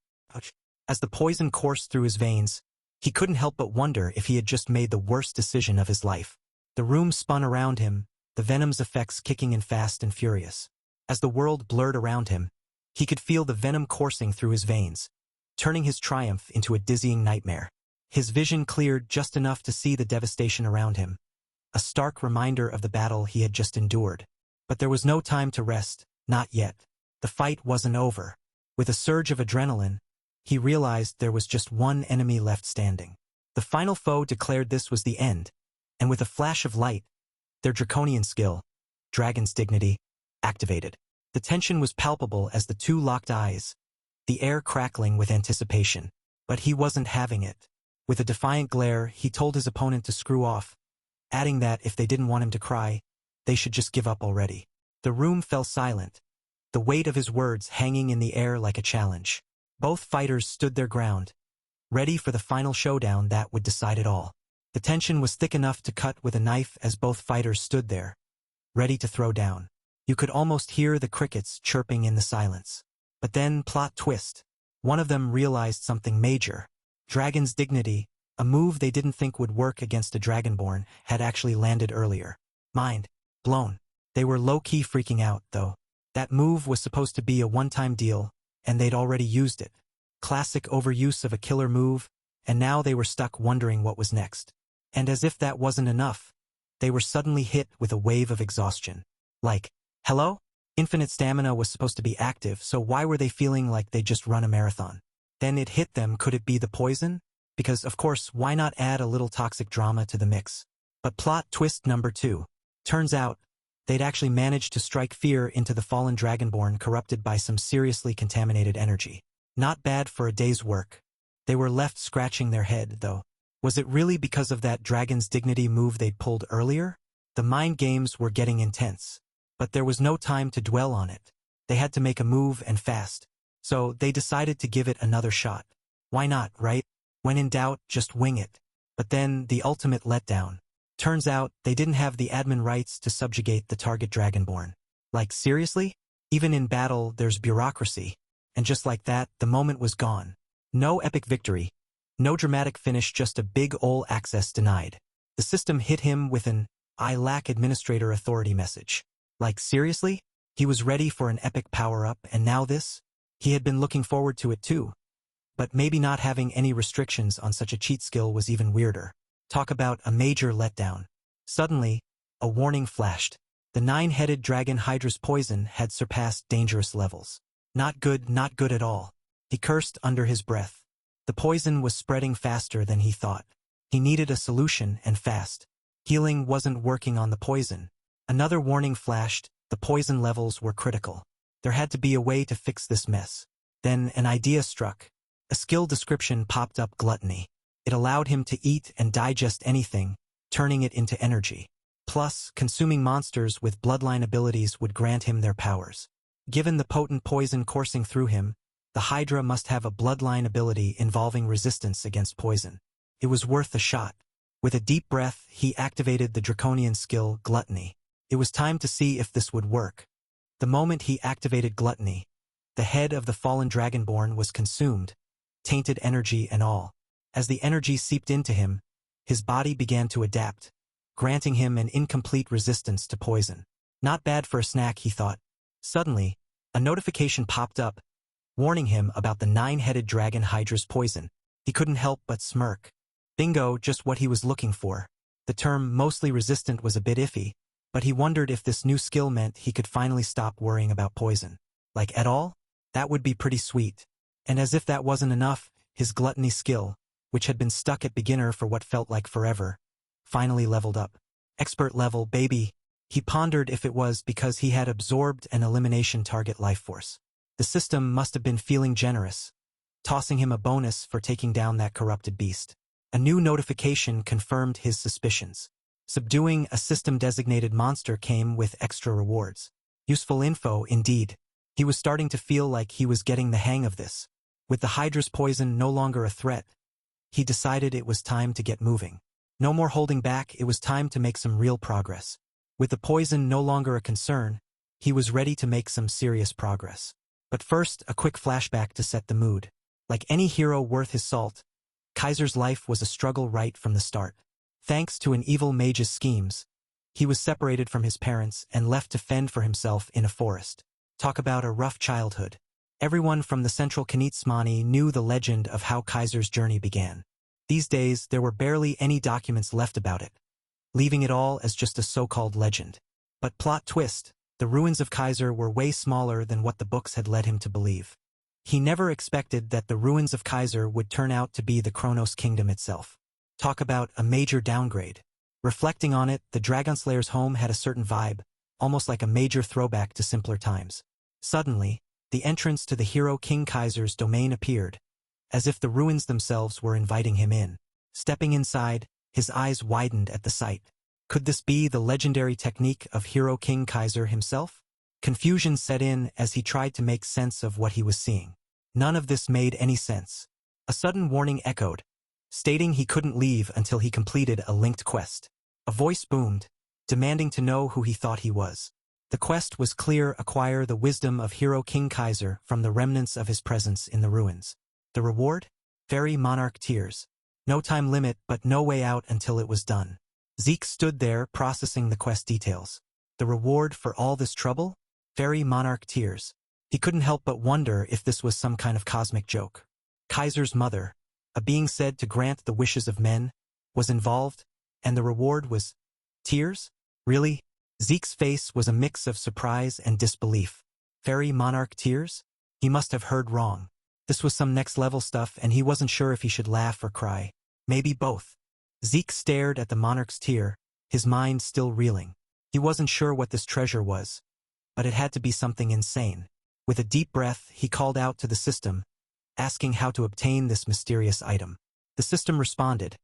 As the poison coursed through his veins, he couldn't help but wonder if he had just made the worst decision of his life. The room spun around him, the venom's effects kicking in fast and furious. As the world blurred around him, he could feel the venom coursing through his veins, turning his triumph into a dizzying nightmare. His vision cleared just enough to see the devastation around him, a stark reminder of the battle he had just endured. But there was no time to rest, not yet. The fight wasn't over. With a surge of adrenaline, he realized there was just one enemy left standing. The final foe declared this was the end, and with a flash of light, their draconian skill, Dragon's Dignity, activated. The tension was palpable as the two locked eyes, the air crackling with anticipation. But he wasn't having it. With a defiant glare, he told his opponent to screw off, adding that if they didn't want him to cry, they should just give up already. The room fell silent, the weight of his words hanging in the air like a challenge. Both fighters stood their ground, ready for the final showdown that would decide it all. The tension was thick enough to cut with a knife as both fighters stood there, ready to throw down. You could almost hear the crickets chirping in the silence. But then, plot twist, one of them realized something major. Dragon's Dignity, a move they didn't think would work against a Dragonborn, had actually landed earlier. Mind blown. They were low-key freaking out, though. That move was supposed to be a one-time deal, and they'd already used it. Classic overuse of a killer move, and now they were stuck wondering what was next. And as if that wasn't enough, they were suddenly hit with a wave of exhaustion. Like, hello? Infinite stamina was supposed to be active, so why were they feeling like they'd just run a marathon? Then it hit them. Could it be the poison? Because, of course, why not add a little toxic drama to the mix? But plot twist number 2. Turns out, they'd actually managed to strike fear into the fallen Dragonborn corrupted by some seriously contaminated energy. Not bad for a day's work. They were left scratching their head, though. Was it really because of that Dragon's Dignity move they'd pulled earlier? The mind games were getting intense. But there was no time to dwell on it. They had to make a move and fast. So they decided to give it another shot. Why not, right? When in doubt, just wing it. But then, the ultimate letdown. Turns out, they didn't have the admin rights to subjugate the target Dragonborn. Like, seriously? Even in battle, there's bureaucracy. And just like that, the moment was gone. No epic victory. No dramatic finish, just a big ol' access denied. The system hit him with an, "I lack administrator authority" message. Like, seriously? He was ready for an epic power-up, and now this? He had been looking forward to it too. But maybe not having any restrictions on such a cheat skill was even weirder. Talk about a major letdown. Suddenly, a warning flashed. The nine-headed dragon Hydra's poison had surpassed dangerous levels. Not good at all. He cursed under his breath. The poison was spreading faster than he thought. He needed a solution, and fast. Healing wasn't working on the poison. Another warning flashed: the poison levels were critical. There had to be a way to fix this mess. Then an idea struck. A skill description popped up: gluttony. It allowed him to eat and digest anything, turning it into energy. Plus, consuming monsters with bloodline abilities would grant him their powers. Given the potent poison coursing through him, the Hydra must have a bloodline ability involving resistance against poison. It was worth a shot. With a deep breath, he activated the draconian skill, Gluttony. It was time to see if this would work. The moment he activated Gluttony, the head of the fallen dragonborn was consumed, tainted energy and all. As the energy seeped into him, his body began to adapt, granting him an incomplete resistance to poison. Not bad for a snack, he thought. Suddenly, a notification popped up, warning him about the 9-headed dragon Hydra's poison. He couldn't help but smirk. Bingo, just what he was looking for. The term mostly resistant was a bit iffy, but he wondered if this new skill meant he could finally stop worrying about poison. Like, at all? That would be pretty sweet. And as if that wasn't enough, his gluttony skill, which had been stuck at beginner for what felt like forever, finally leveled up. Expert level, baby. He pondered if it was because he had absorbed an elimination target life force. The system must have been feeling generous, tossing him a bonus for taking down that corrupted beast. A new notification confirmed his suspicions. Subduing a system-designated monster came with extra rewards. Useful info, indeed. He was starting to feel like he was getting the hang of this. With the Hydra's poison no longer a threat, he decided it was time to get moving. No more holding back, it was time to make some real progress. With the poison no longer a concern, he was ready to make some serious progress. But first, a quick flashback to set the mood. Like any hero worth his salt, Kaiser's life was a struggle right from the start. Thanks to an evil mage's schemes, he was separated from his parents and left to fend for himself in a forest. Talk about a rough childhood. Everyone from the central Kanitsmani knew the legend of how Kaiser's journey began. These days, there were barely any documents left about it, leaving it all as just a so-called legend. But plot twist, the ruins of Kaiser were way smaller than what the books had led him to believe. He never expected that the ruins of Kaiser would turn out to be the Kronos Kingdom itself. Talk about a major downgrade. Reflecting on it, the Dragonslayer's home had a certain vibe, almost like a major throwback to simpler times. Suddenly, the entrance to the hero King Kaiser's domain appeared, as if the ruins themselves were inviting him in. Stepping inside, his eyes widened at the sight. Could this be the legendary technique of hero King Kaiser himself? Confusion set in as he tried to make sense of what he was seeing. None of this made any sense. A sudden warning echoed, stating he couldn't leave until he completed a linked quest. A voice boomed, demanding to know who he thought he was. The quest was clear: acquire the wisdom of hero King Kaiser from the remnants of his presence in the ruins. The reward? Fairy Monarch Tears. No time limit, but no way out until it was done. Zeke stood there processing the quest details. The reward for all this trouble? Fairy Monarch Tears. He couldn't help but wonder if this was some kind of cosmic joke. Kaiser's mother, a being said to grant the wishes of men, was involved, and the reward was tears? Really? Zeke's face was a mix of surprise and disbelief. Fairy Monarch Tears? He must have heard wrong. This was some next-level stuff, and he wasn't sure if he should laugh or cry. Maybe both. Zeke stared at the monarch's tear, his mind still reeling. He wasn't sure what this treasure was, but it had to be something insane. With a deep breath, he called out to the system, asking how to obtain this mysterious item. The system responded,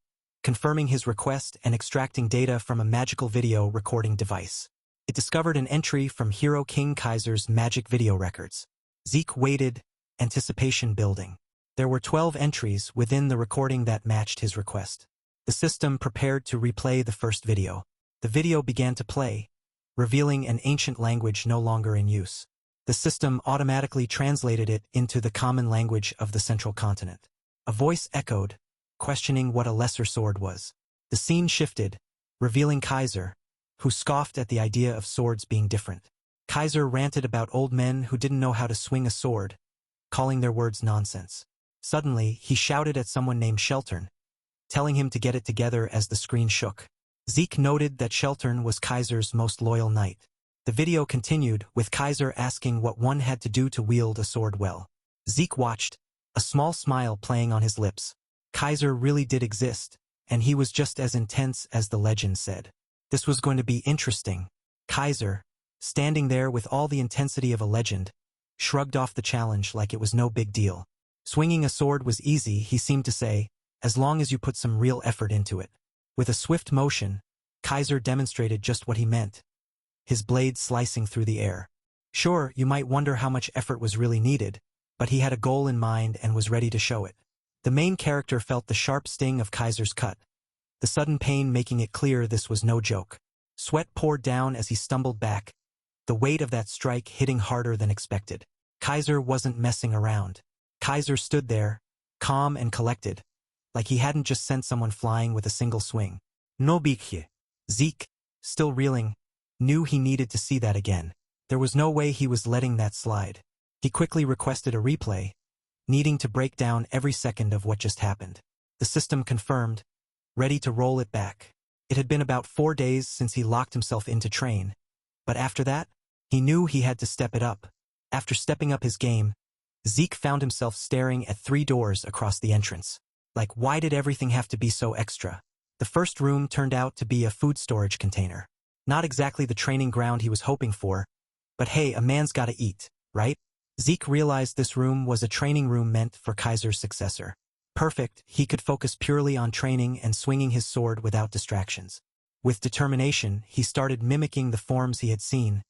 confirming his request and extracting data from a magical video recording device. It discovered an entry from Hero King Kaiser's magic video records. Zeke waited, anticipation building. There were 12 entries within the recording that matched his request. The system prepared to replay the first video. The video began to play, revealing an ancient language no longer in use. The system automatically translated it into the common language of the central continent. A voice echoed, questioning what a lesser sword was. The scene shifted, revealing Kaiser, who scoffed at the idea of swords being different. Kaiser ranted about old men who didn't know how to swing a sword, calling their words nonsense. Suddenly, he shouted at someone named Sheltern, telling him to get it together as the screen shook. Zeke noted that Sheltern was Kaiser's most loyal knight. The video continued, with Kaiser asking what one had to do to wield a sword well. Zeke watched, a small smile playing on his lips. Kaiser really did exist, and he was just as intense as the legend said. This was going to be interesting. Kaiser, standing there with all the intensity of a legend, shrugged off the challenge like it was no big deal. Swinging a sword was easy, he seemed to say, as long as you put some real effort into it. With a swift motion, Kaiser demonstrated just what he meant, his blade slicing through the air. Sure, you might wonder how much effort was really needed, but he had a goal in mind and was ready to show it. The main character felt the sharp sting of Kaiser's cut, the sudden pain making it clear this was no joke. Sweat poured down as he stumbled back, the weight of that strike hitting harder than expected. Kaiser wasn't messing around. Kaiser stood there, calm and collected, like he hadn't just sent someone flying with a single swing. No biggie. Zeke, still reeling, knew he needed to see that again. There was no way he was letting that slide. He quickly requested a replay, needing to break down every second of what just happened. The system confirmed, ready to roll it back. It had been about 4 days since he locked himself in to train, but after that, he knew he had to step it up. After stepping up his game, Zeke found himself staring at 3 doors across the entrance. Like, why did everything have to be so extra? The first room turned out to be a food storage container. Not exactly the training ground he was hoping for, but hey, a man's gotta eat, right? Zeke realized this room was a training room meant for Kaiser's successor. Perfect, he could focus purely on training and swinging his sword without distractions. With determination, he started mimicking the forms he had seen,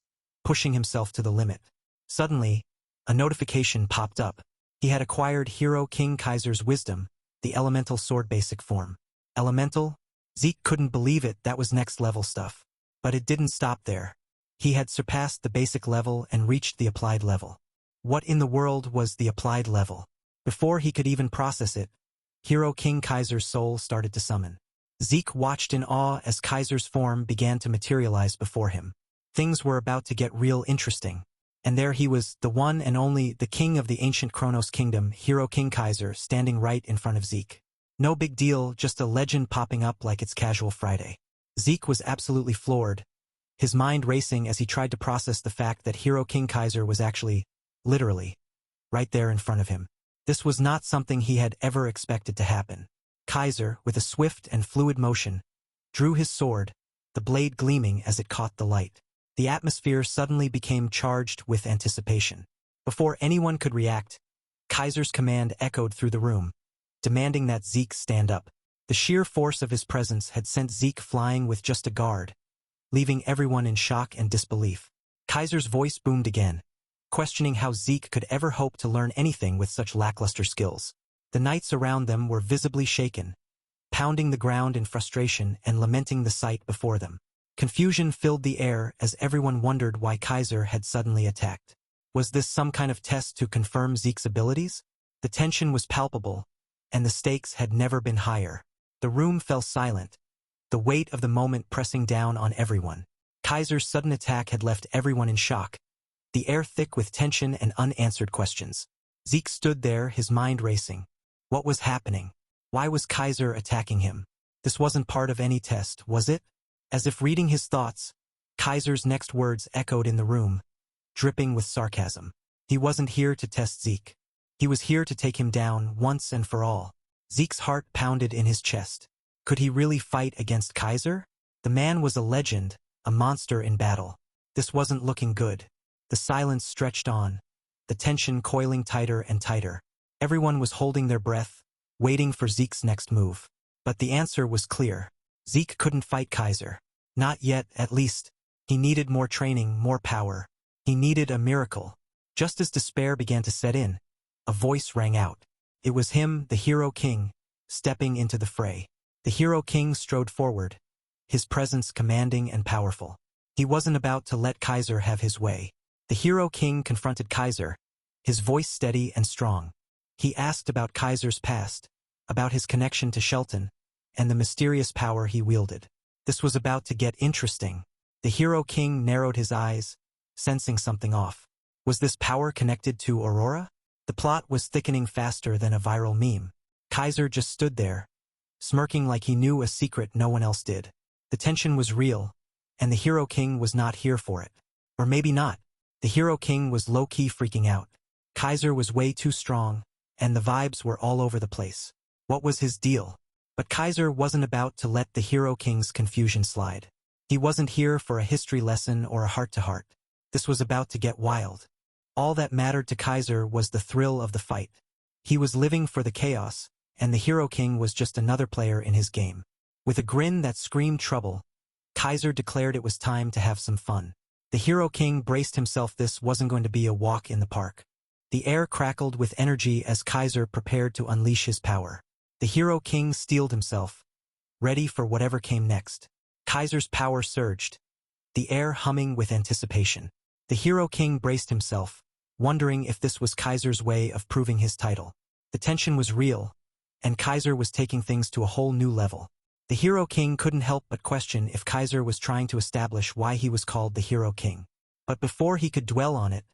pushing himself to the limit. Suddenly, a notification popped up. He had acquired Hero King Kaiser's wisdom, the elemental sword basic form. Elemental? Zeke couldn't believe it, that was next level stuff. But it didn't stop there. He had surpassed the basic level and reached the applied level. What in the world was the applied level? Before he could even process it, Hero King Kaiser's soul started to summon. Zeke watched in awe as Kaiser's form began to materialize before him. Things were about to get real interesting. And there he was, the one and only, the king of the ancient Kronos kingdom, Hero King Kaiser, standing right in front of Zeke. No big deal, just a legend popping up like it's casual Friday. Zeke was absolutely floored, his mind racing as he tried to process the fact that Hero King Kaiser was actually, literally, right there in front of him. This was not something he had ever expected to happen. Kaiser, with a swift and fluid motion, drew his sword, the blade gleaming as it caught the light. The atmosphere suddenly became charged with anticipation. Before anyone could react, Kaiser's command echoed through the room, demanding that Zeke stand up. The sheer force of his presence had sent Zeke flying with just a guard, leaving everyone in shock and disbelief. Kaiser's voice boomed again, questioning how Zeke could ever hope to learn anything with such lackluster skills. The knights around them were visibly shaken, pounding the ground in frustration and lamenting the sight before them. Confusion filled the air as everyone wondered why Kaiser had suddenly attacked. Was this some kind of test to confirm Zeke's abilities? The tension was palpable, and the stakes had never been higher. The room fell silent, the weight of the moment pressing down on everyone. Kaiser's sudden attack had left everyone in shock, the air thick with tension and unanswered questions. Zeke stood there, his mind racing. What was happening? Why was Kaiser attacking him? This wasn't part of any test, was it? As if reading his thoughts, Kaiser's next words echoed in the room, dripping with sarcasm. He wasn't here to test Zeke. He was here to take him down once and for all. Zeke's heart pounded in his chest. Could he really fight against Kaiser? The man was a legend, a monster in battle. This wasn't looking good. The silence stretched on, the tension coiling tighter and tighter. Everyone was holding their breath, waiting for Zeke's next move. But the answer was clear. Zeke couldn't fight Kaiser. Not yet, at least. He needed more training, more power. He needed a miracle. Just as despair began to set in, a voice rang out. It was him, the Hero King, stepping into the fray. The Hero King strode forward, his presence commanding and powerful. He wasn't about to let Kaiser have his way. The Hero King confronted Kaiser, his voice steady and strong. He asked about Kaiser's past, about his connection to Shelton, and the mysterious power he wielded. This was about to get interesting. The Hero King narrowed his eyes, sensing something off. Was this power connected to Aurora? The plot was thickening faster than a viral meme. Kaiser just stood there, smirking like he knew a secret no one else did. The tension was real, and the Hero King was not here for it. Or maybe not. The Hero King was low-key freaking out. Kaiser was way too strong, and the vibes were all over the place. What was his deal? But Kaiser wasn't about to let the Hero King's confusion slide. He wasn't here for a history lesson or a heart-to-heart. This was about to get wild. All that mattered to Kaiser was the thrill of the fight. He was living for the chaos, and the Hero King was just another player in his game. With a grin that screamed trouble, Kaiser declared it was time to have some fun. The Hero King braced himself. This wasn't going to be a walk in the park. The air crackled with energy as Kaiser prepared to unleash his power. The Hero King steeled himself, ready for whatever came next. Kaiser's power surged, the air humming with anticipation. The Hero King braced himself, wondering if this was Kaiser's way of proving his title. The tension was real, and Kaiser was taking things to a whole new level. The Hero King couldn't help but question if Kaiser was trying to establish why he was called the Hero King. But before he could dwell on it,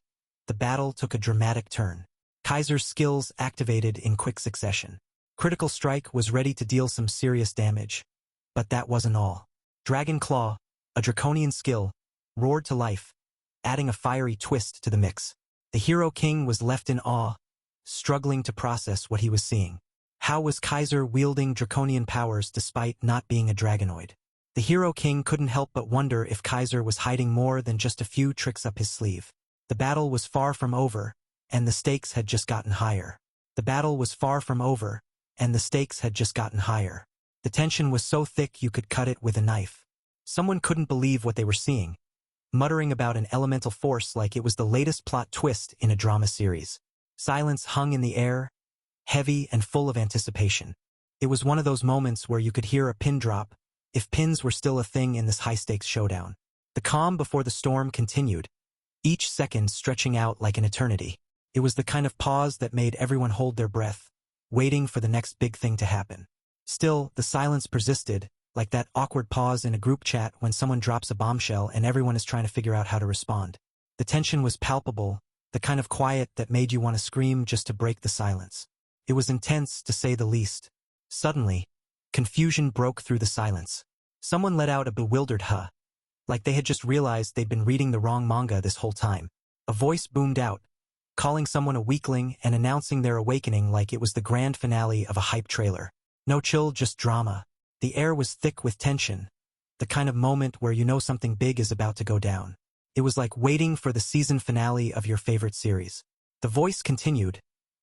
the battle took a dramatic turn. Kaiser's skills activated in quick succession. Critical Strike was ready to deal some serious damage. But that wasn't all. Dragon Claw, a draconian skill, roared to life, adding a fiery twist to the mix. The Hero King was left in awe, struggling to process what he was seeing. How was Kaiser wielding draconian powers despite not being a dragonoid? The Hero King couldn't help but wonder if Kaiser was hiding more than just a few tricks up his sleeve. The battle was far from over, and the stakes had just gotten higher. The battle was far from over, and the stakes had just gotten higher. The tension was so thick you could cut it with a knife. Someone couldn't believe what they were seeing, muttering about an elemental force like it was the latest plot twist in a drama series. Silence hung in the air, heavy and full of anticipation. It was one of those moments where you could hear a pin drop, if pins were still a thing in this high-stakes showdown. The calm before the storm continued, each second stretching out like an eternity. It was the kind of pause that made everyone hold their breath, waiting for the next big thing to happen. Still, the silence persisted, like that awkward pause in a group chat when someone drops a bombshell and everyone is trying to figure out how to respond. The tension was palpable, the kind of quiet that made you want to scream just to break the silence. It was intense, to say the least. Suddenly, confusion broke through the silence. Someone let out a bewildered huh, like they had just realized they'd been reading the wrong manga this whole time. A voice boomed out, calling someone a weakling and announcing their awakening like it was the grand finale of a hype trailer. No chill, just drama. The air was thick with tension, the kind of moment where you know something big is about to go down. It was like waiting for the season finale of your favorite series. The voice continued,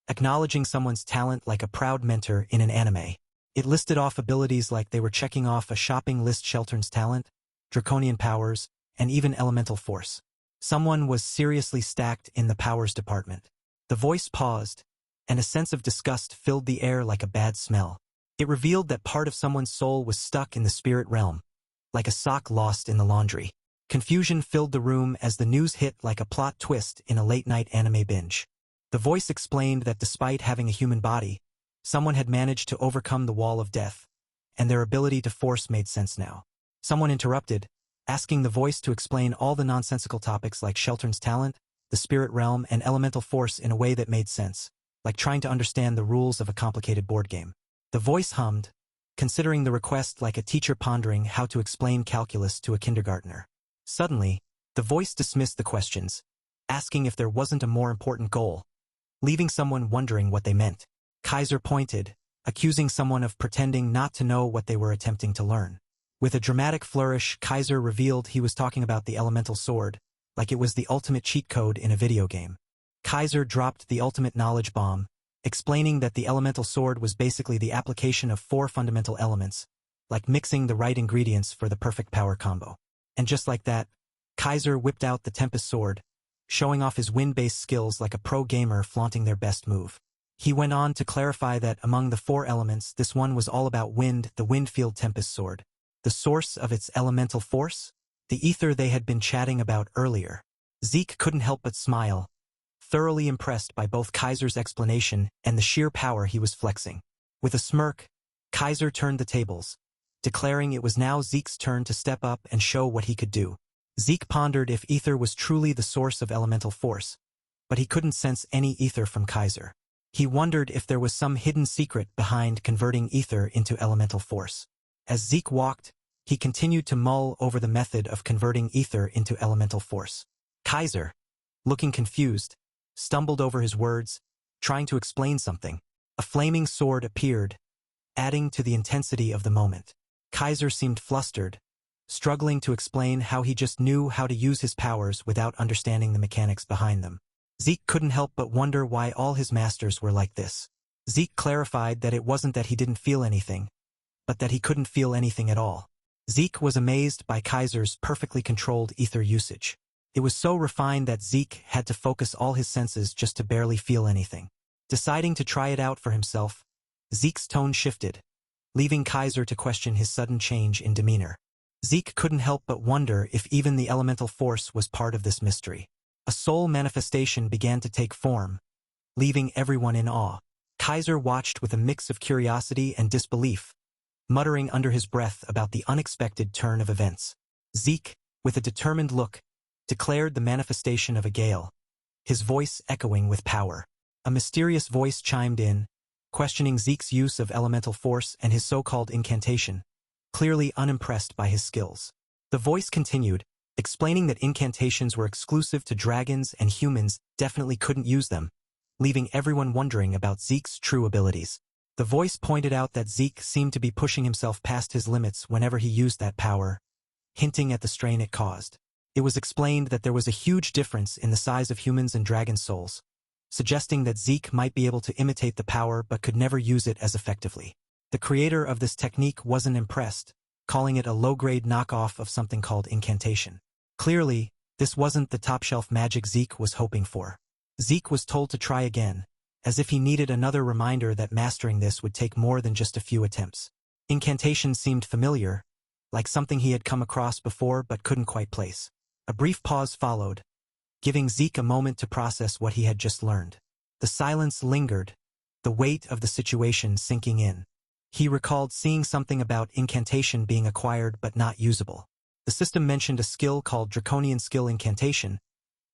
acknowledging someone's talent like a proud mentor in an anime. It listed off abilities like they were checking off a shopping list: Sheltern's talent, draconian powers, and even elemental force. Someone was seriously stacked in the powers department. The voice paused, and a sense of disgust filled the air like a bad smell. It revealed that part of someone's soul was stuck in the spirit realm, like a sock lost in the laundry. Confusion filled the room as the news hit like a plot twist in a late-night anime binge. The voice explained that despite having a human body, someone had managed to overcome the wall of death, and their ability to force made sense now. Someone interrupted, asking the voice to explain all the nonsensical topics like Sheltern's talent, the spirit realm, and elemental force in a way that made sense, like trying to understand the rules of a complicated board game. The voice hummed, considering the request like a teacher pondering how to explain calculus to a kindergartner. Suddenly, the voice dismissed the questions, asking if there wasn't a more important goal, leaving someone wondering what they meant. Kaiser pointed, accusing someone of pretending not to know what they were attempting to learn. With a dramatic flourish, Kaiser revealed he was talking about the elemental sword, like it was the ultimate cheat code in a video game. Kaiser dropped the ultimate knowledge bomb, explaining that the elemental sword was basically the application of 4 fundamental elements, like mixing the right ingredients for the perfect power combo. And just like that, Kaiser whipped out the Tempest Sword, showing off his wind-based skills like a pro gamer flaunting their best move. He went on to clarify that among the 4 elements, this one was all about wind, the Windfield Tempest Sword. The source of its elemental force? The ether they had been chatting about earlier. Zeke couldn't help but smile, thoroughly impressed by both Kaiser's explanation and the sheer power he was flexing. With a smirk, Kaiser turned the tables, declaring it was now Zeke's turn to step up and show what he could do. Zeke pondered if ether was truly the source of elemental force, but he couldn't sense any ether from Kaiser. He wondered if there was some hidden secret behind converting ether into elemental force. As Zeke walked, he continued to mull over the method of converting ether into elemental force. Kaiser, looking confused, stumbled over his words, trying to explain something. A flaming sword appeared, adding to the intensity of the moment. Kaiser seemed flustered, struggling to explain how he just knew how to use his powers without understanding the mechanics behind them. Zeke couldn't help but wonder why all his masters were like this. Zeke clarified that it wasn't that he didn't feel anything, but that he couldn't feel anything at all. Zeke was amazed by Kaiser's perfectly controlled ether usage. It was so refined that Zeke had to focus all his senses just to barely feel anything. Deciding to try it out for himself, Zeke's tone shifted, leaving Kaiser to question his sudden change in demeanor. Zeke couldn't help but wonder if even the elemental force was part of this mystery. A soul manifestation began to take form, leaving everyone in awe. Kaiser watched with a mix of curiosity and disbelief, muttering under his breath about the unexpected turn of events. Zeke, with a determined look, declared the manifestation of a gale, his voice echoing with power. A mysterious voice chimed in, questioning Zeke's use of elemental force and his so-called incantation, clearly unimpressed by his skills. The voice continued, explaining that incantations were exclusive to dragons and humans definitely couldn't use them, leaving everyone wondering about Zeke's true abilities. The voice pointed out that Zeke seemed to be pushing himself past his limits whenever he used that power, hinting at the strain it caused. It was explained that there was a huge difference in the size of humans and dragon souls, suggesting that Zeke might be able to imitate the power but could never use it as effectively. The creator of this technique wasn't impressed, calling it a low-grade knockoff of something called incantation. Clearly, this wasn't the top-shelf magic Zeke was hoping for. Zeke was told to try again, as if he needed another reminder that mastering this would take more than just a few attempts. Incantation seemed familiar, like something he had come across before but couldn't quite place. A brief pause followed, giving Zeke a moment to process what he had just learned. The silence lingered, the weight of the situation sinking in. He recalled seeing something about incantation being acquired but not usable. The system mentioned a skill called Draconian Skill Incantation,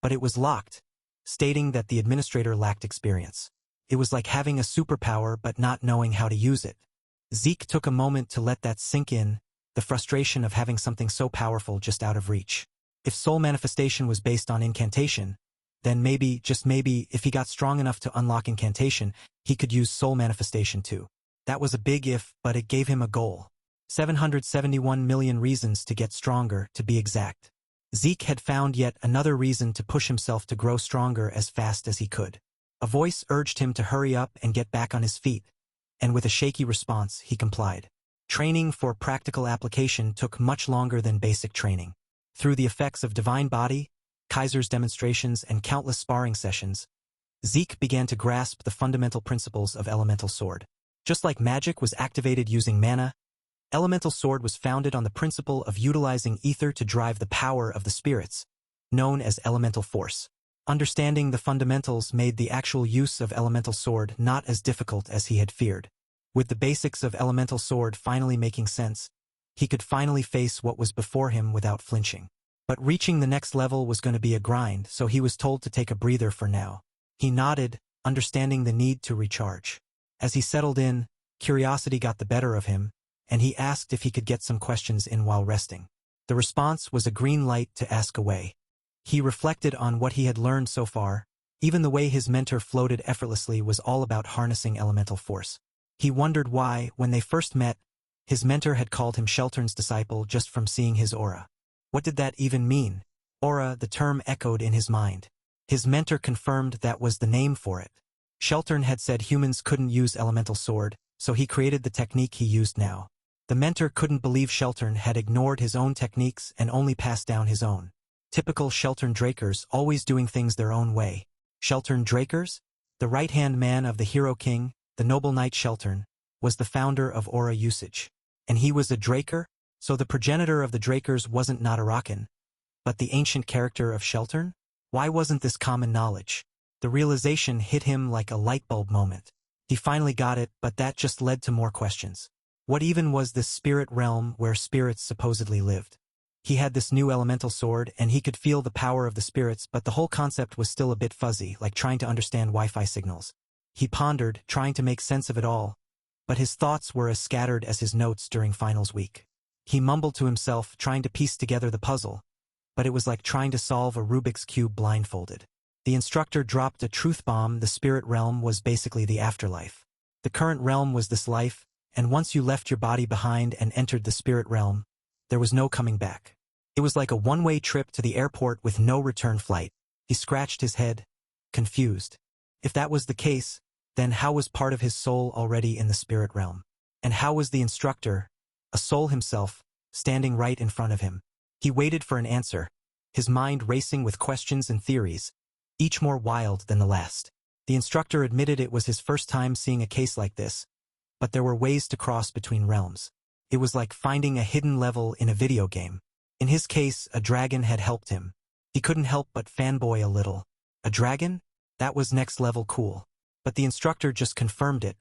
but it was locked, stating that the administrator lacked experience. It was like having a superpower but not knowing how to use it. Zeke took a moment to let that sink in, the frustration of having something so powerful just out of reach. If soul manifestation was based on incantation, then maybe, just maybe, if he got strong enough to unlock incantation, he could use soul manifestation too. That was a big if, but it gave him a goal. 771 million reasons to get stronger, to be exact. Zeke had found yet another reason to push himself to grow stronger as fast as he could. A voice urged him to hurry up and get back on his feet, and with a shaky response, he complied. Training for practical application took much longer than basic training. Through the effects of Divine Body, Kaiser's demonstrations, and countless sparring sessions, Zeke began to grasp the fundamental principles of Elemental Sword. Just like magic was activated using mana, Elemental Sword was founded on the principle of utilizing ether to drive the power of the spirits, known as elemental force. Understanding the fundamentals made the actual use of Elemental Sword not as difficult as he had feared. With the basics of Elemental Sword finally making sense, he could finally face what was before him without flinching. But reaching the next level was going to be a grind, so he was told to take a breather for now. He nodded, understanding the need to recharge. As he settled in, curiosity got the better of him, and he asked if he could get some questions in while resting. The response was a green light to ask away. He reflected on what he had learned so far. Even the way his mentor floated effortlessly was all about harnessing elemental force. He wondered why, when they first met, his mentor had called him Sheltern's disciple just from seeing his aura. What did that even mean? Aura, the term echoed in his mind. His mentor confirmed that was the name for it. Sheltern had said humans couldn't use Elemental Sword, so he created the technique he used now. The mentor couldn't believe Sheltern had ignored his own techniques and only passed down his own. Typical Sheltern Drakers, always doing things their own way. Sheltern Drakers? The right-hand man of the Hero King, the noble knight Sheltern, was the founder of aura usage. And he was a Draker? So the progenitor of the Drakers wasn't Natarakan, but the ancient character of Sheltern? Why wasn't this common knowledge? The realization hit him like a light bulb moment. He finally got it, but that just led to more questions. What even was this spirit realm where spirits supposedly lived? He had this new elemental sword, and he could feel the power of the spirits, but the whole concept was still a bit fuzzy, like trying to understand Wi-Fi signals. He pondered, trying to make sense of it all, but his thoughts were as scattered as his notes during finals week. He mumbled to himself, trying to piece together the puzzle, but it was like trying to solve a Rubik's Cube blindfolded. The instructor dropped a truth bomb. The spirit realm was basically the afterlife. The current realm was this life, and once you left your body behind and entered the spirit realm, there was no coming back. It was like a one-way trip to the airport with no return flight. He scratched his head, confused. If that was the case, then how was part of his soul already in the spirit realm? And how was the instructor, a soul himself, standing right in front of him? He waited for an answer, his mind racing with questions and theories, each more wild than the last. The instructor admitted it was his first time seeing a case like this, but there were ways to cross between realms. It was like finding a hidden level in a video game. In his case, a dragon had helped him. He couldn't help but fanboy a little. A dragon? That was next level cool. But the instructor just confirmed it,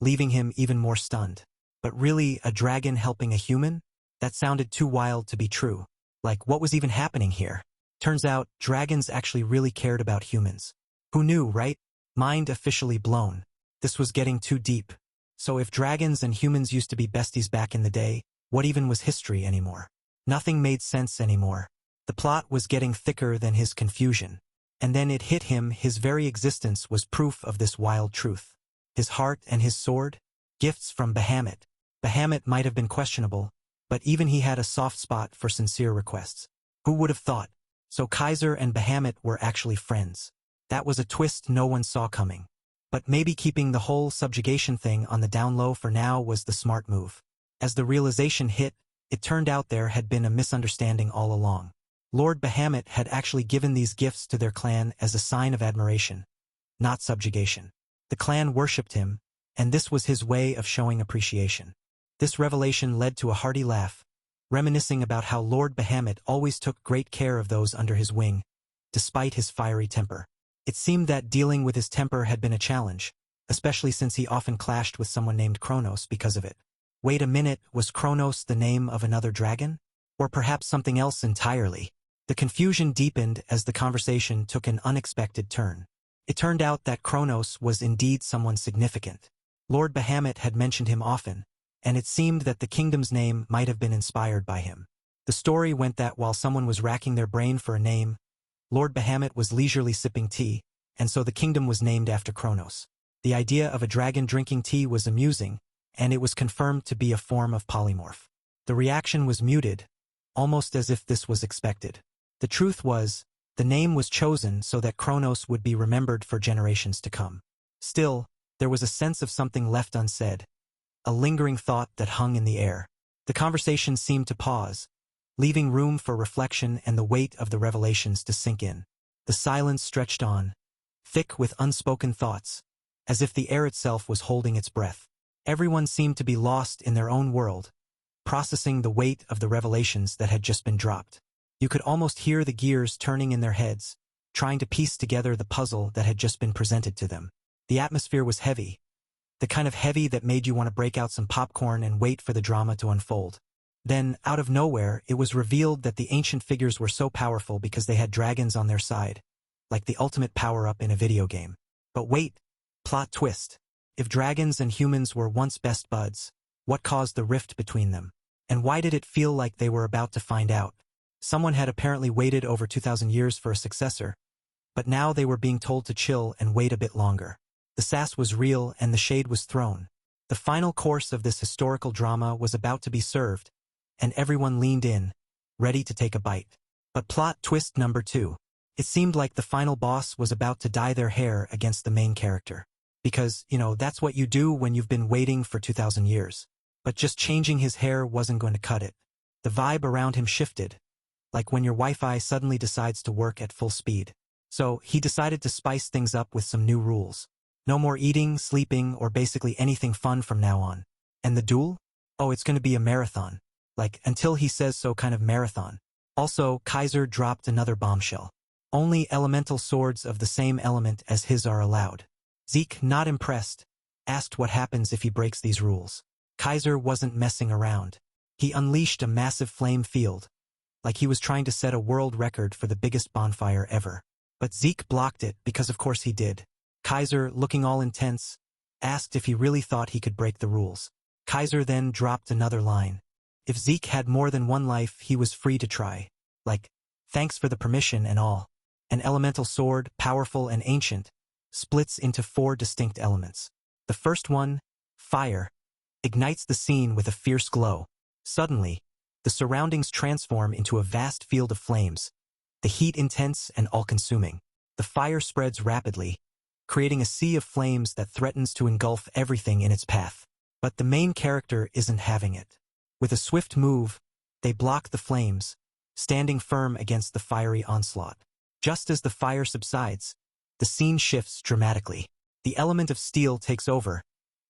leaving him even more stunned. But really, a dragon helping a human? That sounded too wild to be true. Like, what was even happening here? Turns out, dragons actually really cared about humans. Who knew, right? Mind officially blown. This was getting too deep. So if dragons and humans used to be besties back in the day, what even was history anymore? Nothing made sense anymore. The plot was getting thicker than his confusion. And then it hit him, his very existence was proof of this wild truth. His heart and his sword? Gifts from Bahamut. Bahamut might have been questionable, but even he had a soft spot for sincere requests. Who would have thought? So Kaiser and Bahamut were actually friends. That was a twist no one saw coming. But maybe keeping the whole subjugation thing on the down low for now was the smart move. As the realization hit, it turned out there had been a misunderstanding all along. Lord Bahamut had actually given these gifts to their clan as a sign of admiration, not subjugation. The clan worshipped him, and this was his way of showing appreciation. This revelation led to a hearty laugh, reminiscing about how Lord Bahamut always took great care of those under his wing, despite his fiery temper. It seemed that dealing with his temper had been a challenge, especially since he often clashed with someone named Kronos because of it. Wait a minute, was Kronos the name of another dragon? Or perhaps something else entirely? The confusion deepened as the conversation took an unexpected turn. It turned out that Kronos was indeed someone significant. Lord Bahamut had mentioned him often, and it seemed that the kingdom's name might have been inspired by him. The story went that while someone was racking their brain for a name, Lord Bahamut was leisurely sipping tea, and so the kingdom was named after Kronos. The idea of a dragon drinking tea was amusing, and it was confirmed to be a form of polymorph. The reaction was muted, almost as if this was expected. The truth was, the name was chosen so that Kronos would be remembered for generations to come. Still, there was a sense of something left unsaid, a lingering thought that hung in the air. The conversation seemed to pause, leaving room for reflection and the weight of the revelations to sink in. The silence stretched on, thick with unspoken thoughts, as if the air itself was holding its breath. Everyone seemed to be lost in their own world, processing the weight of the revelations that had just been dropped. You could almost hear the gears turning in their heads, trying to piece together the puzzle that had just been presented to them. The atmosphere was heavy, the kind of heavy that made you want to break out some popcorn and wait for the drama to unfold. Then, out of nowhere, it was revealed that the ancient figures were so powerful because they had dragons on their side, like the ultimate power-up in a video game. But wait, plot twist. If dragons and humans were once best buds, what caused the rift between them? And why did it feel like they were about to find out? Someone had apparently waited over 2,000 years for a successor, but now they were being told to chill and wait a bit longer. The sass was real and the shade was thrown. The final course of this historical drama was about to be served, and everyone leaned in, ready to take a bite. But plot twist number 2. It seemed like the final boss was about to dye their hair against the main character. Because, that's what you do when you've been waiting for 2,000 years. But just changing his hair wasn't going to cut it. The vibe around him shifted, like when your Wi-Fi suddenly decides to work at full speed. So he decided to spice things up with some new rules. No more eating, sleeping, or basically anything fun from now on. And the duel? Oh, it's going to be a marathon. Like, until he says so kind of marathon. Also, Kaiser dropped another bombshell. Only elemental swords of the same element as his are allowed. Zeke, not impressed, asked what happens if he breaks these rules. Kaiser wasn't messing around. He unleashed a massive flame field, like he was trying to set a world record for the biggest bonfire ever. But Zeke blocked it because of course he did. Kaiser, looking all intense, asked if he really thought he could break the rules. Kaiser then dropped another line. If Zeke had more than one life, he was free to try. Like, thanks for the permission and all. An elemental sword, powerful and ancient, splits into 4 distinct elements. The first one, fire, ignites the scene with a fierce glow. Suddenly, the surroundings transform into a vast field of flames, the heat intense and all-consuming. The fire spreads rapidly, creating a sea of flames that threatens to engulf everything in its path. But the main character isn't having it. With a swift move, they block the flames, standing firm against the fiery onslaught. Just as the fire subsides, the scene shifts dramatically. The element of steel takes over,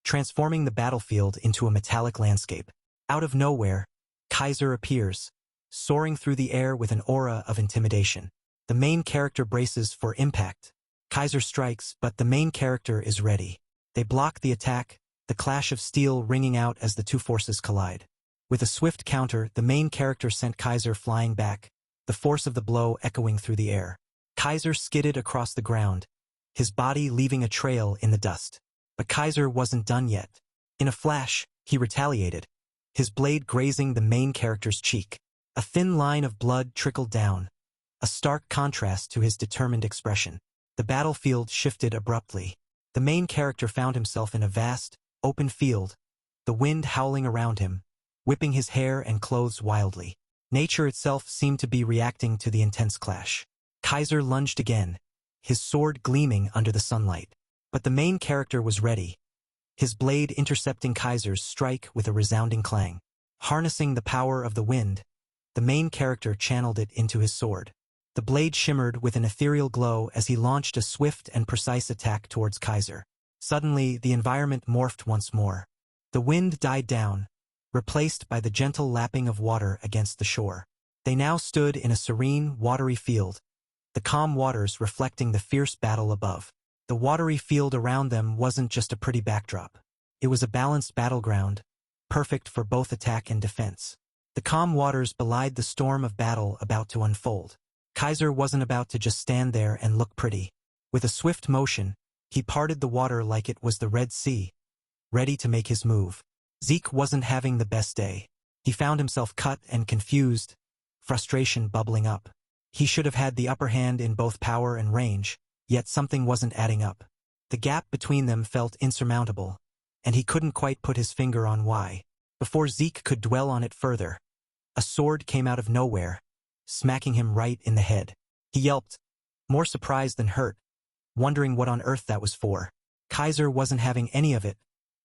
transforming the battlefield into a metallic landscape. Out of nowhere, Kaiser appears, soaring through the air with an aura of intimidation. The main character braces for impact. Kaiser strikes, but the main character is ready. They block the attack, the clash of steel ringing out as the two forces collide. With a swift counter, the main character sent Kaiser flying back, the force of the blow echoing through the air. Kaiser skidded across the ground, his body leaving a trail in the dust. But Kaiser wasn't done yet. In a flash, he retaliated, his blade grazing the main character's cheek. A thin line of blood trickled down, a stark contrast to his determined expression. The battlefield shifted abruptly. The main character found himself in a vast, open field, the wind howling around him, whipping his hair and clothes wildly. Nature itself seemed to be reacting to the intense clash. Kaiser lunged again, his sword gleaming under the sunlight. But the main character was ready, his blade intercepting Kaiser's strike with a resounding clang. Harnessing the power of the wind, the main character channeled it into his sword. The blade shimmered with an ethereal glow as he launched a swift and precise attack towards Kaiser. Suddenly, the environment morphed once more. The wind died down, replaced by the gentle lapping of water against the shore. They now stood in a serene, watery field, the calm waters reflecting the fierce battle above. The watery field around them wasn't just a pretty backdrop. It was a balanced battleground, perfect for both attack and defense. The calm waters belied the storm of battle about to unfold. Kaiser wasn't about to just stand there and look pretty. With a swift motion, he parted the water like it was the Red Sea, ready to make his move. Zeke wasn't having the best day. He found himself cut and confused, frustration bubbling up. He should have had the upper hand in both power and range, yet something wasn't adding up. The gap between them felt insurmountable, and he couldn't quite put his finger on why. Before Zeke could dwell on it further, a sword came out of nowhere, smacking him right in the head. He yelped, more surprised than hurt, wondering what on earth that was for. Kaiser wasn't having any of it,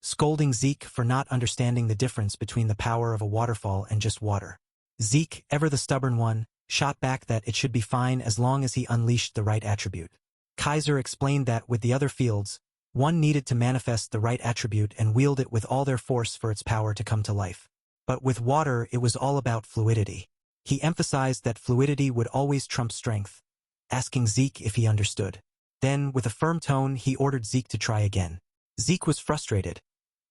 scolding Zeke for not understanding the difference between the power of a waterfall and just water. Zeke, ever the stubborn one, shot back that it should be fine as long as he unleashed the right attribute. Kaiser explained that with the other fields, one needed to manifest the right attribute and wield it with all their force for its power to come to life. But with water, it was all about fluidity. He emphasized that fluidity would always trump strength, asking Zeke if he understood. Then, with a firm tone, he ordered Zeke to try again. Zeke was frustrated,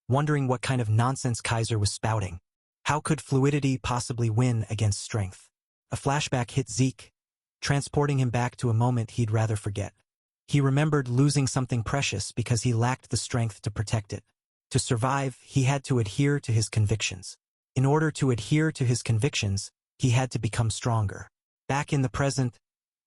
wondering what kind of nonsense Kaiser was spouting. How could fluidity possibly win against strength? A flashback hit Zeke, transporting him back to a moment he'd rather forget. He remembered losing something precious because he lacked the strength to protect it. To survive, he had to adhere to his convictions. In order to adhere to his convictions, he had to become stronger. Back in the present,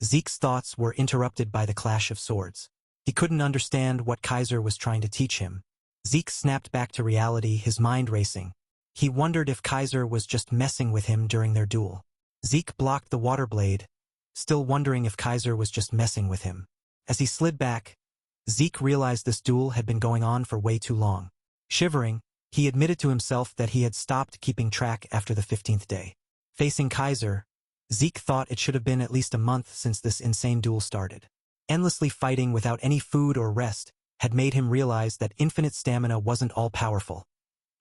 Zeke's thoughts were interrupted by the clash of swords. He couldn't understand what Kaiser was trying to teach him. Zeke snapped back to reality, his mind racing. He wondered if Kaiser was just messing with him during their duel. Zeke blocked the water blade, still wondering if Kaiser was just messing with him. As he slid back, Zeke realized this duel had been going on for way too long. Shivering, he admitted to himself that he had stopped keeping track after the 15th day. Facing Kaiser, Zeke thought it should have been at least a month since this insane duel started. Endlessly fighting without any food or rest had made him realize that infinite stamina wasn't all-powerful,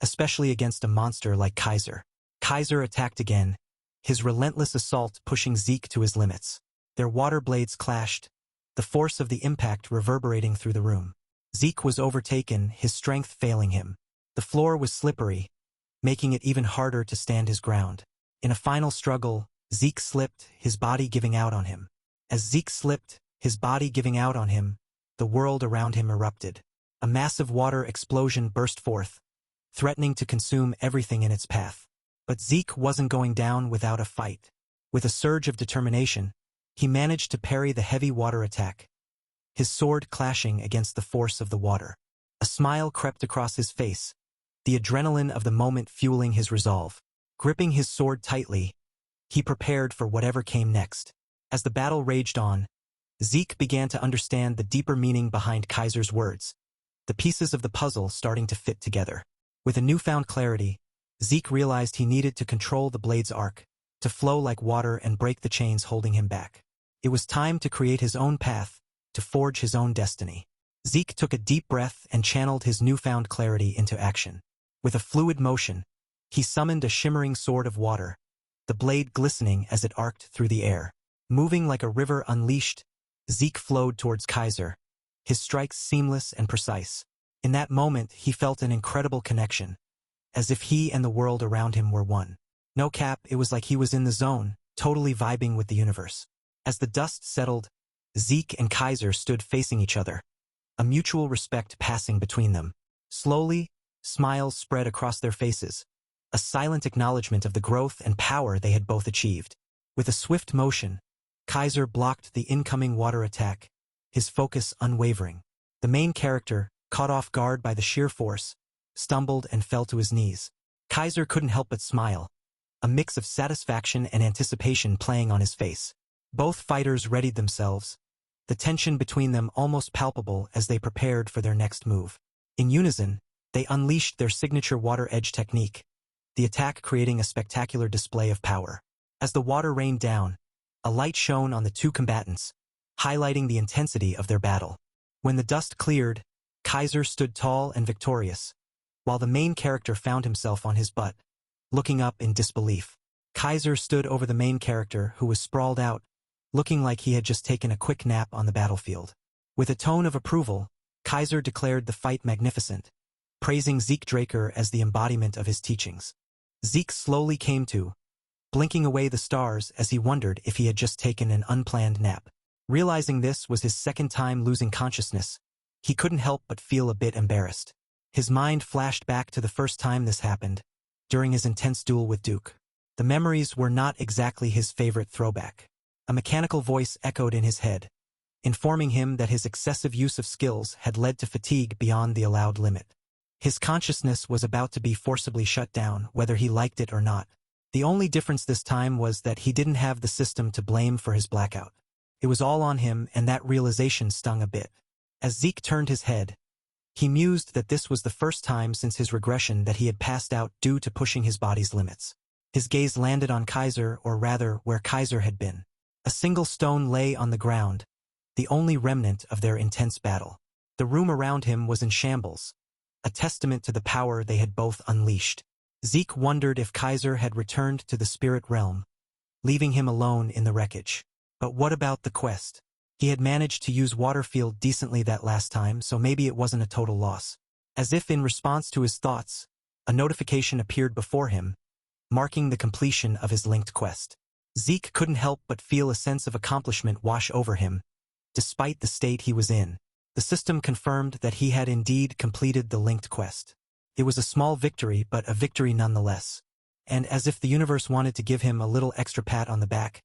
especially against a monster like Kaiser. Kaiser attacked again, his relentless assault pushing Zeke to his limits. Their water blades clashed, the force of the impact reverberating through the room. Zeke was overtaken, his strength failing him. The floor was slippery, making it even harder to stand his ground. In a final struggle, Zeke slipped, his body giving out on him. As Zeke slipped, his body giving out on him, the world around him erupted. A massive water explosion burst forth, threatening to consume everything in its path. But Zeke wasn't going down without a fight. With a surge of determination, he managed to parry the heavy water attack, his sword clashing against the force of the water. A smile crept across his face, the adrenaline of the moment fueling his resolve. Gripping his sword tightly, he prepared for whatever came next. As the battle raged on, Zeke began to understand the deeper meaning behind Kaiser's words, the pieces of the puzzle starting to fit together. With a newfound clarity, Zeke realized he needed to control the blade's arc, to flow like water and break the chains holding him back. It was time to create his own path, to forge his own destiny. Zeke took a deep breath and channeled his newfound clarity into action. With a fluid motion, he summoned a shimmering sword of water, the blade glistening as it arced through the air. Moving like a river unleashed, Zeke flowed towards Kaiser, his strikes seamless and precise. In that moment, he felt an incredible connection, as if he and the world around him were one. No cap, it was like he was in the zone, totally vibing with the universe. As the dust settled, Zeke and Kaiser stood facing each other, a mutual respect passing between them. Slowly, smiles spread across their faces, a silent acknowledgement of the growth and power they had both achieved. With a swift motion, Kaiser blocked the incoming water attack, his focus unwavering. The main character, caught off guard by the sheer force, stumbled and fell to his knees. Kaiser couldn't help but smile, a mix of satisfaction and anticipation playing on his face. Both fighters readied themselves, the tension between them almost palpable as they prepared for their next move. In unison, they unleashed their signature water edge technique, the attack creating a spectacular display of power. As the water rained down, a light shone on the two combatants, highlighting the intensity of their battle. When the dust cleared, Kaiser stood tall and victorious, while the main character found himself on his butt, looking up in disbelief. Kaiser stood over the main character, who was sprawled out, looking like he had just taken a quick nap on the battlefield. With a tone of approval, Kaiser declared the fight magnificent, praising Zeke Draker as the embodiment of his teachings. Zeke slowly came to, blinking away the stars as he wondered if he had just taken an unplanned nap. Realizing this was his second time losing consciousness, he couldn't help but feel a bit embarrassed. His mind flashed back to the first time this happened, during his intense duel with Duke. The memories were not exactly his favorite throwback. A mechanical voice echoed in his head, informing him that his excessive use of skills had led to fatigue beyond the allowed limit. His consciousness was about to be forcibly shut down, whether he liked it or not. The only difference this time was that he didn't have the system to blame for his blackout. It was all on him, and that realization stung a bit. As Zeke turned his head, he mused that this was the first time since his regression that he had passed out due to pushing his body's limits. His gaze landed on Kaiser, or rather, where Kaiser had been. A single stone lay on the ground, the only remnant of their intense battle. The room around him was in shambles, a testament to the power they had both unleashed. Zeke wondered if Kaiser had returned to the spirit realm, leaving him alone in the wreckage. But what about the quest? He had managed to use Waterfield decently that last time, so maybe it wasn't a total loss. As if in response to his thoughts, a notification appeared before him, marking the completion of his linked quest. Zeke couldn't help but feel a sense of accomplishment wash over him, despite the state he was in. The system confirmed that he had indeed completed the linked quest. It was a small victory, but a victory nonetheless. And as if the universe wanted to give him a little extra pat on the back,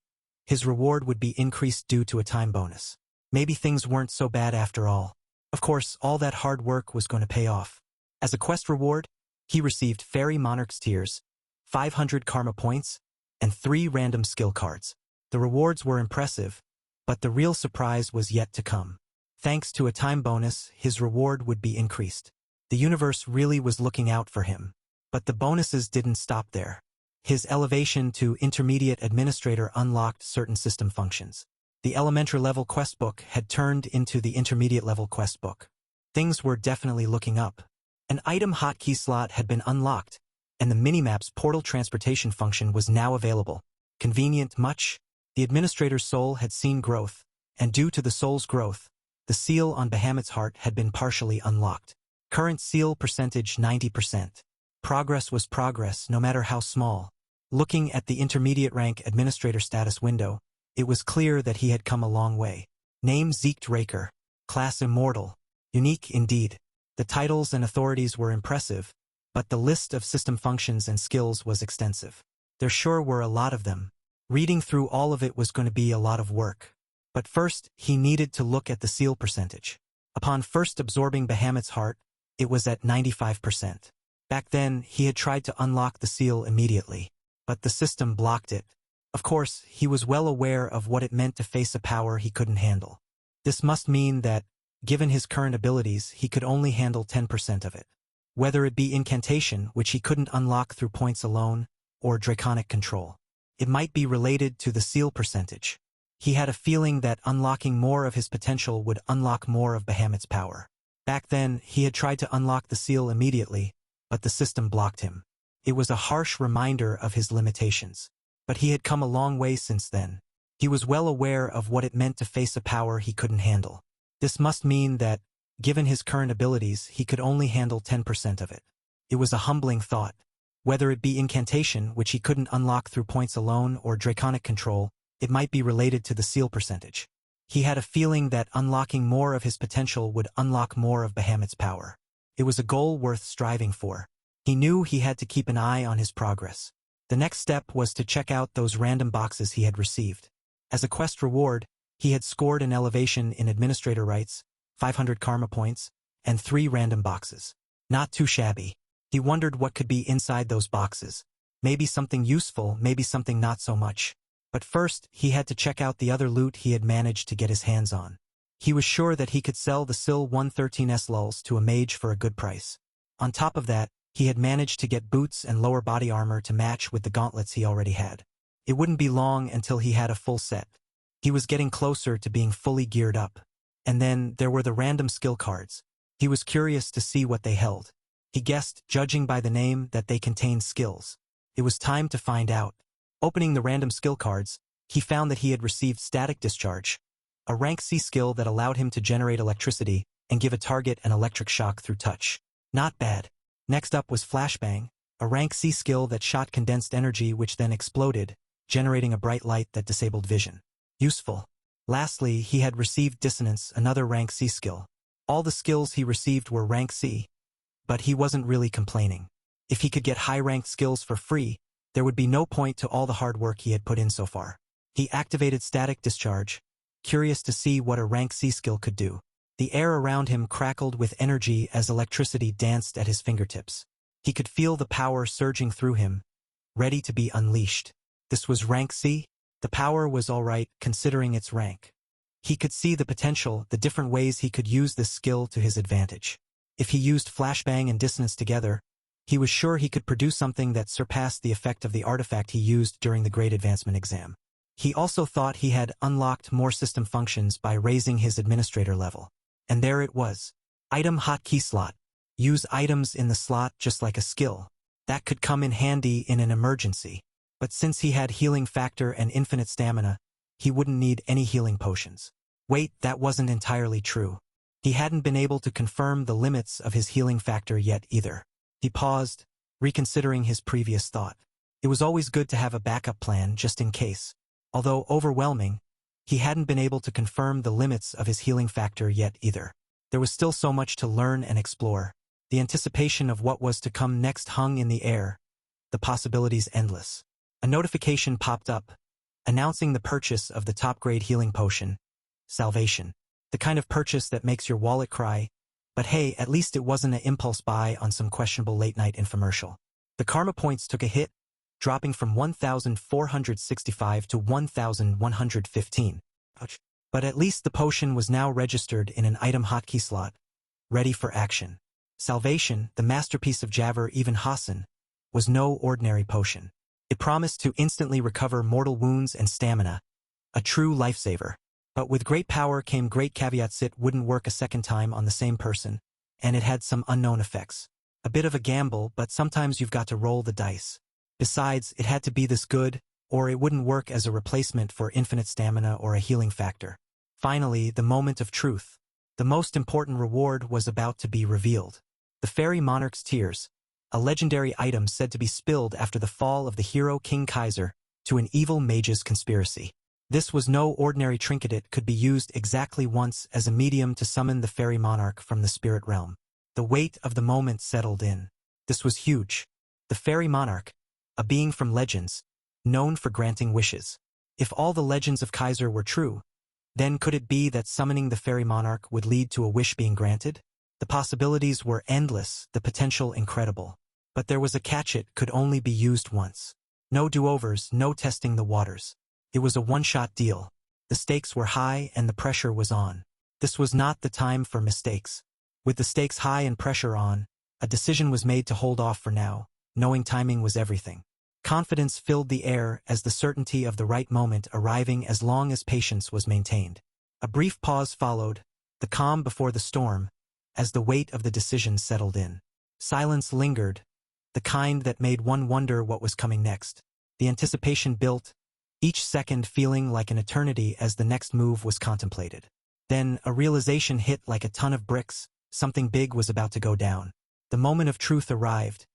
his reward would be increased due to a time bonus. Maybe things weren't so bad after all. Of course, all that hard work was going to pay off. As a quest reward, he received Fairy Monarch's Tears, 500 karma points, and 3 random skill cards. The rewards were impressive, but the real surprise was yet to come. Thanks to a time bonus, his reward would be increased. The universe really was looking out for him. But the bonuses didn't stop there. His elevation to Intermediate Administrator unlocked certain system functions. The elementary level quest book had turned into the intermediate level quest book. Things were definitely looking up. An item hotkey slot had been unlocked, and the minimap's portal transportation function was now available. Convenient much? The administrator's soul had seen growth, and due to the soul's growth, the seal on Bahamut's heart had been partially unlocked. Current seal percentage 90%. Progress was progress, no matter how small. Looking at the intermediate rank administrator status window, it was clear that he had come a long way. Name Zeke Draker. Class Immortal. Unique indeed. The titles and authorities were impressive, but the list of system functions and skills was extensive. There sure were a lot of them. Reading through all of it was going to be a lot of work. But first, he needed to look at the seal percentage. Upon first absorbing Bahamut's heart, it was at 95%. Back then, he had tried to unlock the seal immediately, but the system blocked it. Of course, he was well aware of what it meant to face a power he couldn't handle. This must mean that, given his current abilities, he could only handle 10% of it. Whether it be incantation, which he couldn't unlock through points alone, or draconic control. It might be related to the seal percentage. He had a feeling that unlocking more of his potential would unlock more of Bahamut's power. Back then, he had tried to unlock the seal immediately, but the system blocked him. It was a harsh reminder of his limitations. But he had come a long way since then. He was well aware of what it meant to face a power he couldn't handle. This must mean that, given his current abilities, he could only handle 10% of it. It was a humbling thought. Whether it be incantation, which he couldn't unlock through points alone, or draconic control, it might be related to the seal percentage. He had a feeling that unlocking more of his potential would unlock more of Bahamut's power. It was a goal worth striving for. He knew he had to keep an eye on his progress. The next step was to check out those random boxes he had received. As a quest reward, he had scored an elevation in administrator rights, 500 karma points, and 3 random boxes. Not too shabby. He wondered what could be inside those boxes. Maybe something useful, maybe something not so much. But first, he had to check out the other loot he had managed to get his hands on. He was sure that he could sell the SIL 113S lulls to a mage for a good price. On top of that, he had managed to get boots and lower body armor to match with the gauntlets he already had. It wouldn't be long until he had a full set. He was getting closer to being fully geared up. And then there were the random skill cards. He was curious to see what they held. He guessed, judging by the name, that they contained skills. It was time to find out. Opening the random skill cards, he found that he had received Static Discharge, a rank C skill that allowed him to generate electricity and give a target an electric shock through touch. Not bad. Next up was Flashbang, a rank C skill that shot condensed energy which then exploded, generating a bright light that disabled vision. Useful. Lastly, he had received Dissonance, another rank C skill. All the skills he received were rank C, but he wasn't really complaining. If he could get high-ranked skills for free, there would be no point to all the hard work he had put in so far. He activated Static Discharge, curious to see what a rank C skill could do. The air around him crackled with energy as electricity danced at his fingertips. He could feel the power surging through him, ready to be unleashed. This was rank C? The power was alright, considering its rank. He could see the potential, the different ways he could use this skill to his advantage. If he used Flashbang and Dissonance together, he was sure he could produce something that surpassed the effect of the artifact he used during the Great Advancement exam. He also thought he had unlocked more system functions by raising his administrator level. And there it was. Item hotkey slot. Use items in the slot just like a skill. That could come in handy in an emergency. But since he had healing factor and infinite stamina, he wouldn't need any healing potions. Wait, that wasn't entirely true. He hadn't been able to confirm the limits of his healing factor yet either. He paused, reconsidering his previous thought. It was always good to have a backup plan just in case. Although overwhelming, he hadn't been able to confirm the limits of his healing factor yet either. There was still so much to learn and explore. The anticipation of what was to come next hung in the air, the possibilities endless. A notification popped up, announcing the purchase of the top-grade healing potion, Salvation. The kind of purchase that makes your wallet cry, but hey, at least it wasn't an impulse buy on some questionable late-night infomercial. The karma points took a hit, dropping from 1,465 to 1,115. Ouch. But at least the potion was now registered in an item hotkey slot, ready for action. Salvation, the masterpiece of Javor Ibn Hassan, was no ordinary potion. It promised to instantly recover mortal wounds and stamina, a true lifesaver. But with great power came great caveats. It wouldn't work a second time on the same person, and it had some unknown effects. A bit of a gamble, but sometimes you've got to roll the dice. Besides, it had to be this good, or it wouldn't work as a replacement for infinite stamina or a healing factor. Finally, the moment of truth. The most important reward was about to be revealed. The Fairy Monarch's Tears, a legendary item said to be spilled after the fall of the hero King Kaiser to an evil mage's conspiracy. This was no ordinary trinket. It could be used exactly once as a medium to summon the Fairy Monarch from the spirit realm. The weight of the moment settled in. This was huge. The Fairy Monarch, a being from legends, known for granting wishes. If all the legends of Kaiser were true, then could it be that summoning the Fairy Monarch would lead to a wish being granted? The possibilities were endless, the potential incredible. But there was a catch: it could only be used once. No do-overs, no testing the waters. It was a one-shot deal. The stakes were high and the pressure was on. This was not the time for mistakes. With the stakes high and pressure on, a decision was made to hold off for now, knowing timing was everything. Confidence filled the air as the certainty of the right moment arriving as long as patience was maintained. A brief pause followed, the calm before the storm, as the weight of the decision settled in. Silence lingered, the kind that made one wonder what was coming next. The anticipation built, each second feeling like an eternity as the next move was contemplated. Then a realization hit like a ton of bricks: something big was about to go down. The moment of truth arrived,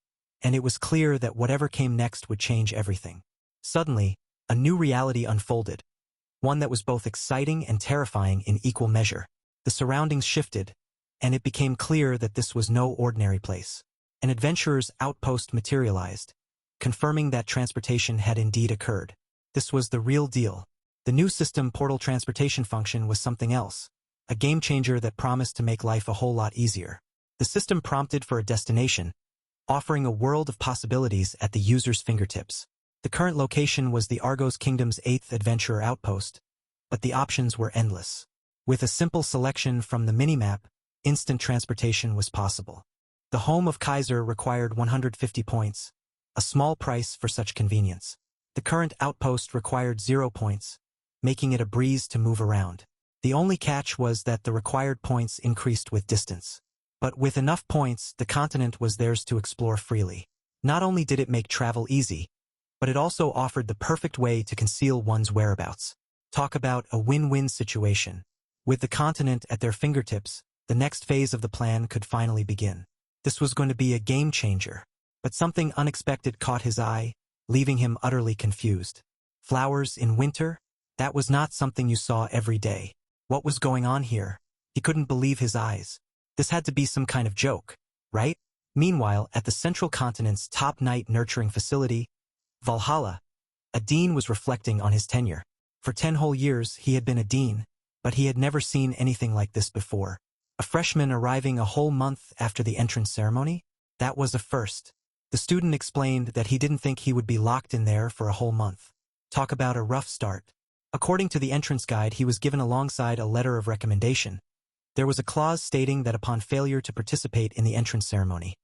and it was clear that whatever came next would change everything. Suddenly, a new reality unfolded, one that was both exciting and terrifying in equal measure. The surroundings shifted, and it became clear that this was no ordinary place. An adventurer's outpost materialized, confirming that transportation had indeed occurred. This was the real deal. The new system portal transportation function was something else, a game-changer that promised to make life a whole lot easier. The system prompted for a destination, offering a world of possibilities at the user's fingertips. The current location was the Argos Kingdom's 8th adventurer outpost, but the options were endless. With a simple selection from the minimap, instant transportation was possible. The home of Kaiser required 150 points, a small price for such convenience. The current outpost required 0 points, making it a breeze to move around. The only catch was that the required points increased with distance. But with enough points, the continent was theirs to explore freely. Not only did it make travel easy, but it also offered the perfect way to conceal one's whereabouts. Talk about a win-win situation. With the continent at their fingertips, the next phase of the plan could finally begin. This was going to be a game changer. But something unexpected caught his eye, leaving him utterly confused. Flowers in winter? That was not something you saw every day. What was going on here? He couldn't believe his eyes. This had to be some kind of joke, right? Meanwhile, at the central continent's top night nurturing facility, Valhalla, a dean was reflecting on his tenure. For 10 whole years, he had been a dean, but he had never seen anything like this before. A freshman arriving a whole month after the entrance ceremony? That was a first. The student explained that he didn't think he would be locked in there for a whole month. Talk about a rough start. According to the entrance guide he was given alongside a letter of recommendation, there was a clause stating that upon failure to participate in the entrance ceremony,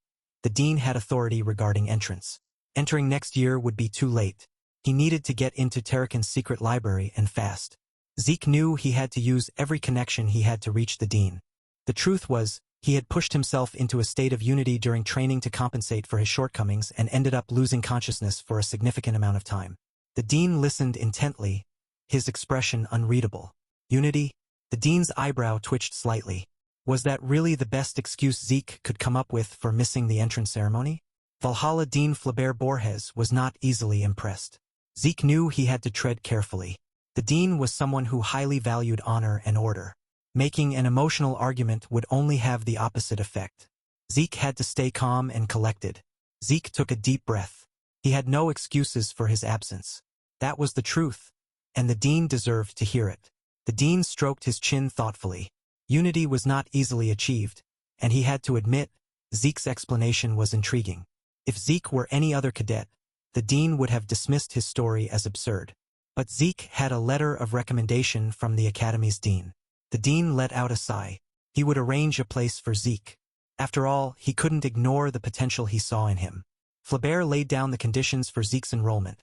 the dean had authority regarding entrance. Entering next year would be too late. He needed to get into Terrakin's secret library and fast. Zeke knew he had to use every connection he had to reach the dean. The truth was, he had pushed himself into a state of unity during training to compensate for his shortcomings and ended up losing consciousness for a significant amount of time. The dean listened intently, his expression unreadable. Unity? The dean's eyebrow twitched slightly. Was that really the best excuse Zeke could come up with for missing the entrance ceremony? Valhalla Dean Flaubert Borges was not easily impressed. Zeke knew he had to tread carefully. The dean was someone who highly valued honor and order. Making an emotional argument would only have the opposite effect. Zeke had to stay calm and collected. Zeke took a deep breath. He had no excuses for his absence. That was the truth, and the dean deserved to hear it. The dean stroked his chin thoughtfully. Unity was not easily achieved, and he had to admit, Zeke's explanation was intriguing. If Zeke were any other cadet, the dean would have dismissed his story as absurd. But Zeke had a letter of recommendation from the academy's dean. The dean let out a sigh. He would arrange a place for Zeke. After all, he couldn't ignore the potential he saw in him. Flaubert laid down the conditions for Zeke's enrollment,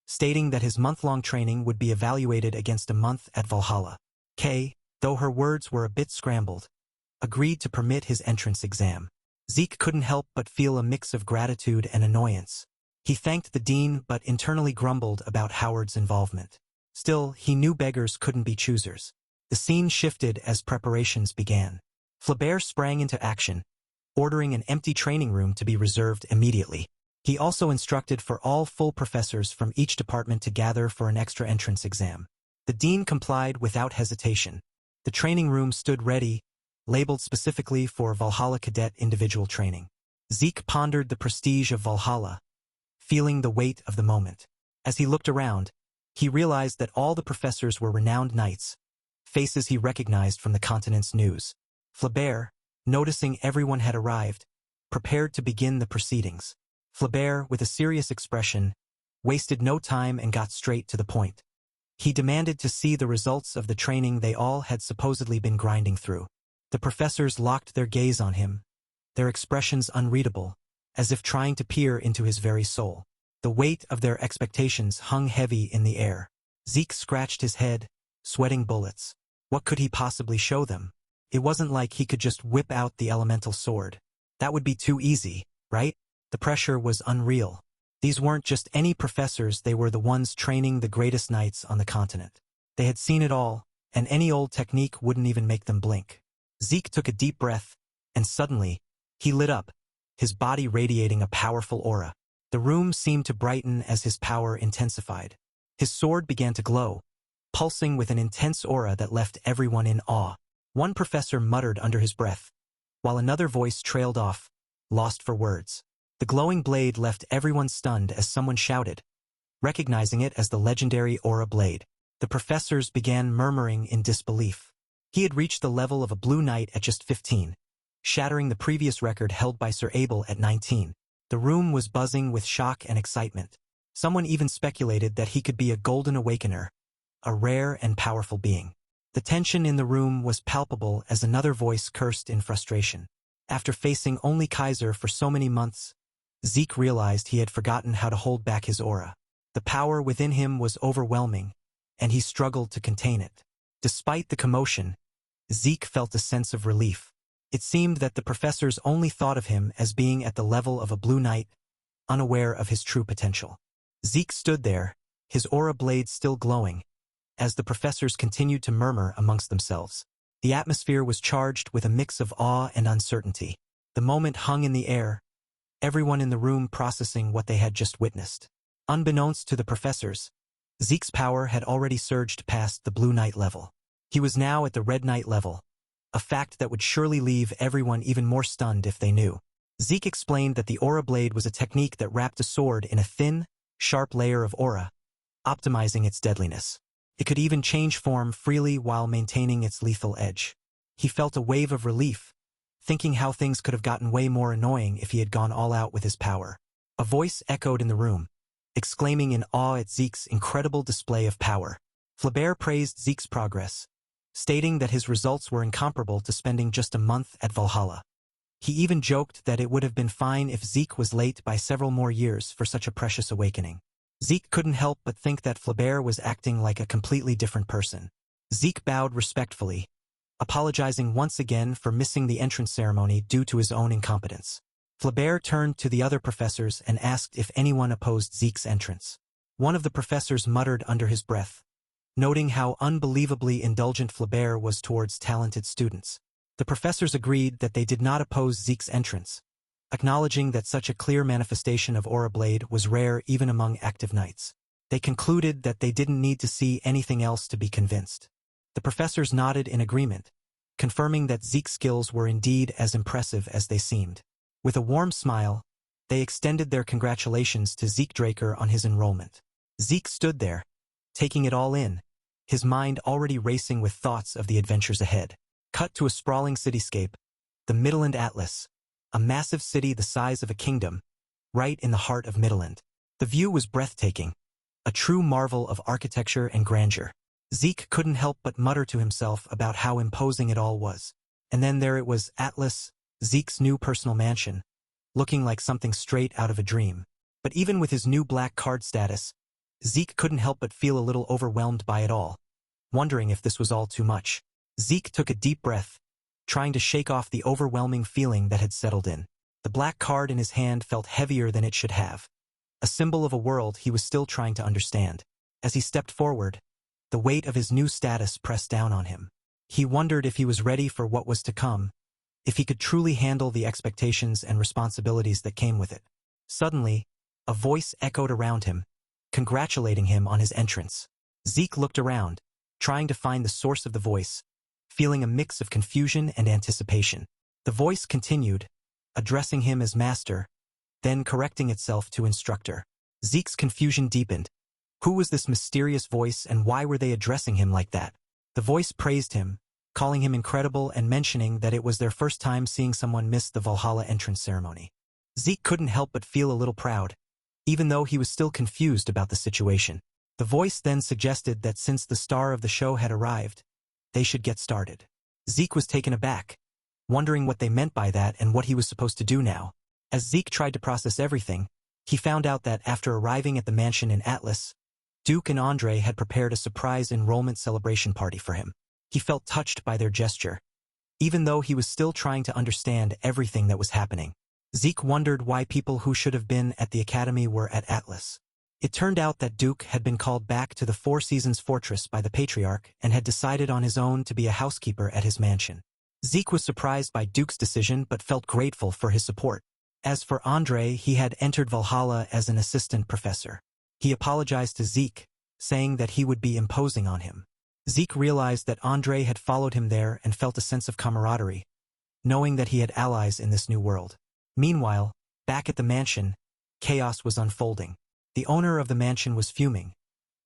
stating that his month-long training would be evaluated against a month at Valhalla. Kay, though her words were a bit scrambled, agreed to permit his entrance exam. Zeke couldn't help but feel a mix of gratitude and annoyance. He thanked the dean but internally grumbled about Howard's involvement. Still, he knew beggars couldn't be choosers. The scene shifted as preparations began. Flaubert sprang into action, ordering an empty training room to be reserved immediately. He also instructed for all full professors from each department to gather for an extra entrance exam. The dean complied without hesitation. The training room stood ready, labeled specifically for Valhalla Cadet individual training. Zeke pondered the prestige of Valhalla, feeling the weight of the moment. As he looked around, he realized that all the professors were renowned knights, faces he recognized from the continent's news. Flaubert, noticing everyone had arrived, prepared to begin the proceedings. Flaubert, with a serious expression, wasted no time and got straight to the point. He demanded to see the results of the training they all had supposedly been grinding through. The professors locked their gaze on him, their expressions unreadable, as if trying to peer into his very soul. The weight of their expectations hung heavy in the air. Zeke scratched his head, sweating bullets. What could he possibly show them? It wasn't like he could just whip out the elemental sword. That would be too easy, right? The pressure was unreal. These weren't just any professors, they were the ones training the greatest knights on the continent. They had seen it all, and any old technique wouldn't even make them blink. Zeke took a deep breath, and suddenly, he lit up, his body radiating a powerful aura. The room seemed to brighten as his power intensified. His sword began to glow, pulsing with an intense aura that left everyone in awe. One professor muttered under his breath, while another voice trailed off, lost for words. The glowing blade left everyone stunned as someone shouted, recognizing it as the legendary Aura Blade. The professors began murmuring in disbelief. He had reached the level of a Blue Knight at just 15, shattering the previous record held by Sir Abel at 19. The room was buzzing with shock and excitement. Someone even speculated that he could be a Golden Awakener, a rare and powerful being. The tension in the room was palpable as another voice cursed in frustration. After facing only Kaiser for so many months, Zeke realized he had forgotten how to hold back his aura. The power within him was overwhelming, and he struggled to contain it. Despite the commotion, Zeke felt a sense of relief. It seemed that the professors only thought of him as being at the level of a Blue Knight, unaware of his true potential. Zeke stood there, his aura blade still glowing, as the professors continued to murmur amongst themselves. The atmosphere was charged with a mix of awe and uncertainty. The moment hung in the air, everyone in the room processing what they had just witnessed. Unbeknownst to the professors, Zeke's power had already surged past the Blue Knight level. He was now at the Red Knight level, a fact that would surely leave everyone even more stunned if they knew. Zeke explained that the Aura Blade was a technique that wrapped a sword in a thin, sharp layer of aura, optimizing its deadliness. It could even change form freely while maintaining its lethal edge. He felt a wave of relief, thinking how things could have gotten way more annoying if he had gone all out with his power. A voice echoed in the room, exclaiming in awe at Zeke's incredible display of power. Flaubert praised Zeke's progress, stating that his results were incomparable to spending just a month at Valhalla. He even joked that it would have been fine if Zeke was late by several more years for such a precious awakening. Zeke couldn't help but think that Flaubert was acting like a completely different person. Zeke bowed respectfully, apologizing once again for missing the entrance ceremony due to his own incompetence. Flaubert turned to the other professors and asked if anyone opposed Zeke's entrance. One of the professors muttered under his breath, noting how unbelievably indulgent Flaubert was towards talented students. The professors agreed that they did not oppose Zeke's entrance, acknowledging that such a clear manifestation of Aura Blade was rare even among active knights. They concluded that they didn't need to see anything else to be convinced. The professors nodded in agreement, confirming that Zeke's skills were indeed as impressive as they seemed. With a warm smile, they extended their congratulations to Zeke Draker on his enrollment. Zeke stood there, taking it all in, his mind already racing with thoughts of the adventures ahead. Cut to a sprawling cityscape, the Midland Atlas, a massive city the size of a kingdom, right in the heart of Midland. The view was breathtaking, a true marvel of architecture and grandeur. Zeke couldn't help but mutter to himself about how imposing it all was. And then there it was, Atlas, Zeke's new personal mansion, looking like something straight out of a dream. But even with his new black card status, Zeke couldn't help but feel a little overwhelmed by it all, wondering if this was all too much. Zeke took a deep breath, trying to shake off the overwhelming feeling that had settled in. The black card in his hand felt heavier than it should have, a symbol of a world he was still trying to understand. As he stepped forward, the weight of his new status pressed down on him. He wondered if he was ready for what was to come, if he could truly handle the expectations and responsibilities that came with it. Suddenly, a voice echoed around him, congratulating him on his entrance. Zeke looked around, trying to find the source of the voice, feeling a mix of confusion and anticipation. The voice continued, addressing him as master, then correcting itself to instructor. Zeke's confusion deepened. Who was this mysterious voice and why were they addressing him like that? The voice praised him, calling him incredible and mentioning that it was their first time seeing someone miss the Valhalla entrance ceremony. Zeke couldn't help but feel a little proud, even though he was still confused about the situation. The voice then suggested that since the star of the show had arrived, they should get started. Zeke was taken aback, wondering what they meant by that and what he was supposed to do now. As Zeke tried to process everything, he found out that after arriving at the mansion in Atlas, Duke and Andre had prepared a surprise enrollment celebration party for him. He felt touched by their gesture, even though he was still trying to understand everything that was happening. Zeke wondered why people who should have been at the academy were at Atlas. It turned out that Duke had been called back to the Four Seasons Fortress by the Patriarch and had decided on his own to be a housekeeper at his mansion. Zeke was surprised by Duke's decision but felt grateful for his support. As for Andre, he had entered Valhalla as an assistant professor. He apologized to Zeke, saying that he would be imposing on him. Zeke realized that Andre had followed him there and felt a sense of camaraderie, knowing that he had allies in this new world. Meanwhile, back at the mansion, chaos was unfolding. The owner of the mansion was fuming,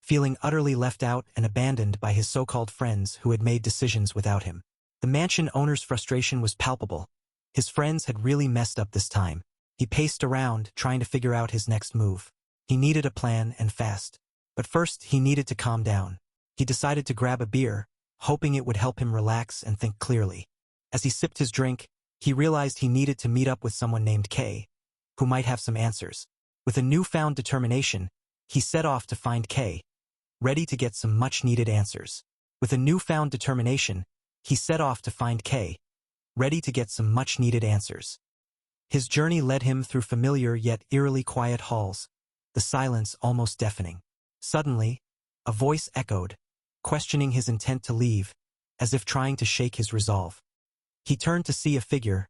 feeling utterly left out and abandoned by his so-called friends who had made decisions without him. The mansion owner's frustration was palpable. His friends had really messed up this time. He paced around, trying to figure out his next move. He needed a plan and fast. But first, he needed to calm down. He decided to grab a beer, hoping it would help him relax and think clearly. As he sipped his drink, he realized he needed to meet up with someone named Kay, who might have some answers. With a newfound determination, he set off to find Kay, ready to get some much-needed answers. With a newfound determination, he set off to find Kay, ready to get some much-needed answers. His journey led him through familiar yet eerily quiet halls, the silence almost deafening. Suddenly, a voice echoed, questioning his intent to leave, as if trying to shake his resolve. He turned to see a figure,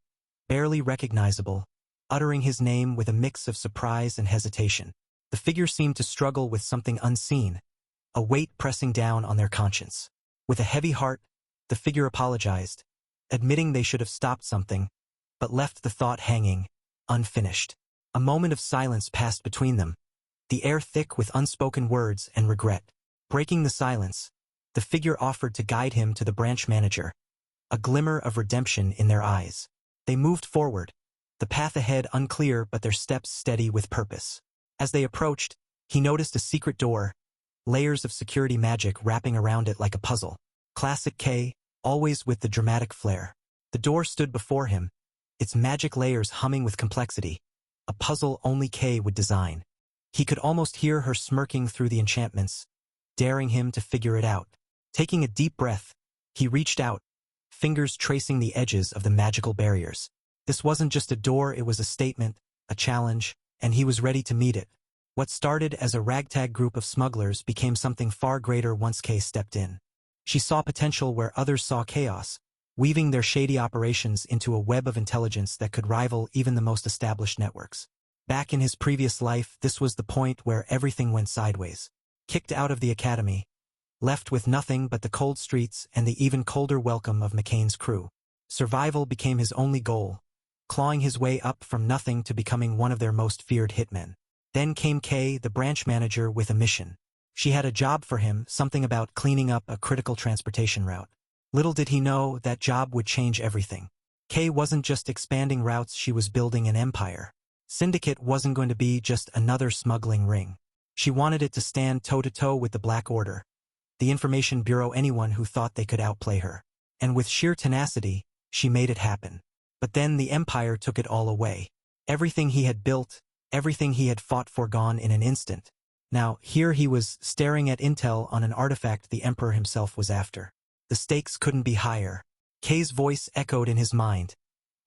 barely recognizable, uttering his name with a mix of surprise and hesitation. The figure seemed to struggle with something unseen, a weight pressing down on their conscience. With a heavy heart, the figure apologized, admitting they should have stopped something, but left the thought hanging, unfinished. A moment of silence passed between them, the air thick with unspoken words and regret. Breaking the silence, the figure offered to guide him to the branch manager, a glimmer of redemption in their eyes. They moved forward, the path ahead unclear but their steps steady with purpose. As they approached, he noticed a secret door, layers of security magic wrapping around it like a puzzle. Classic K, always with the dramatic flair. The door stood before him, its magic layers humming with complexity, a puzzle only K would design. He could almost hear her smirking through the enchantments, daring him to figure it out. Taking a deep breath, he reached out, fingers tracing the edges of the magical barriers. This wasn't just a door, it was a statement, a challenge, and he was ready to meet it. What started as a ragtag group of smugglers became something far greater once Kay stepped in. She saw potential where others saw chaos, weaving their shady operations into a web of intelligence that could rival even the most established networks. Back in his previous life, this was the point where everything went sideways. Kicked out of the academy, left with nothing but the cold streets and the even colder welcome of McCain's crew. Survival became his only goal, clawing his way up from nothing to becoming one of their most feared hitmen. Then came Kay, the branch manager, with a mission. She had a job for him, something about cleaning up a critical transportation route. Little did he know that job would change everything. Kay wasn't just expanding routes, she was building an empire. Syndicate wasn't going to be just another smuggling ring. She wanted it to stand toe-to-toe with the Black Order, the Information Bureau, anyone who thought they could outplay her. And with sheer tenacity, she made it happen. But then the Empire took it all away. Everything he had built, everything he had fought for, gone in an instant. Now, here he was staring at intel on an artifact the Emperor himself was after. The stakes couldn't be higher. Kay's voice echoed in his mind,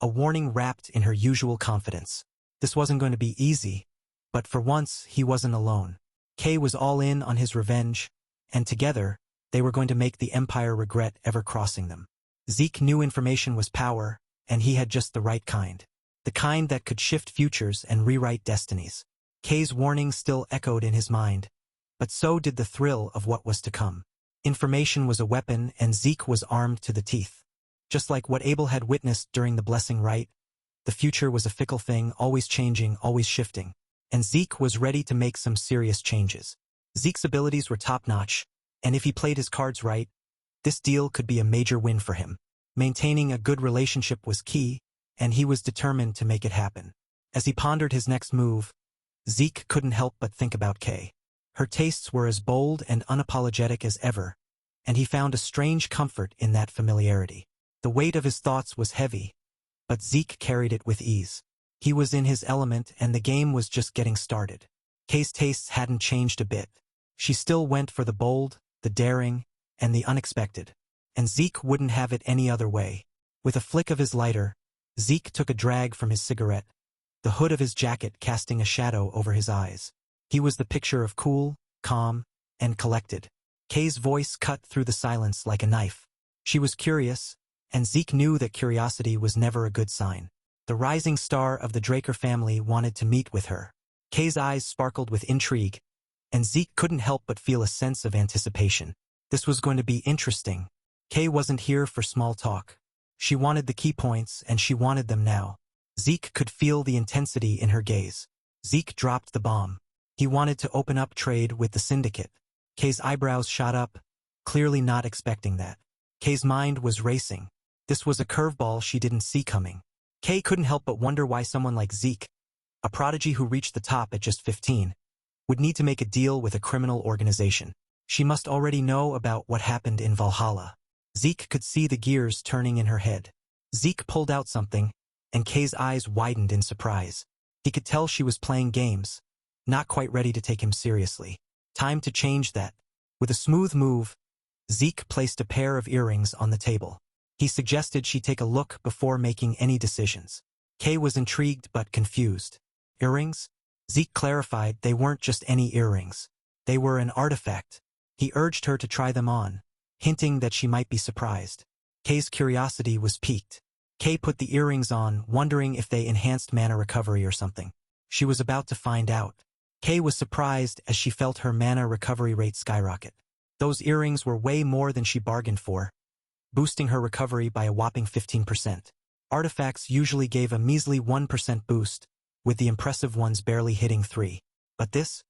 a warning wrapped in her usual confidence. This wasn't going to be easy, but for once he wasn't alone. Kay was all in on his revenge, and together, they were going to make the Empire regret ever crossing them. Zeke knew information was power, and he had just the right kind. The kind that could shift futures and rewrite destinies. Kay's warning still echoed in his mind, but so did the thrill of what was to come. Information was a weapon, and Zeke was armed to the teeth. Just like what Abel had witnessed during the Blessing Rite, the future was a fickle thing, always changing, always shifting. And Zeke was ready to make some serious changes. Zeke's abilities were top-notch, and if he played his cards right, this deal could be a major win for him. Maintaining a good relationship was key, and he was determined to make it happen. As he pondered his next move, Zeke couldn't help but think about Kay. Her tastes were as bold and unapologetic as ever, and he found a strange comfort in that familiarity. The weight of his thoughts was heavy, but Zeke carried it with ease. He was in his element and the game was just getting started. Kay's tastes hadn't changed a bit. She still went for the bold, the daring, and the unexpected. And Zeke wouldn't have it any other way. With a flick of his lighter, Zeke took a drag from his cigarette, the hood of his jacket casting a shadow over his eyes. He was the picture of cool, calm, and collected. Kay's voice cut through the silence like a knife. She was curious, and Zeke knew that curiosity was never a good sign. The rising star of the Draker family wanted to meet with her. Kay's eyes sparkled with intrigue, and Zeke couldn't help but feel a sense of anticipation. This was going to be interesting. Kay wasn't here for small talk. She wanted the key points, and she wanted them now. Zeke could feel the intensity in her gaze. Zeke dropped the bomb. He wanted to open up trade with the syndicate. Kay's eyebrows shot up, clearly not expecting that. Kay's mind was racing. This was a curveball she didn't see coming. Kay couldn't help but wonder why someone like Zeke, a prodigy who reached the top at just 15, would need to make a deal with a criminal organization. She must already know about what happened in Valhalla. Zeke could see the gears turning in her head. Zeke pulled out something, and Kay's eyes widened in surprise. He could tell she was playing games, not quite ready to take him seriously. Time to change that. With a smooth move, Zeke placed a pair of earrings on the table. He suggested she take a look before making any decisions. Kay was intrigued but confused. Earrings? Zeke clarified they weren't just any earrings. They were an artifact. He urged her to try them on, hinting that she might be surprised. Kay's curiosity was piqued. Kay put the earrings on, wondering if they enhanced mana recovery or something. She was about to find out. Kay was surprised as she felt her mana recovery rate skyrocket. Those earrings were way more than she bargained for, boosting her recovery by a whopping 15%. Artifacts usually gave a measly 1% boost, with the impressive ones barely hitting 3. But this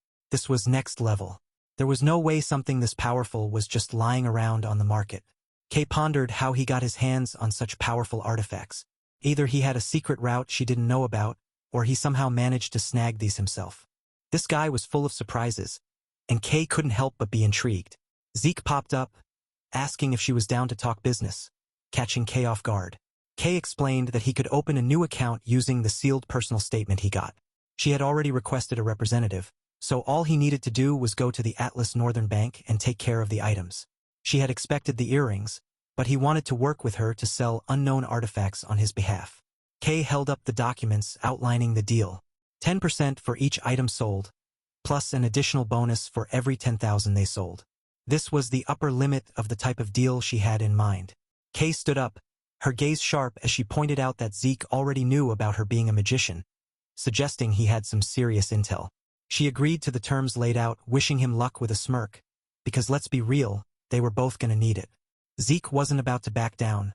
was next level. There was no way something this powerful was just lying around on the market. Kay pondered how he got his hands on such powerful artifacts. Either he had a secret route she didn't know about, or he somehow managed to snag these himself. This guy was full of surprises, and Kay couldn't help but be intrigued. Zeke popped up, asking if she was down to talk business, catching Kay off guard. Kay explained that he could open a new account using the sealed personal statement he got. She had already requested a representative, so all he needed to do was go to the Atlas Northern Bank and take care of the items. She had expected the earrings, but he wanted to work with her to sell unknown artifacts on his behalf. Kay held up the documents outlining the deal. 10% for each item sold, plus an additional bonus for every 10,000 they sold. This was the upper limit of the type of deal she had in mind. Kay stood up, her gaze sharp as she pointed out that Zeke already knew about her being a magician, suggesting he had some serious intel. She agreed to the terms laid out, wishing him luck with a smirk, because let's be real, they were both gonna need it. Zeke wasn't about to back down.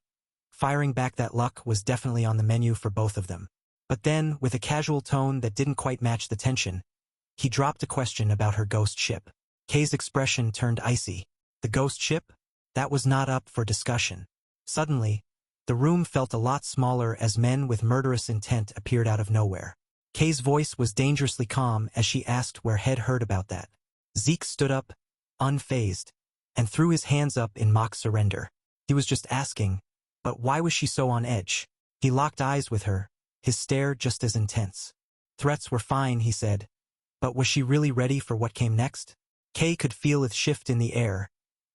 Firing back that luck was definitely on the menu for both of them. But then, with a casual tone that didn't quite match the tension, he dropped a question about her ghost ship. Kay's expression turned icy. The ghost ship? That was not up for discussion. Suddenly, the room felt a lot smaller as men with murderous intent appeared out of nowhere. Kay's voice was dangerously calm as she asked where Head heard about that. Zeke stood up, unfazed, and threw his hands up in mock surrender. He was just asking, but why was she so on edge? He locked eyes with her, his stare just as intense. Threats were fine, he said, but was she really ready for what came next? Kay could feel a shift in the air,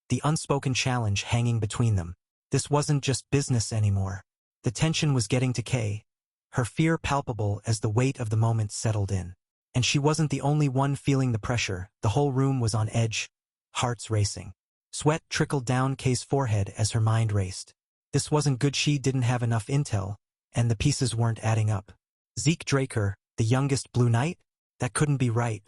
the unspoken challenge hanging between them. This wasn't just business anymore. The tension was getting to Kay, her fear palpable as the weight of the moment settled in. And she wasn't the only one feeling the pressure. The whole room was on edge, hearts racing. Sweat trickled down Kay's forehead as her mind raced. This wasn't good. She didn't have enough intel, and the pieces weren't adding up. Zeke Draker, the youngest Blue Knight? That couldn't be right.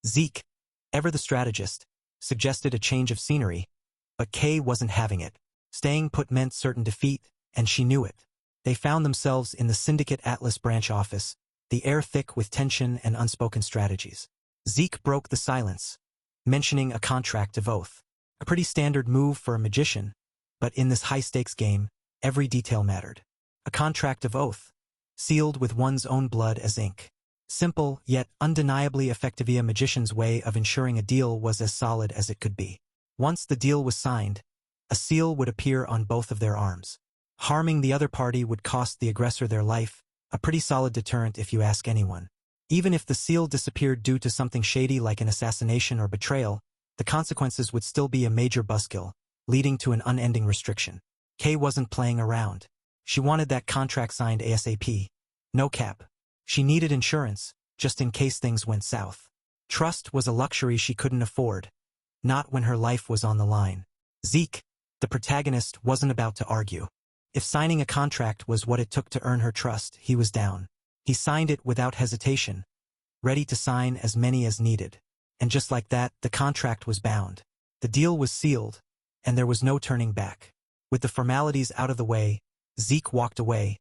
Zeke, ever the strategist, suggested a change of scenery, but Kay wasn't having it. Staying put meant certain defeat, and she knew it. They found themselves in the Syndicate Atlas branch office, the air thick with tension and unspoken strategies. Zeke broke the silence, mentioning a contract of oath. A pretty standard move for a magician, but in this high-stakes game, every detail mattered. A contract of oath, sealed with one's own blood as ink. Simple, yet undeniably effective. A magician's way of ensuring a deal was as solid as it could be. Once the deal was signed, a seal would appear on both of their arms. Harming the other party would cost the aggressor their life, a pretty solid deterrent if you ask anyone. Even if the seal disappeared due to something shady like an assassination or betrayal, the consequences would still be a major buzzkill, leading to an unending restriction. Kay wasn't playing around. She wanted that contract signed ASAP. No cap. She needed insurance, just in case things went south. Trust was a luxury she couldn't afford. Not when her life was on the line. Zeke, the protagonist, wasn't about to argue. If signing a contract was what it took to earn her trust, he was down. He signed it without hesitation, ready to sign as many as needed. And just like that, the contract was bound. The deal was sealed, and there was no turning back. With the formalities out of the way, Zeke walked away,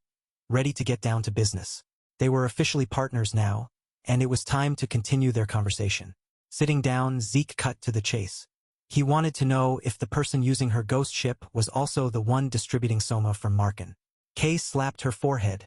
ready to get down to business. They were officially partners now, and it was time to continue their conversation. Sitting down, Zeke cut to the chase. He wanted to know if the person using her ghost ship was also the one distributing Soma from Marken. Kay slapped her forehead,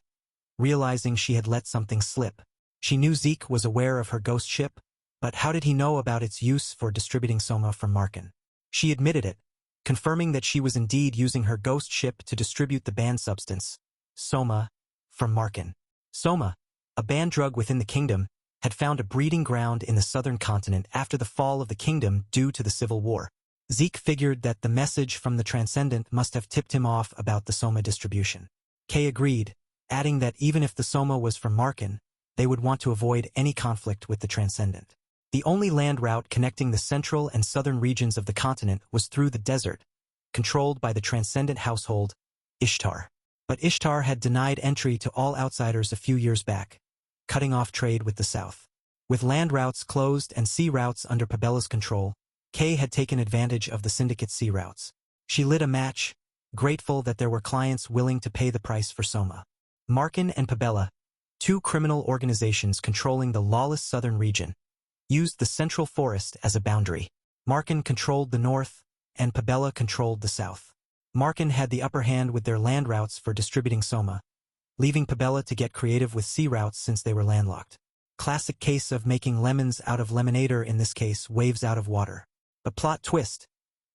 realizing she had let something slip. She knew Zeke was aware of her ghost ship, but how did he know about its use for distributing Soma from Marken? She admitted it, confirming that she was indeed using her ghost ship to distribute the banned substance, Soma, from Marken. Soma, a banned drug within the kingdom, had found a breeding ground in the southern continent after the fall of the kingdom due to the civil war. Zeke figured that the message from the Transcendent must have tipped him off about the Soma distribution. Kay agreed, adding that even if the Soma was from Marken, they would want to avoid any conflict with the Transcendent. The only land route connecting the central and southern regions of the continent was through the desert, controlled by the Transcendent household, Ishtar. But Ishtar had denied entry to all outsiders a few years back, cutting off trade with the south. With land routes closed and sea routes under Pabella's control, Kay had taken advantage of the syndicate's sea routes. She lit a match, grateful that there were clients willing to pay the price for Soma. Marken and Pabella, two criminal organizations controlling the lawless southern region, used the central forest as a boundary. Marken controlled the north, and Pabella controlled the south. Marken had the upper hand with their land routes for distributing Soma, leaving Pabella to get creative with sea routes since they were landlocked. Classic case of making lemons out of lemonader, in this case waves out of water. But plot twist,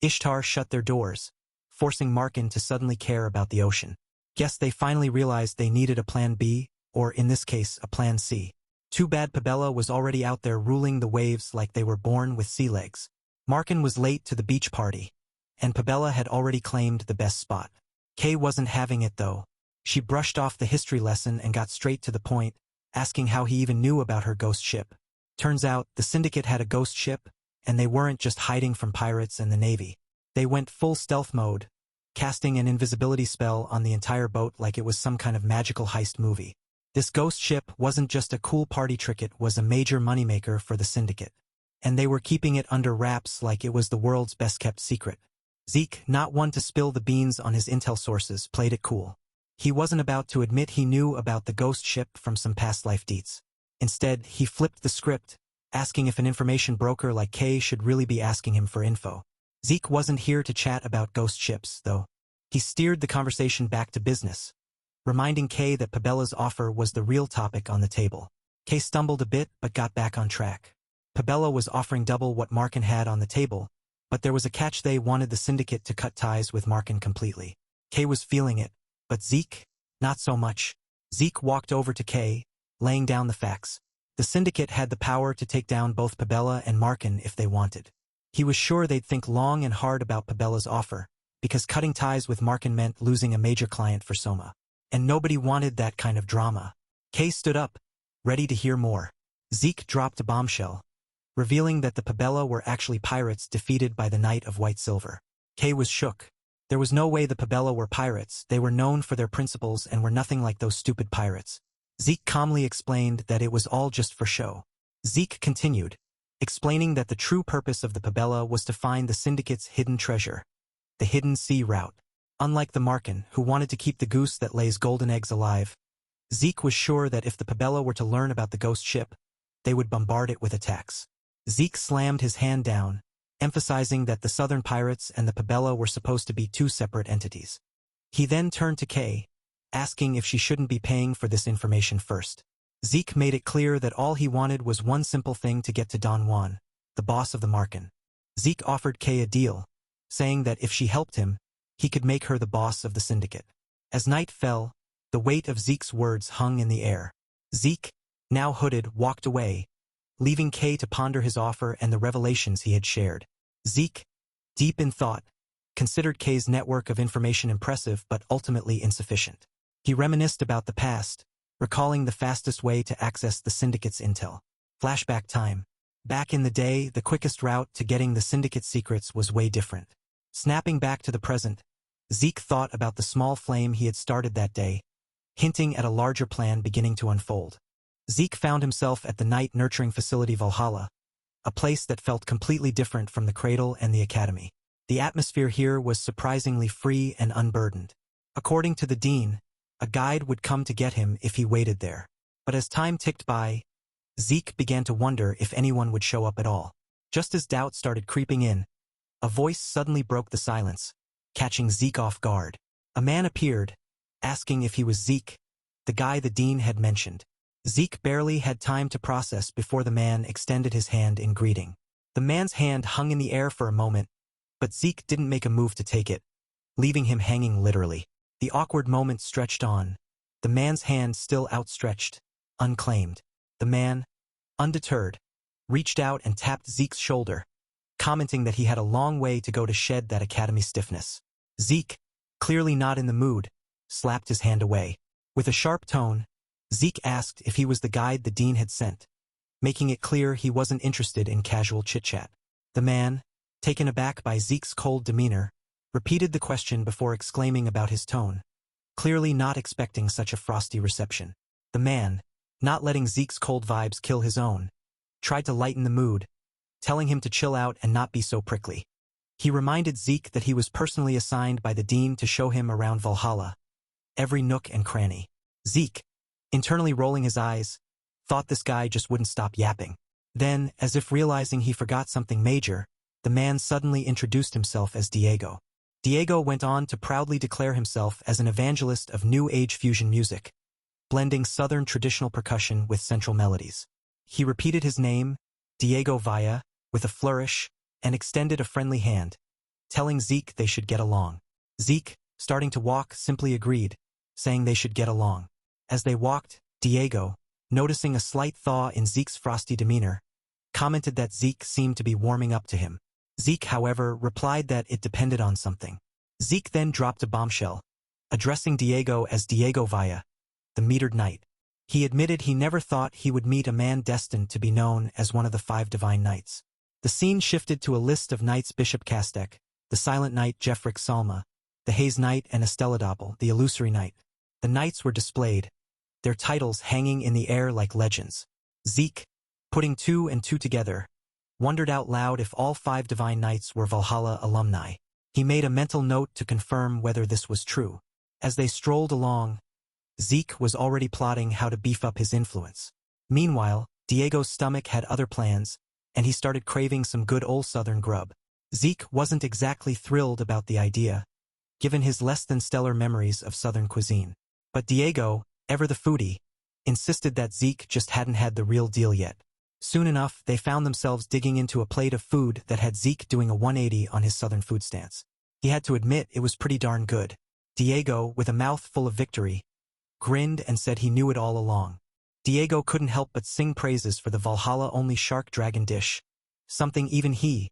Ishtar shut their doors, forcing Marken to suddenly care about the ocean. Guess they finally realized they needed a plan B, or in this case a plan C. Too bad Pabella was already out there ruling the waves like they were born with sea legs. Marken was late to the beach party, and Pabella had already claimed the best spot. Kay wasn't having it though. She brushed off the history lesson and got straight to the point, asking how he even knew about her ghost ship. Turns out, the syndicate had a ghost ship, and they weren't just hiding from pirates and the navy. They went full stealth mode, casting an invisibility spell on the entire boat like it was some kind of magical heist movie. This ghost ship wasn't just a cool party trick, it was a major moneymaker for the syndicate. And they were keeping it under wraps like it was the world's best-kept secret. Zeke, not one to spill the beans on his intel sources, played it cool. He wasn't about to admit he knew about the ghost ship from some past life deets. Instead, he flipped the script, asking if an information broker like Kay should really be asking him for info. Zeke wasn't here to chat about ghost ships, though. He steered the conversation back to business, reminding Kay that Pabella's offer was the real topic on the table. Kay stumbled a bit but got back on track. Pabella was offering double what Marken had on the table, but there was a catch: they wanted the syndicate to cut ties with Marken completely. Kay was feeling it, but Zeke? Not so much. Zeke walked over to Kay, laying down the facts. The syndicate had the power to take down both Pabella and Marken if they wanted. He was sure they'd think long and hard about Pabella's offer, because cutting ties with Marken meant losing a major client for Soma. And nobody wanted that kind of drama. Kay stood up, ready to hear more. Zeke dropped a bombshell, revealing that the Pabella were actually pirates defeated by the Knight of White Silver. Kay was shook. There was no way the Pabella were pirates. They were known for their principles and were nothing like those stupid pirates. Zeke calmly explained that it was all just for show. Zeke continued, explaining that the true purpose of the Pabella was to find the syndicate's hidden treasure, the hidden sea route. Unlike the Marken, who wanted to keep the goose that lays golden eggs alive, Zeke was sure that if the Pabella were to learn about the ghost ship, they would bombard it with attacks. Zeke slammed his hand down, emphasizing that the southern pirates and the Pabella were supposed to be two separate entities. He then turned to Kay, asking if she shouldn't be paying for this information first. Zeke made it clear that all he wanted was one simple thing to get to Don Juan, the boss of the Marken. Zeke offered Kay a deal, saying that if she helped him, he could make her the boss of the syndicate. As night fell, the weight of Zeke's words hung in the air. Zeke, now hooded, walked away, leaving Kay to ponder his offer and the revelations he had shared. Zeke, deep in thought, considered Kay's network of information impressive but ultimately insufficient. He reminisced about the past, recalling the fastest way to access the syndicate's intel. Flashback time. Back in the day, the quickest route to getting the syndicate's secrets was way different. Snapping back to the present, Zeke thought about the small flame he had started that day, hinting at a larger plan beginning to unfold. Zeke found himself at the night nurturing facility Valhalla, a place that felt completely different from the cradle and the academy. The atmosphere here was surprisingly free and unburdened. According to the dean, a guide would come to get him if he waited there. But as time ticked by, Zeke began to wonder if anyone would show up at all. Just as doubt started creeping in, a voice suddenly broke the silence, catching Zeke off guard. A man appeared, asking if he was Zeke, the guy the dean had mentioned. Zeke barely had time to process before the man extended his hand in greeting. The man's hand hung in the air for a moment, but Zeke didn't make a move to take it, leaving him hanging literally. The awkward moment stretched on, the man's hand still outstretched, unclaimed. The man, undeterred, reached out and tapped Zeke's shoulder, commenting that he had a long way to go to shed that academy stiffness. Zeke, clearly not in the mood, slapped his hand away. With a sharp tone, Zeke asked if he was the guide the dean had sent, making it clear he wasn't interested in casual chit-chat. The man, taken aback by Zeke's cold demeanor, repeated the question before exclaiming about his tone, clearly not expecting such a frosty reception. The man, not letting Zeke's cold vibes kill his own, tried to lighten the mood, telling him to chill out and not be so prickly. He reminded Zeke that he was personally assigned by the dean to show him around Valhalla, every nook and cranny. Zeke, internally rolling his eyes, thought this guy just wouldn't stop yapping. Then, as if realizing he forgot something major, the man suddenly introduced himself as Diego. Diego went on to proudly declare himself as an evangelist of New Age fusion music, blending Southern traditional percussion with central melodies. He repeated his name, Diego Vaya, with a flourish, and extended a friendly hand, telling Zeke they should get along. Zeke, starting to walk, simply agreed, saying they should get along. As they walked, Diego, noticing a slight thaw in Zeke's frosty demeanor, commented that Zeke seemed to be warming up to him. Zeke, however, replied that it depended on something. Zeke then dropped a bombshell, addressing Diego as Diego Vaya, the metered knight. He admitted he never thought he would meet a man destined to be known as one of the 5 divine knights. The scene shifted to a list of knights: Bishop Kastek, the Silent Knight Jeffrick Salma, the Haze Knight, and Estelladable, the Illusory Knight. The knights were displayed, their titles hanging in the air like legends. Zeke, putting 2 and 2 together, wondered out loud if all 5 divine knights were Valhalla alumni. He made a mental note to confirm whether this was true. As they strolled along, Zeke was already plotting how to beef up his influence. Meanwhile, Diego's stomach had other plans, and he started craving some good old Southern grub. Zeke wasn't exactly thrilled about the idea, given his less-than-stellar memories of Southern cuisine. But Diego, ever the foodie, insisted that Zeke just hadn't had the real deal yet. Soon enough, they found themselves digging into a plate of food that had Zeke doing a 180 on his Southern food stance. He had to admit it was pretty darn good. Diego, with a mouth full of victory, grinned and said he knew it all along. Diego couldn't help but sing praises for the Valhalla-only shark dragon dish, something even he,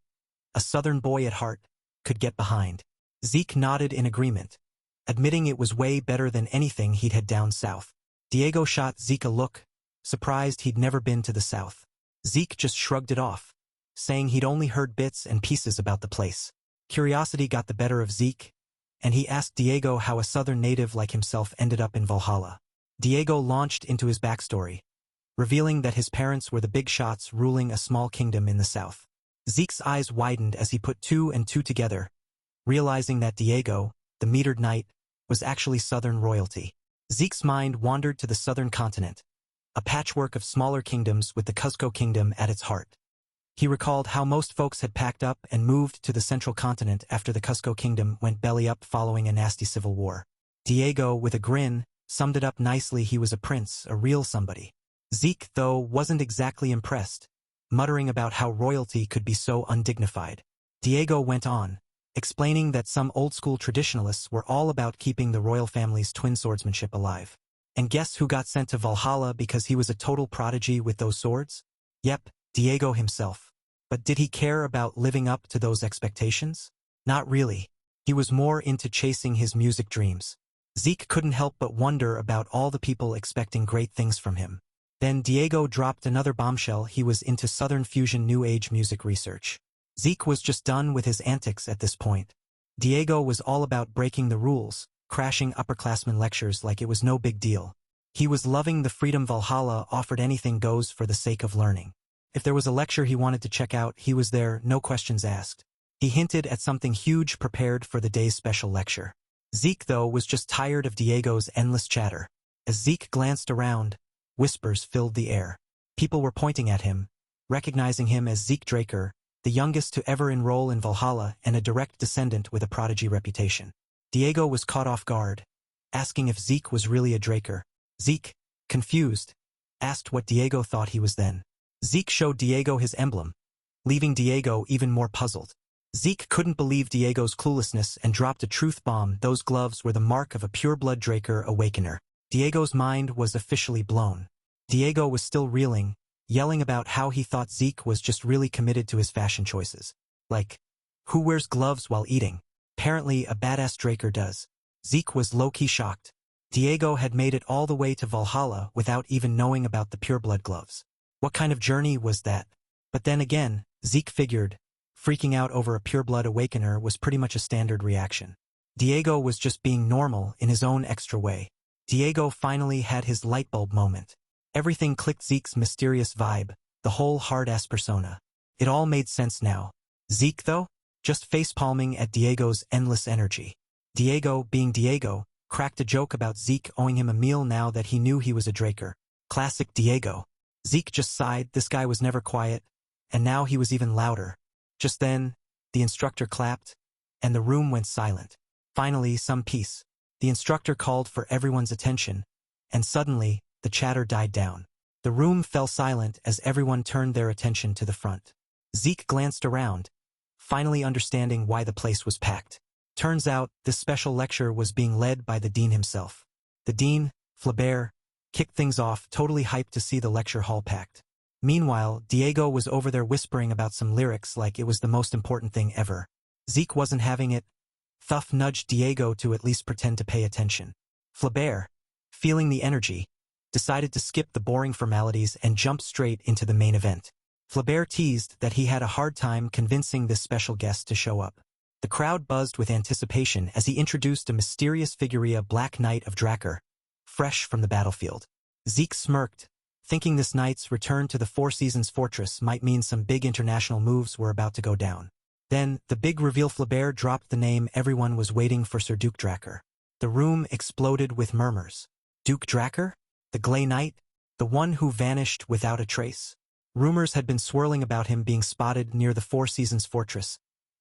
a Southern boy at heart, could get behind. Zeke nodded in agreement, admitting it was way better than anything he'd had down south. Diego shot Zeke a look, surprised he'd never been to the south. Zeke just shrugged it off, saying he'd only heard bits and pieces about the place. Curiosity got the better of Zeke, and he asked Diego how a Southern native like himself ended up in Valhalla. Diego launched into his backstory, revealing that his parents were the big shots ruling a small kingdom in the south. Zeke's eyes widened as he put 2 and 2 together, realizing that Diego, the metered knight, was actually Southern royalty. Zeke's mind wandered to the southern continent, a patchwork of smaller kingdoms with the Cuzco kingdom at its heart. He recalled how most folks had packed up and moved to the central continent after the Cuzco kingdom went belly up following a nasty civil war. Diego, with a grin, summed it up nicely. He was a prince, a real somebody. Zeke, though, wasn't exactly impressed, muttering about how royalty could be so undignified. Diego went on, explaining that some old-school traditionalists were all about keeping the royal family's twin swordsmanship alive. And guess who got sent to Valhalla because he was a total prodigy with those swords? Yep, Diego himself. But did he care about living up to those expectations? Not really. He was more into chasing his music dreams. Zeke couldn't help but wonder about all the people expecting great things from him. Then Diego dropped another bombshell: he was into Southern fusion New Age music research. Zeke was just done with his antics at this point. Diego was all about breaking the rules, crashing upperclassmen lectures like it was no big deal. He was loving the freedom Valhalla offered. Anything goes for the sake of learning. If there was a lecture he wanted to check out, he was there, no questions asked. He hinted at something huge prepared for the day's special lecture. Zeke, though, was just tired of Diego's endless chatter. As Zeke glanced around, whispers filled the air. People were pointing at him, recognizing him as Zeke Draker, the youngest to ever enroll in Valhalla and a direct descendant with a prodigy reputation. Diego was caught off guard, asking if Zeke was really a Draker. Zeke, confused, asked what Diego thought he was then. Zeke showed Diego his emblem, leaving Diego even more puzzled. Zeke couldn't believe Diego's cluelessness and dropped a truth bomb: those gloves were the mark of a pure-blood Draker Awakener. Diego's mind was officially blown. Diego was still reeling, yelling about how he thought Zeke was just really committed to his fashion choices. Like, who wears gloves while eating? Apparently a badass Draker does. Zeke was low-key shocked. Diego had made it all the way to Valhalla without even knowing about the pure-blood gloves. What kind of journey was that? But then again, Zeke figured, freaking out over a pure-blood awakener was pretty much a standard reaction. Diego was just being normal in his own extra way. Diego finally had his lightbulb moment. Everything clicked: Zeke's mysterious vibe, the whole hard-ass persona. It all made sense now. Zeke, though, just facepalming at Diego's endless energy. Diego, being Diego, cracked a joke about Zeke owing him a meal now that he knew he was a Draker. Classic Diego. Zeke just sighed. This guy was never quiet, and now he was even louder. Just then, the instructor clapped, and the room went silent. Finally, some peace. The instructor called for everyone's attention, and suddenly, the chatter died down. The room fell silent as everyone turned their attention to the front. Zeke glanced around, finally understanding why the place was packed. Turns out, this special lecture was being led by the dean himself. The dean, Flaubert, kicked things off, totally hyped to see the lecture hall packed. Meanwhile, Diego was over there whispering about some lyrics like it was the most important thing ever. Zeke wasn't having it. Thuff nudged Diego to at least pretend to pay attention. Flaubert, feeling the energy, decided to skip the boring formalities and jump straight into the main event. Flaubert teased that he had a hard time convincing this special guest to show up. The crowd buzzed with anticipation as he introduced a mysterious figureea, Black Knight of Drakkar, fresh from the battlefield. Zeke smirked, thinking this knight's return to the Four Seasons Fortress might mean some big international moves were about to go down. Then, the big reveal: Flaubert dropped the name everyone was waiting for, Sir Duke Drakkar. The room exploded with murmurs. Duke Drakkar? The Grey Knight? The one who vanished without a trace? Rumors had been swirling about him being spotted near the Four Seasons Fortress,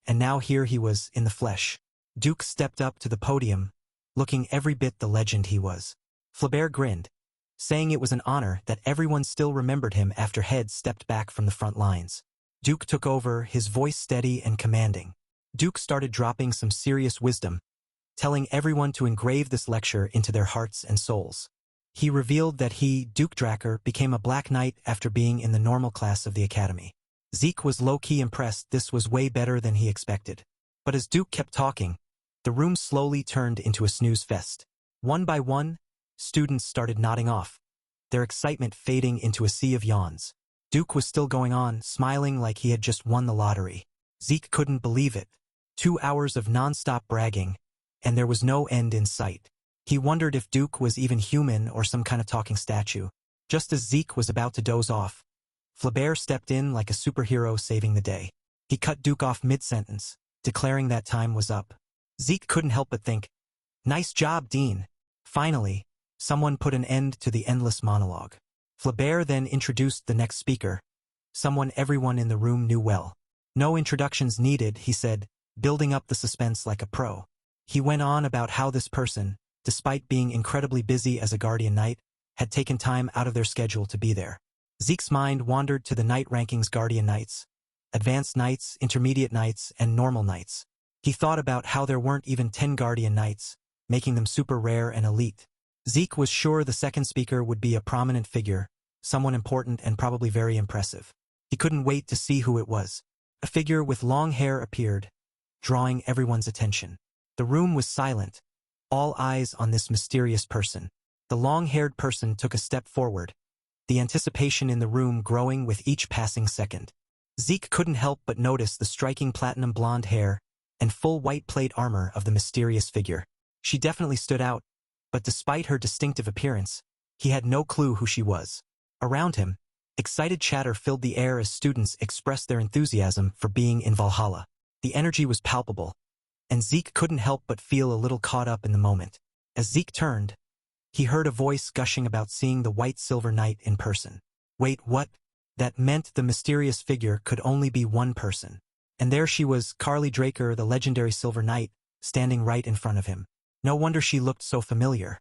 and now here he was, in the flesh. Duke stepped up to the podium, looking every bit the legend he was. Flaubert grinned, saying it was an honor that everyone still remembered him after heads stepped back from the front lines. Duke took over, his voice steady and commanding. Duke started dropping some serious wisdom, telling everyone to engrave this lecture into their hearts and souls. He revealed that he, Duke Drakkar, became a Black Knight after being in the normal class of the academy. Zeke was low-key impressed. This was way better than he expected. But as Duke kept talking, the room slowly turned into a snooze fest. One by one, students started nodding off, their excitement fading into a sea of yawns. Duke was still going on, smiling like he had just won the lottery. Zeke couldn't believe it. 2 hours of non-stop bragging, and there was no end in sight. He wondered if Duke was even human or some kind of talking statue. Just as Zeke was about to doze off, Flaubert stepped in like a superhero, saving the day. He cut Duke off mid-sentence, declaring that time was up. Zeke couldn't help but think, "Nice job, Dean." Finally, someone put an end to the endless monologue. Flaubert then introduced the next speaker, someone everyone in the room knew well. "No introductions needed," he said, building up the suspense like a pro. He went on about how this person, despite being incredibly busy as a guardian knight, had taken time out of their schedule to be there. Zeke's mind wandered to the night rankings: Guardian Knights, Advanced Knights, Intermediate Knights, and Normal Knights. He thought about how there weren't even 10 Guardian Knights, making them super rare and elite. Zeke was sure the second speaker would be a prominent figure, someone important and probably very impressive. He couldn't wait to see who it was. A figure with long hair appeared, drawing everyone's attention. The room was silent, all eyes on this mysterious person. The long-haired person took a step forward, the anticipation in the room growing with each passing second. Zeke couldn't help but notice the striking platinum blonde hair and full white plate armor of the mysterious figure. She definitely stood out, but despite her distinctive appearance, he had no clue who she was. Around him, excited chatter filled the air as students expressed their enthusiasm for being in Valhalla. The energy was palpable, and Zeke couldn't help but feel a little caught up in the moment. As Zeke turned, he heard a voice gushing about seeing the White Silver Knight in person. Wait, what? That meant the mysterious figure could only be one person. And there she was, Carly Draker, the legendary Silver Knight, standing right in front of him. No wonder she looked so familiar.